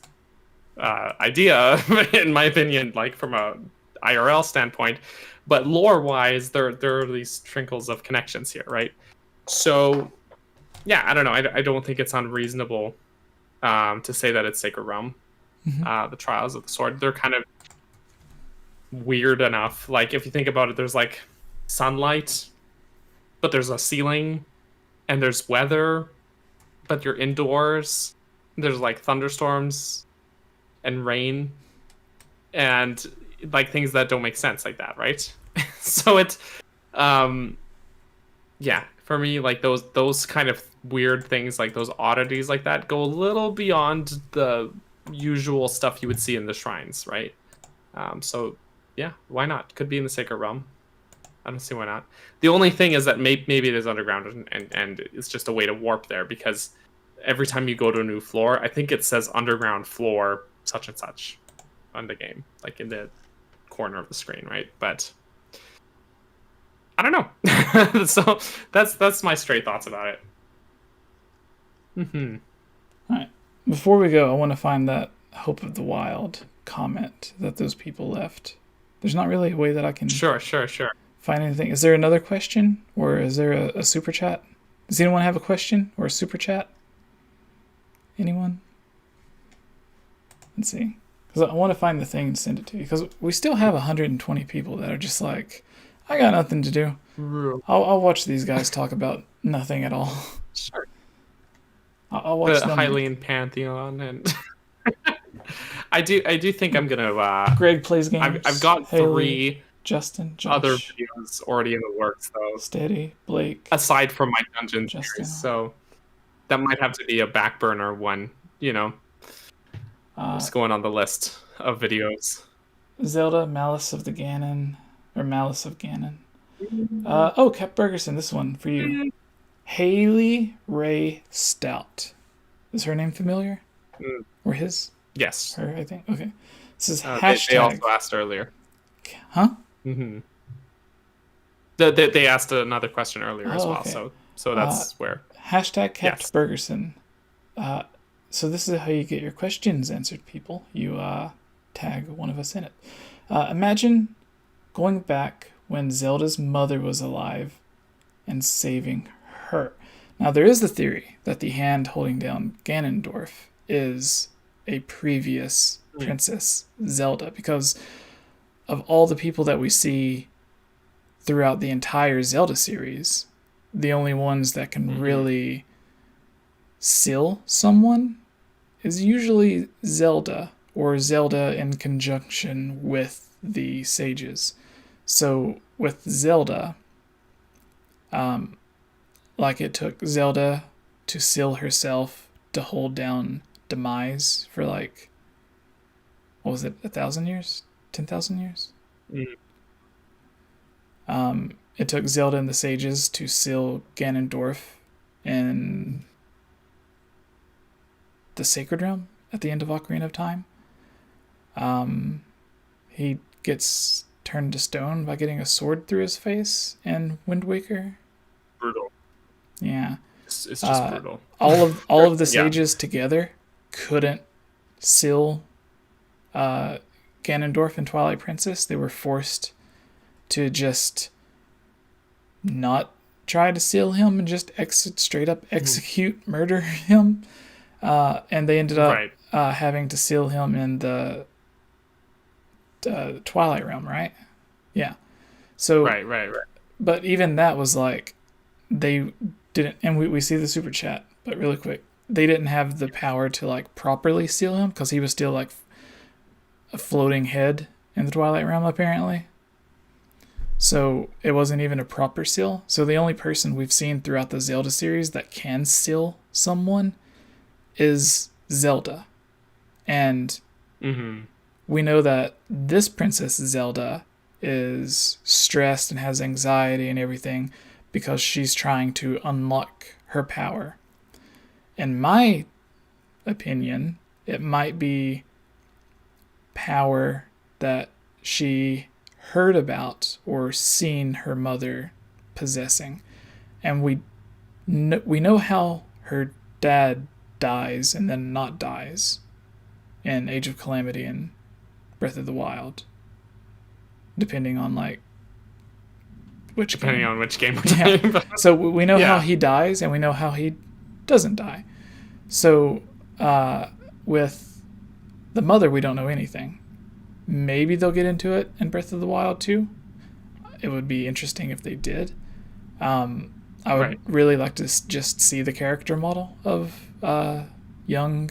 idea, in my opinion, like from a IRL standpoint. But lore-wise, there are these trinkles of connections here, right? So, yeah, I don't know. I don't think it's unreasonable to say that it's Sacred Realm. The Trials of the Sword, they're kind of weird enough. Like, if you think about it, there's like sunlight, but there's a ceiling, and there's weather, but you're indoors. There's like thunderstorms and rain, and like things that don't make sense, like that, right? So it's yeah, for me, like those kind of weird things, like those oddities like that, go a little beyond the usual stuff you would see in the shrines, right? So yeah, why not? Could be in the Sacred Realm. I don't see why not. The only thing is that maybe it is underground, and it's just a way to warp there, because every time you go to a new floor, I think it says underground floor such and such on the game, like in the corner of the screen, right? But I don't know. So that's my straight thoughts about it. All right. Before we go, I want to find that Hope of the Wild comment that those people left. There's not really a way that I can Sure. find anything. Is there another question, or is there a super chat? Does anyone have a question or a super chat? Anyone? Let's see. Because I want to find the thing and send it to you. Because we still have 120 people that are just like, I got nothing to do. I'll watch these guys talk about nothing at all. Sure. I'll watch the them. Hylian Pantheon, and I do think I'm gonna. Greg plays games. I've got Haley, 3 Justin, Josh, other videos already in the works, though. Steady, Blake, aside from my dungeon Justin. series, so that might have to be a back burner one, you know. Just going on the list of videos. Zelda, Malice of the Ganon, or Malice of Ganon. Cap Bergerson, this one for you. Haley Ray Stout. Is her name familiar? Or his? Yes. Her, I think. Okay. This is They also asked earlier. Huh? Mm-hmm. They asked another question earlier as well, okay. So that's where. Hashtag Capt Bergerson. So this is how you get your questions answered, people. You tag one of us in it. Imagine going back when Zelda's mother was alive and saving her. Now, there is the theory that the hand holding down Ganondorf is a previous Princess Zelda, because of all the people that we see throughout the entire Zelda series, the only ones that can really seal someone is usually Zelda, or Zelda in conjunction with the sages. So with Zelda, like it took Zelda to seal herself to hold down Demise for like, what was it, 1,000 years? 10,000 years? It took Zelda and the sages to seal Ganondorf in the Sacred Realm at the end of Ocarina of Time. He gets turned to stone by getting a sword through his face in Wind Waker. Brutal. Yeah. It's just brutal. All of the sages together couldn't seal Ganondorf and Twilight Princess. They were forced to just not try to seal him and just straight up execute, murder him. And they ended up having to seal him in the Twilight Realm, right? Yeah. So Right. But even that was like, they didn't, and we see the super chat, but really quick, they didn't have the power to like properly seal him because he was still like a floating head in the Twilight Realm apparently. So it wasn't even a proper seal. So the only person we've seen throughout the Zelda series that can seal someone is Zelda. And we know that this Princess Zelda is stressed and has anxiety and everything because she's trying to unlock her power. In my opinion, it might be power that she heard about or seen her mother possessing. And we know how her dad dies and then not dies in Age of Calamity and Breath of the Wild, depending on like which game we're talking about. So we know how he dies and we know how he doesn't die. So with the mother, we don't know anything. Maybe they'll get into it in Breath of the Wild too. It would be interesting if they did. I would really like to just see the character model of young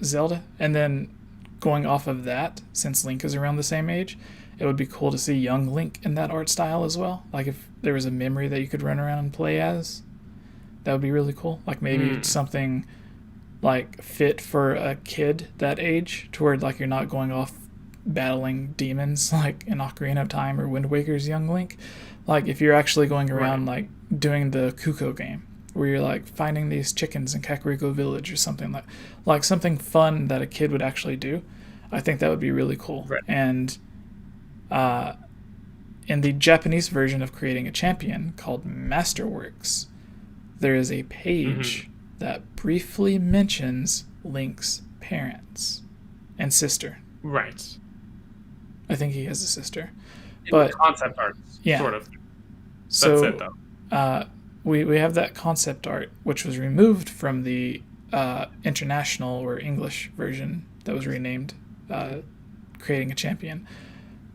Zelda, and then going off of that, since Link is around the same age, it would be cool to see young Link in that art style as well. Like if there was a memory that you could run around and play as, that would be really cool. Like maybe something like fit for a kid that age, to where like you're not going off battling demons like in Ocarina of Time or Wind Waker's young Link. Like if you're actually going around like doing the Kuko game, where you're like finding these chickens in Kakariko Village or something like something fun that a kid would actually do. I think that would be really cool. And in the Japanese version of creating a champion called Masterworks, there is a page that briefly mentions Link's parents and sister. Right. I think he has a sister. But concept art, sort of. So, that's it, though. We have that concept art, which was removed from the international or English version that was renamed Creating a Champion.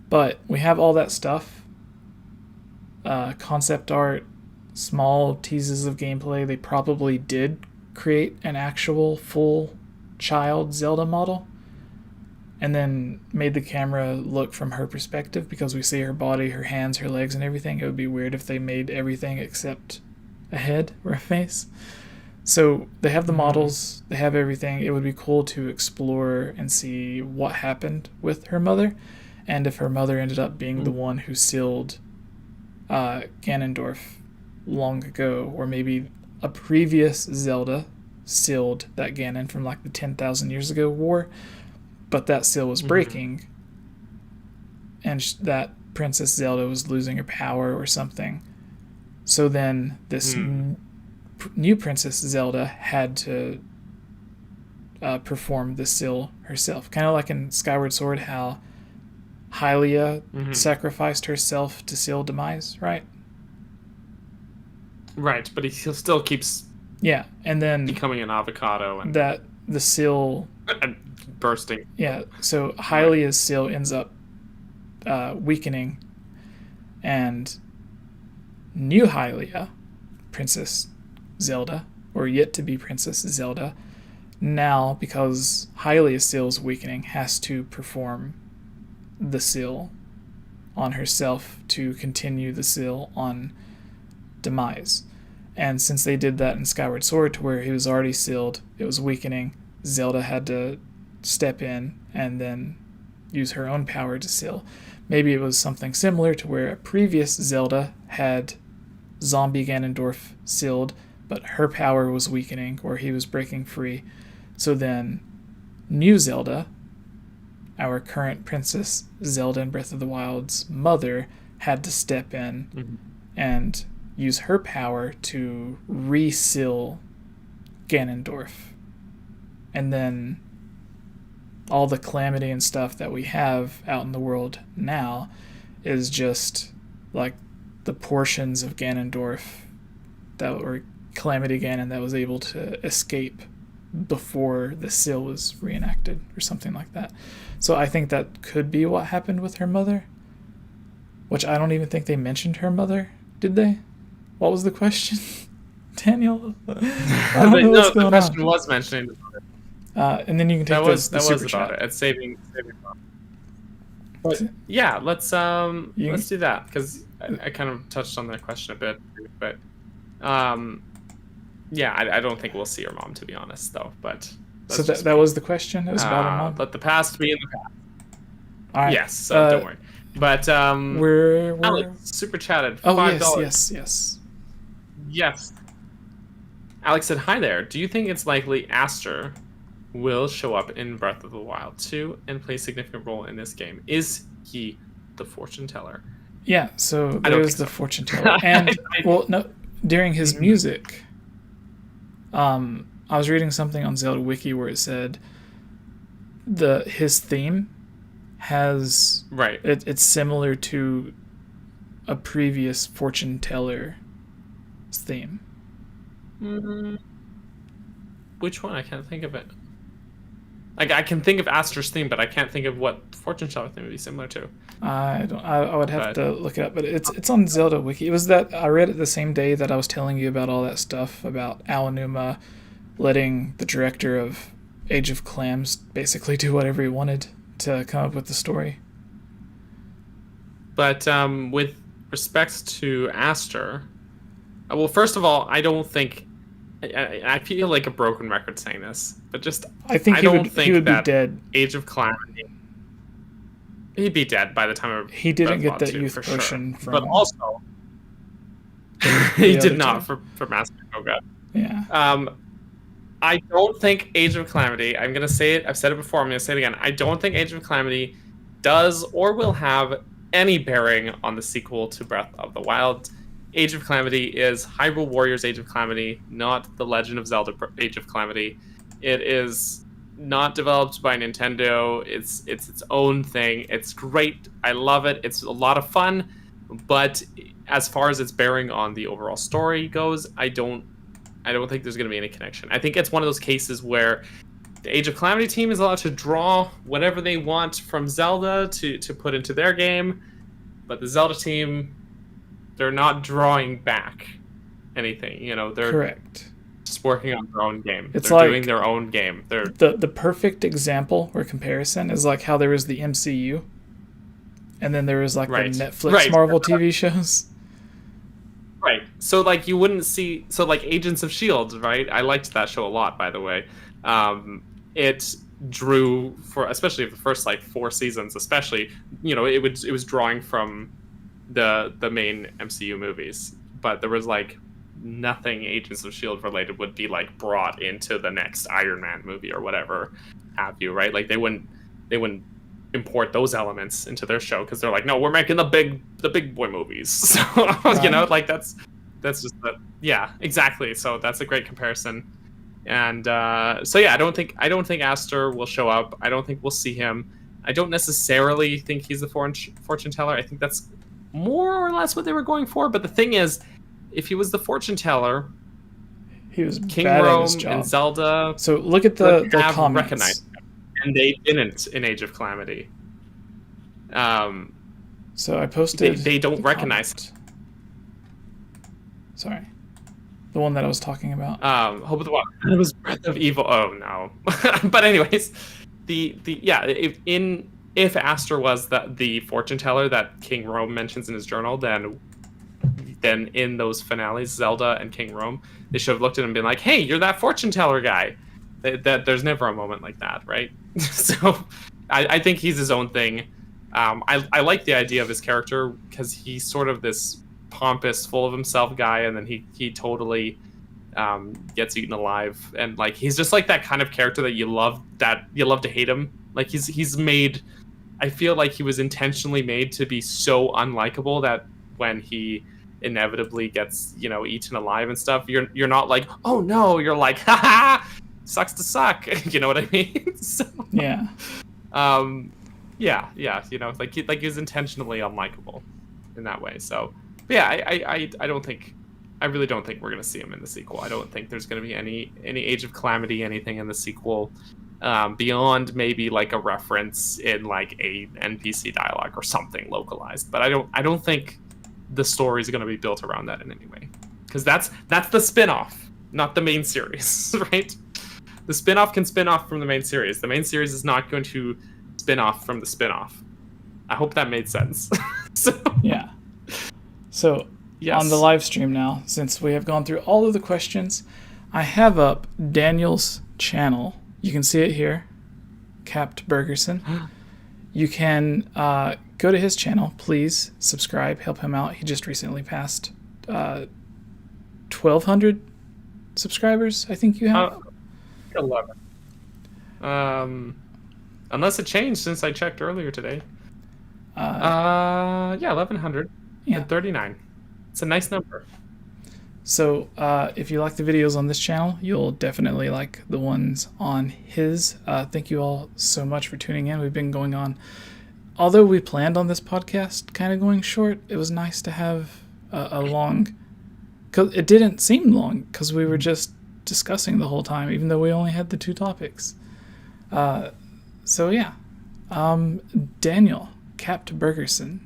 But we have all that stuff. Concept art, small teases of gameplay. They probably did create an actual full child Zelda model and then made the camera look from her perspective, because we see her body, her hands, her legs, and everything. It would be weird if they made everything except a head or a face. So they have the models, they have everything. It would be cool to explore and see what happened with her mother, and if her mother ended up being the one who sealed Ganondorf long ago, or maybe a previous Zelda sealed that Ganon from like the 10,000 years ago war, but that seal was breaking, and that Princess Zelda was losing her power or something. So then this new Princess Zelda had to perform the seal herself. Kind of like in Skyward Sword, how Hylia sacrificed herself to seal Demise, right? Right, but he still keeps and then becoming an avocado and that the seal and bursting. Yeah, so Hylia's seal ends up weakening, and new Hylia, Princess Zelda, or yet to be Princess Zelda, now, because Hylia's seal is weakening, has to perform the seal on herself to continue the seal on Demise. And since they did that in Skyward Sword, to where he was already sealed, it was weakening, Zelda had to step in and then use her own power to seal. Maybe it was something similar to where a previous Zelda had zombie Ganondorf sealed, but her power was weakening, or he was breaking free. So then new Zelda, our current Princess Zelda in Breath of the Wild's mother, had to step in and use her power to reseal Ganondorf. And then all the calamity and stuff that we have out in the world now is just like the portions of Ganondorf that were Calamity Ganon that was able to escape before the seal was reenacted or something like that. So I think that could be what happened with her mother, which I don't even think they mentioned her mother, did they? What was the question? Daniel? I don't know what's going the question on. was mentioning the mother. And then you can take that was super about chat. it. It's saving. But yeah, let's do that, because I kind of touched on that question a bit, but yeah, I don't think we'll see her mom, to be honest, though. But so that was the question. It was about her mom. Let the past be in the past. All right. Yes, don't worry. But we're Alex super chatted $5. Oh yes. Alex said, "Hi there. Do you think it's likely Aster will show up in Breath of the Wild 2 and play a significant role in this game? Is he the fortune teller?" Yeah, so there's the fortune teller. And, well, no, during his music, I was reading something on Zelda Wiki where it said his theme has... Right. It's similar to a previous fortune teller's theme. Which one? I can't think of it. Like, I can think of Aster's theme, but I can't think of what fortune teller theme would be similar to. I would have to look it up, but it's on Zelda Wiki. It was that I read it the same day that I was telling you about all that stuff about Aonuma letting the director of Age of Clams basically do whatever he wanted to come up with the story. But with respect to Aster, well, first of all, I don't think... I feel like a broken record saying this, but just I think he would be dead. Age of Calamity, he'd be dead by the time of he didn't get that youth potion from. But also, he did not for Master Koga. Yeah. I don't think Age of Calamity. I'm gonna say it. I've said it before. I'm gonna say it again. I don't think Age of Calamity does or will have any bearing on the sequel to Breath of the Wild. Age of Calamity is Hyrule Warriors Age of Calamity, not The Legend of Zelda Age of Calamity. It is not developed by Nintendo. It's its own thing. It's great. I love it. It's a lot of fun. But as far as its bearing on the overall story goes, I don't think there's going to be any connection. I think it's one of those cases where the Age of Calamity team is allowed to draw whatever they want from Zelda to put into their game, but the Zelda team, they're not drawing back anything. They're correct. Just working on their own game. It's they're like doing their own game. They're the perfect example or comparison is like how there was the MCU, and then there was like the Netflix Marvel TV shows. Right. So like you wouldn't see, so like Agents of Shield, right? I liked that show a lot, by the way. It drew for, especially the first like 4 seasons, especially, it was drawing from the main MCU movies, but there was like nothing Agents of Shield related would be like brought into the next Iron Man movie or whatever have you, right? Like they wouldn't import those elements into their show because they're like, no, we're making the big boy movies. So Right. like that's just yeah, exactly. So that's a great comparison. And so yeah, I don't think Aster will show up. I don't think we'll see him. I don't necessarily think he's the fortune teller. I think that's more or less what they were going for. But the thing is, if he was the fortune teller, He was King bad at his Rome job. and Zelda So look at the have comments. recognized him, and they didn't in Age of Calamity. So I posted. They don't the recognize comment. Sorry, the one that I was talking about. Hope of the Wild. It was Breath of Evil. Oh no. But anyways, yeah, if Aster was the fortune teller that King Rome mentions in his journal, then in those finales, Zelda and King Rome, they should have looked at him and been like, "Hey, you're that fortune teller guy." That there's never a moment like that, right? So, I think he's his own thing. I like the idea of his character because he's sort of this pompous, full of himself guy, and then he totally gets eaten alive, and like he's just like that kind of character that you love to hate him. Like he's made. I feel like he was intentionally made to be so unlikable that when he inevitably gets eaten alive and stuff, you're not like, oh no, you're like, haha, sucks to suck. You know what I mean? So, Yeah. yeah, like he's intentionally unlikable in that way. So, but yeah, I really don't think we're gonna see him in the sequel. I don't think there's gonna be any Age of Calamity, anything in the sequel, beyond maybe like a reference in like a NPC dialogue or something localized. But I don't think the story is going to be built around that in any way, because that's the spin-off, not the main series. Right? The spin-off can spin off from the main series. The main series is not going to spin off from the spin-off. I hope that made sense. So, Yeah. So yes. on the live stream now, since we have gone through all of the questions, I have up Daniel's channel. You can see it here, Capt Bergerson. You can go to his channel. Please subscribe, help him out. He just recently passed 1,200 subscribers, I think you have. 11. Unless it changed since I checked earlier today. Yeah, 1,100 and 39. It's a nice number. So if you like the videos on this channel, you'll definitely like the ones on his. Thank you all so much for tuning in. We've been going on, although we planned on this podcast kind of going short, it was nice to have a long, because it didn't seem long because we were just discussing the whole time, even though we only had the 2 topics. So yeah, Daniel, Capt Bergerson,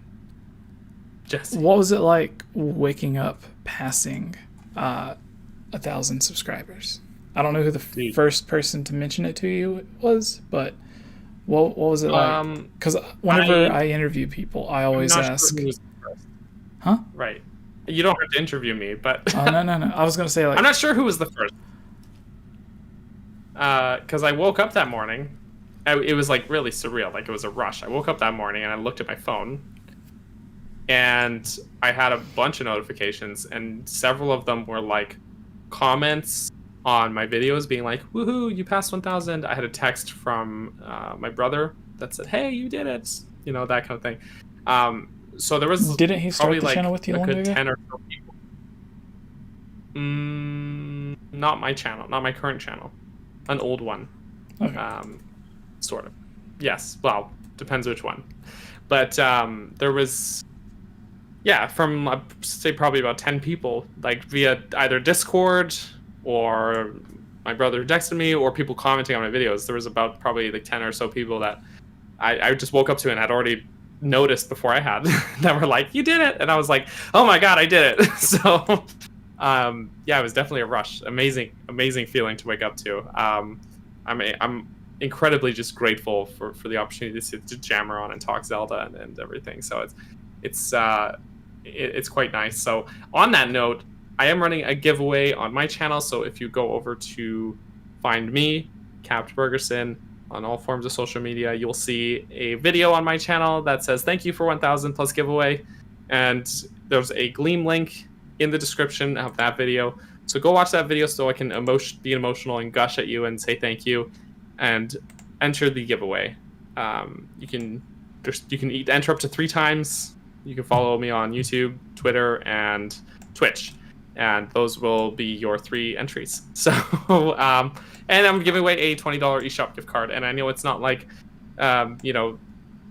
Jesse, what was it like waking up passing 1,000 subscribers? I don't know who the first person to mention it to you was, but what was it like? Because whenever I interview people, I always ask. Sure who was the first. Huh? Right. You don't have to interview me, but Oh no. I was gonna say, like, I'm not sure who was the first. Because I woke up that morning. It was like really surreal. Like it was a rush. I woke up that morning and I looked at my phone, and I had a bunch of notifications, and several of them were like comments on my videos being like, woohoo, you passed 1,000. I had a text from my brother that said, hey, you did it. That kind of thing. So there was didn't he start probably the like channel with you a long good ago? 10 or so people. Not my channel, not my current channel. An old one. Okay. Sort of. Yes. Well, depends which one. But there was, yeah, from I'd say probably about 10 people, like via either Discord or my brother texted me or people commenting on my videos. There was about probably like 10 or so people that I just woke up to and had already noticed before I had that were like, you did it. And I was like, oh my God, I did it. So yeah, it was definitely a rush. Amazing feeling to wake up to. I'm incredibly just grateful for the opportunity to jam around and talk Zelda and everything. So it's quite nice. So on that note, I am running a giveaway on my channel, so if you go over to find me, Capt Bergerson, on all forms of social media, you'll see a video on my channel that says thank you for 1,000 plus giveaway, and there's a Gleam link in the description of that video. So go watch that video so I can be emotional and gush at you and say thank you, and enter the giveaway. You can enter up to 3 times. You can follow me on YouTube, Twitter, and Twitch, and those will be your 3 entries. So, and I'm giving away a $20 eShop gift card. And I know it's not like, you know,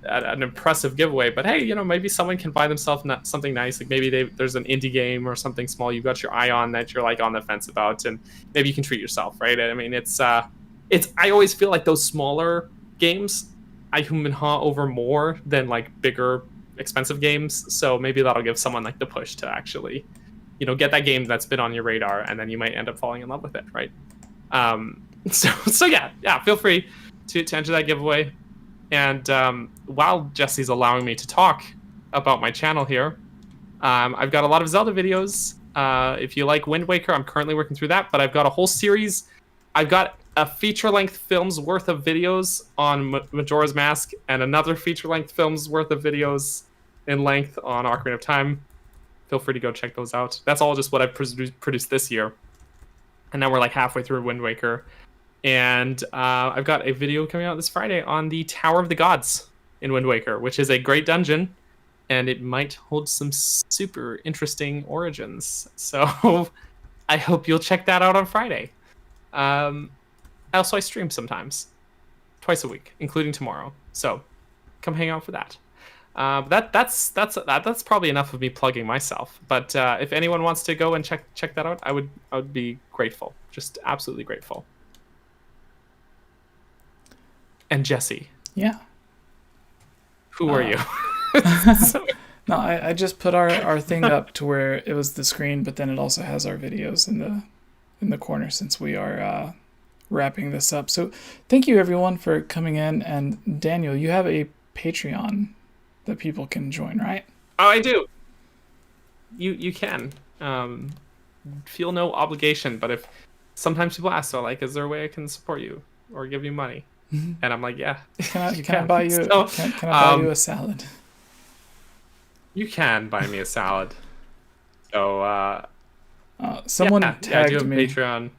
an impressive giveaway, but hey, you know, maybe someone can buy themselves something nice. Like maybe there's an indie game or something small you got your eye on that you're like on the fence about, and maybe you can treat yourself, right? I mean, it's I always feel like those smaller games I hum and haw over more than like bigger expensive games. So maybe that'll give someone like the push to actually, you know, get that game that's been on your radar, and then you might end up falling in love with it, right? So yeah, feel free to enter that giveaway. And while Jesse's allowing me to talk about my channel here, I've got a lot of Zelda videos. If you like Wind Waker, I'm currently working through that, but I've got a whole series. I've got a feature-length film's worth of videos on Majora's Mask, and another feature-length film's worth of videos in length on Ocarina of Time. Feel free to go check those out. That's all just what I've produced this year. And now we're like halfway through Wind Waker. And I've got a video coming out this Friday on the Tower of the Gods in Wind Waker, which is a great dungeon, and it might hold some super interesting origins. So I hope you'll check that out on Friday. Also, I stream sometimes, twice a week, including tomorrow. So come hang out for that. That's probably enough of me plugging myself. But if anyone wants to go and check that out, I would be grateful, just absolutely grateful. And Jesse, yeah, who are you? No, I just put our thing up to where it was the screen, but then it also has our videos in the corner since we are wrapping this up. So thank you everyone for coming in. And Daniel, you have a Patreon that people can join, right? Oh, I do. You can. Feel no obligation, but if sometimes people ask, so like, is there a way I can support you or give you money? And I'm like, yeah. Can I buy you? So, can I buy you a salad? You can buy me a salad. So someone tagged I do have me. Patreon.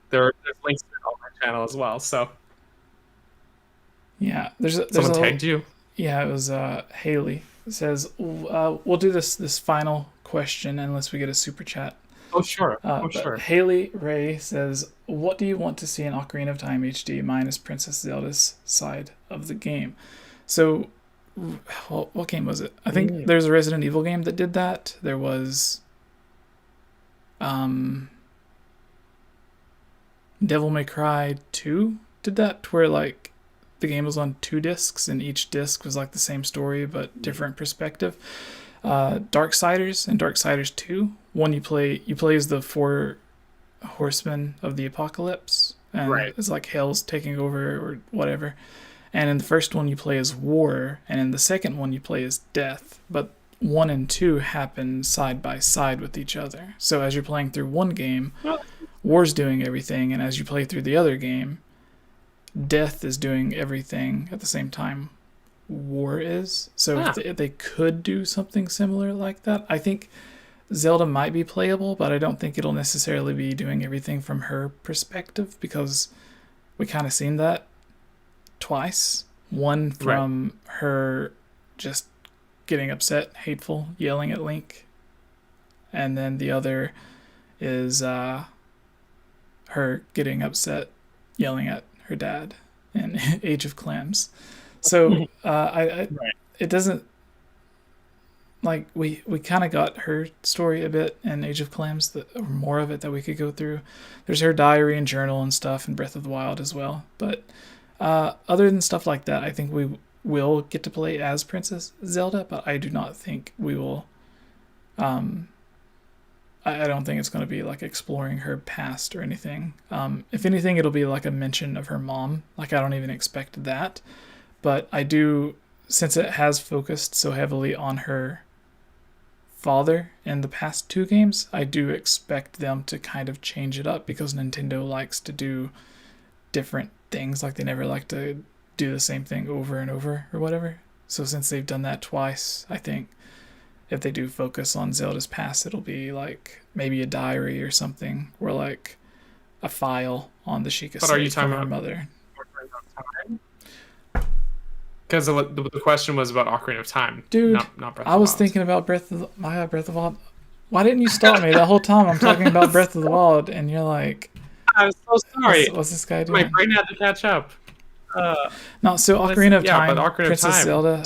There's links to it on my channel as well. So yeah, there's someone tagged you. Yeah, it was Haley. It says we'll do this final question unless we get a super chat. Oh sure. Sure. Haley Ray says, "What do you want to see in Ocarina of Time HD minus Princess Zelda's side of the game?" So, what game was it? I think there's a Resident Evil game that did that. There was, Devil May Cry 2 did that, where like the game was on 2 discs and each disc was like the same story but different perspective. Darksiders and Darksiders 2. One you play as the 4 horsemen of the apocalypse, and it's like hell's taking over or whatever. And in the first one you play as war, and in the second one you play as death. But 1 and 2 happen side by side with each other. So as you're playing through one game, war's doing everything, and as you play through the other game, death is doing everything at the same time war is. So if they could do something similar like that, I think Zelda might be playable, but I don't think it'll necessarily be doing everything from her perspective, because we kind of seen that twice. One from her just getting upset, hateful, yelling at Link, and then the other is her getting upset, yelling at her dad in Age of Clams. So it doesn't, like, we kind of got her story a bit in Age of Clams, or more of it that we could go through. There's her diary and journal and stuff in Breath of the Wild as well. But other than stuff like that, I think we will get to play as Princess Zelda, but I do not think we will. I don't think it's going to be like exploring her past or anything. If anything, it'll be like a mention of her mom. Like, I don't even expect that. But I do, since it has focused so heavily on her father in the past 2 games, I do expect them to kind of change it up because Nintendo likes to do different things. Like they never like to do the same thing over and over or whatever. So since they've done that twice, I think if they do focus on Zelda's past, it'll be like maybe a diary or something, or like a file on the Sheikah slate from her mother. Because the question was about Ocarina of Time, dude. Not Breath of the Wild. I was thinking about Breath of the Wild. Why didn't you stop me? The whole time I'm talking about Breath of the Wild, and you're like, I'm so sorry. What's this guy doing? My brain had to catch up. No, so Ocarina of Time, Princess Zelda,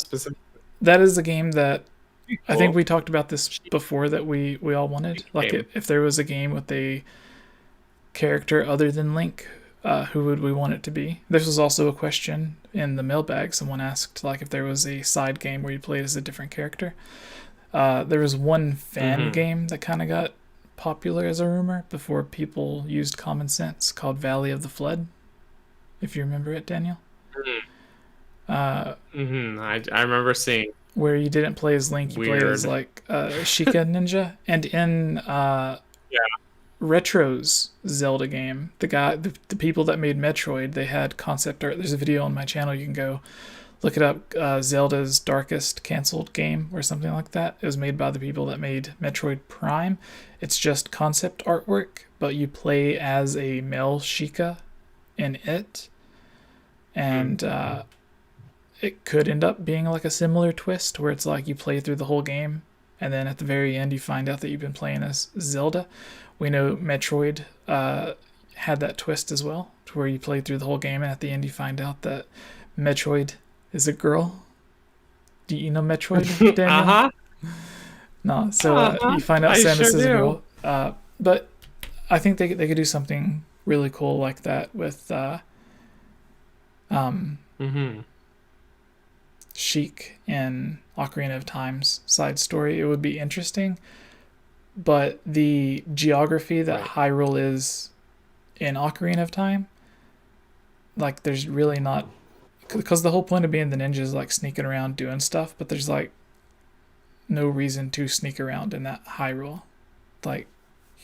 that is a game that cool. I think we talked about this before, that we all wanted. Like if there was a game with a character other than Link, who would we want it to be? This was also a question in the mailbag. Someone asked like if there was a side game where you played as a different character. There was one fan game that kind of got popular as a rumor before people used common sense, called Valley of the Flood. If you remember it, Daniel. I remember seeing where you didn't play as Link, you played as like Sheikah Ninja, and in Retro's Zelda game, the people that made Metroid, they had concept art. There's a video on my channel, you can go look it up. Zelda's Darkest Cancelled Game or something like that. It was made by the people that made Metroid Prime. It's just concept artwork, but you play as a male Sheikah in it, and it could end up being like a similar twist where it's like you play through the whole game and then at the very end you find out that you've been playing as Zelda. We know Metroid had that twist as well, to where you play through the whole game and at the end you find out that Metroid is a girl. Do you know Metroid, Daniel? No, so you find out Samus is a girl. But I think they could do something really cool like that with Sheik in Ocarina of Time's side story. It would be interesting, but the geography that Hyrule is in Ocarina of Time, like there's really not, because the whole point of being the ninja is like sneaking around doing stuff, but there's like no reason to sneak around in that Hyrule. Like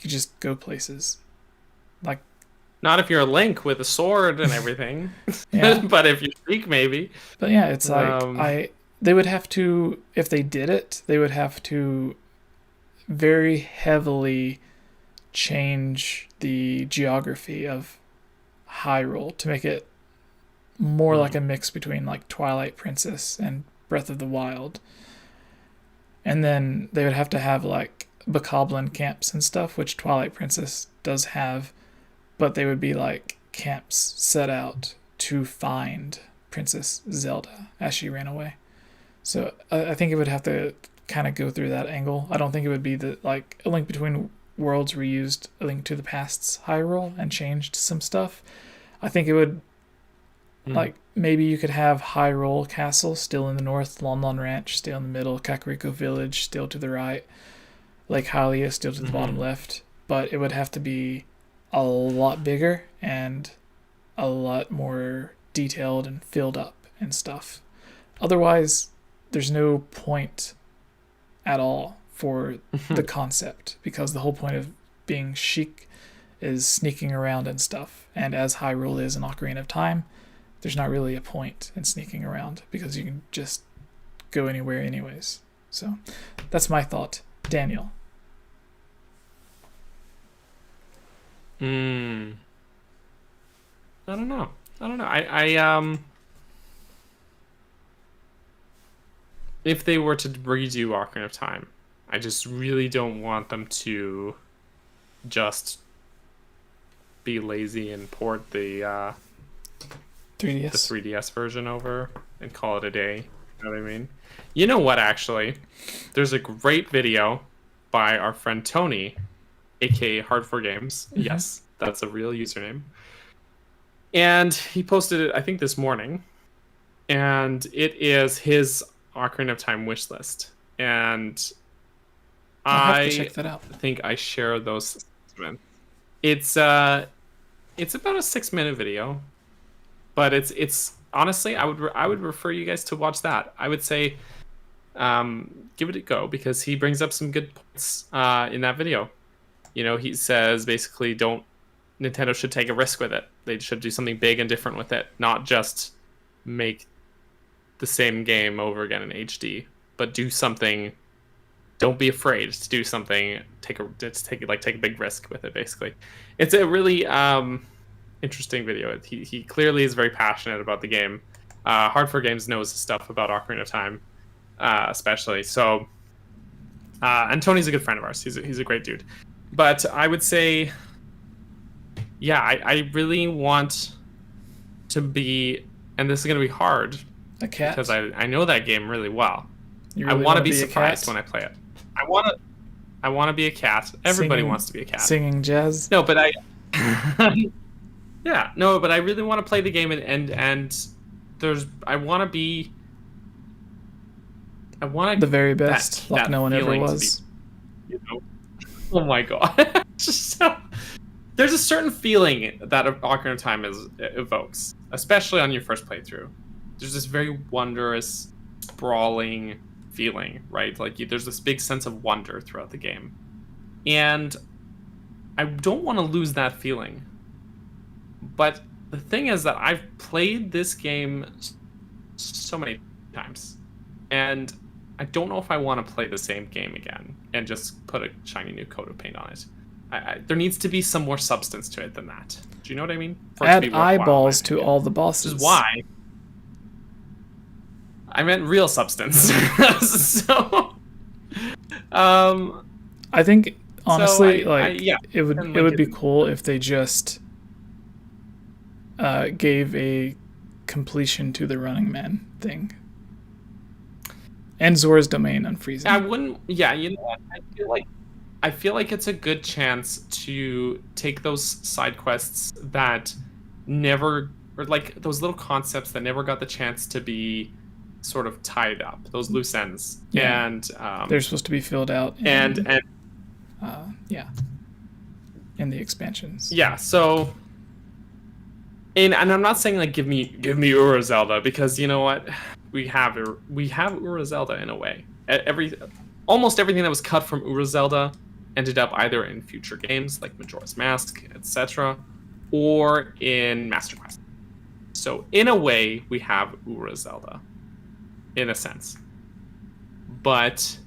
you just go places. Like not if you're a Link with a sword and everything. But if you speak, maybe. But yeah, it's like they would have to, if they did it, they would have to very heavily change the geography of Hyrule to make it more like a mix between like Twilight Princess and Breath of the Wild. And then they would have to have like bokoblin camps and stuff, which Twilight Princess does have, but they would be like camps set out to find Princess Zelda as she ran away. So I think it would have to kind of go through that angle. I don't think it would be the like A Link Between Worlds reused A Link to the Past's Hyrule and changed some stuff. I think it would like maybe you could have Hyrule Castle still in the north, Lon Lon Ranch still in the middle, Kakariko Village still to the right, Lake Hylia still to the bottom left, but it would have to be a lot bigger and a lot more detailed and filled up and stuff. Otherwise, there's no point at all for the concept, because the whole point of being Sheik is sneaking around and stuff. And as Hyrule is in Ocarina of Time, there's not really a point in sneaking around because you can just go anywhere anyways. So that's my thought. Daniel. I don't know. I if they were to redo Ocarina of Time, I just really don't want them to just be lazy and port the 3DS. The 3DS version over and call it a day. You know what I mean? You know what, actually? There's a great video by our friend Tony, aka Hard4Games. Yes, that's a real username. And he posted it, I think, this morning. And it is his Ocarina of Time wish list. And I'll have to check that out. I think I share those sentiments. It's about a 6-minute video. But it's honestly, I would refer you guys to watch that. I would say give it a go, because he brings up some good points in that video. He says basically Nintendo should take a risk with it. They should do something big and different with it, not just make the same game over again in HD, but do something. Don't be afraid to do something. Take a big risk with it. Basically, it's a really interesting video. He clearly is very passionate about the game. Hardcore Games knows stuff about Ocarina of Time, especially. So, and Tony's a good friend of ours. He's a great dude. But I would say, yeah, I really want to be, and this is going to be hard, a cat, because I know that game really well. Really I want to be surprised when I play it. I want to be a cat. Everybody wants to be a cat. Singing jazz. No, but yeah, no, but I really want to play the game, and I want the very best, like no one ever was. Oh my god. There's a certain feeling that Ocarina of Time evokes, especially on your first playthrough. There's this very wondrous, sprawling feeling, right? Like there's this big sense of wonder throughout the game. And I don't want to lose that feeling. But the thing is that I've played this game so many times, and I don't know if I want to play the same game again and just put a shiny new coat of paint on it. There needs to be some more substance to it than that. Do you know what I mean? Add eyeballs to all the bosses. Which is why I meant real substance. So, I think honestly, it would be cool if they just gave a completion to the Running Man thing. And Zora's Domain unfreezing. I wouldn't. Yeah, you know what? I feel like it's a good chance to take those side quests that never, or like those little concepts that never got the chance to be sort of tied up, those loose ends. Yeah. And they're supposed to be filled out. In the expansions. Yeah. So. And I'm not saying like give me Ura Zelda, because you know what, we have Ura Zelda in a way. Almost everything that was cut from Ura Zelda ended up either in future games like Majora's Mask, etc., or in Master Quest. So in a way, we have Ura Zelda, in a sense. But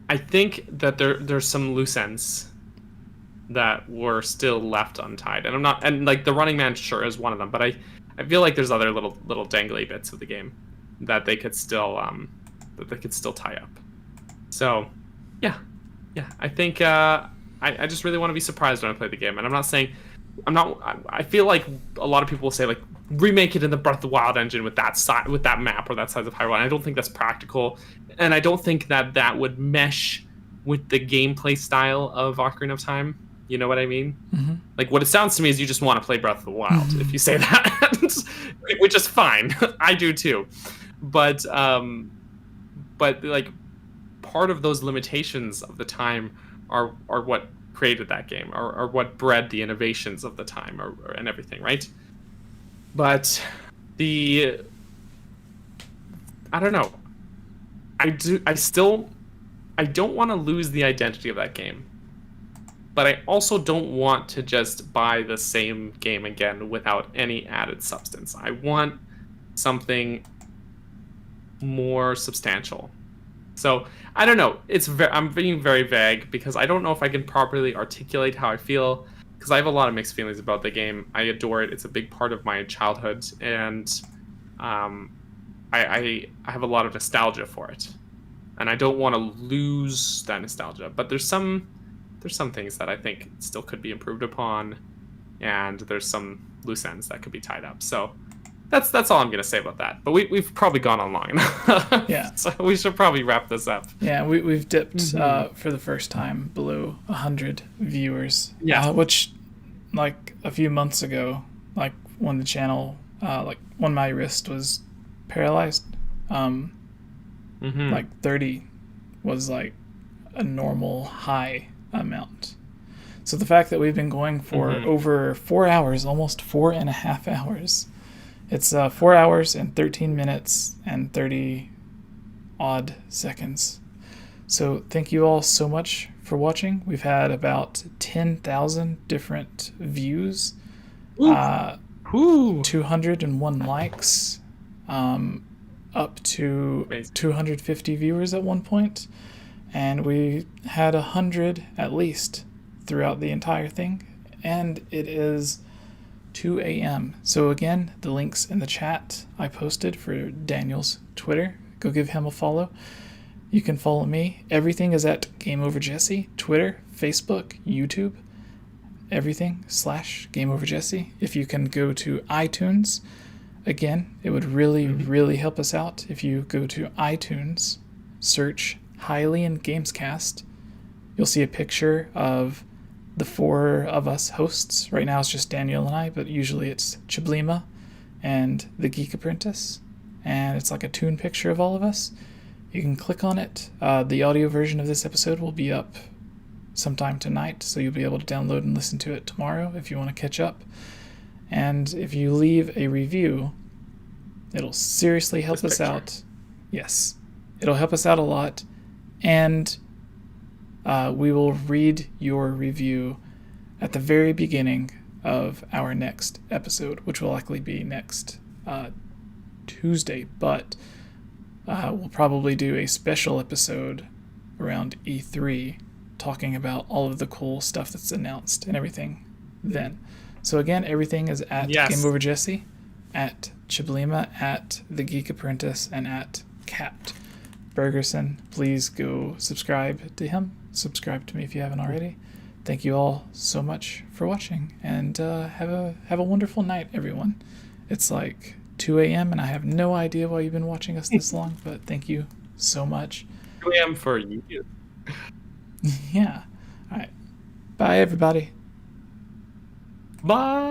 I think that there's some loose ends that were still left untied, and like the Running Man sure is one of them, but I feel like there's other little dangly bits of the game that they could still tie up. So yeah, I think I just really want to be surprised when I play the game, and I feel like a lot of people will say like remake it in the Breath of the Wild engine with that map or that size of Hyrule, and I don't think that's practical, and I don't think that would mesh with the gameplay style of Ocarina of Time. You know what I mean? Mm-hmm. Like what it sounds to me is you just want to play Breath of the Wild, mm-hmm. if you say that, which is fine. I do too, but like part of those limitations of the time are what created that game, or what bred the innovations of the time, and everything, right? But I don't know. I don't want to lose the identity of that game. But I also don't want to just buy the same game again without any added substance. I want something more substantial. So, I don't know. I'm being very vague because I don't know if I can properly articulate how I feel, because I have a lot of mixed feelings about the game. I adore it. It's a big part of my childhood, and I have a lot of nostalgia for it. And I don't want to lose that nostalgia. But there's some things that I think still could be improved upon, and there's some loose ends that could be tied up. So that's all I'm going to say about that. But we've probably gone on long enough. Yeah. So we should probably wrap this up. Yeah, we've dipped for the first time below 100 viewers. Yeah. Which, like a few months ago, like when the channel, when my wrist was paralyzed, like 30 was like a normal high amount. So the fact that we've been going for over 4 hours, almost 4.5 hours, it's 4 hours and 13 minutes and 30 odd seconds. So thank you all so much for watching. We've had about 10,000 different views, 201 likes, up to 250 viewers at one point, and we had 100 at least throughout the entire thing, and it is 2 a.m. So again, the links in the chat I posted for Daniel's Twitter. Go give him a follow. You can follow me. Everything is at �ΓameOverJesse. Twitter, Facebook, YouTube. Everything / �ΓameOverJesse. If you can go to iTunes, again, it would really help us out if you go to iTunes, search Hylian Gamescast. You'll see a picture of the 4 of us hosts. Right now it's just Daniel and I, but usually it's 𝐓𝐻𝐵𝐼𝐻 and the Geek Apprentice, and it's like a toon picture of all of us. You can click on it. The audio version of this episode will be up sometime tonight, so you'll be able to download and listen to it tomorrow if you want to catch up. And if you leave a review, it'll seriously help us out. Yes, it'll help us out a lot, and we will read your review at the very beginning of our next episode, which will likely be next Tuesday, but we'll probably do a special episode around E3 talking about all of the cool stuff that's announced and everything then. So again, everything is at �ΓameOverJesse, at 𝐓𝐻𝐵𝐼𝐻, at the Geek Apprentice, and at Cat Bergerson. Please go subscribe to him. Subscribe to me if you haven't already. Thank you all so much for watching, and have a wonderful night, everyone. It's like 2 a.m. and I have no idea why you've been watching us this long, but thank you so much. 2 a.m. for you. Yeah. All right. Bye, everybody. Bye.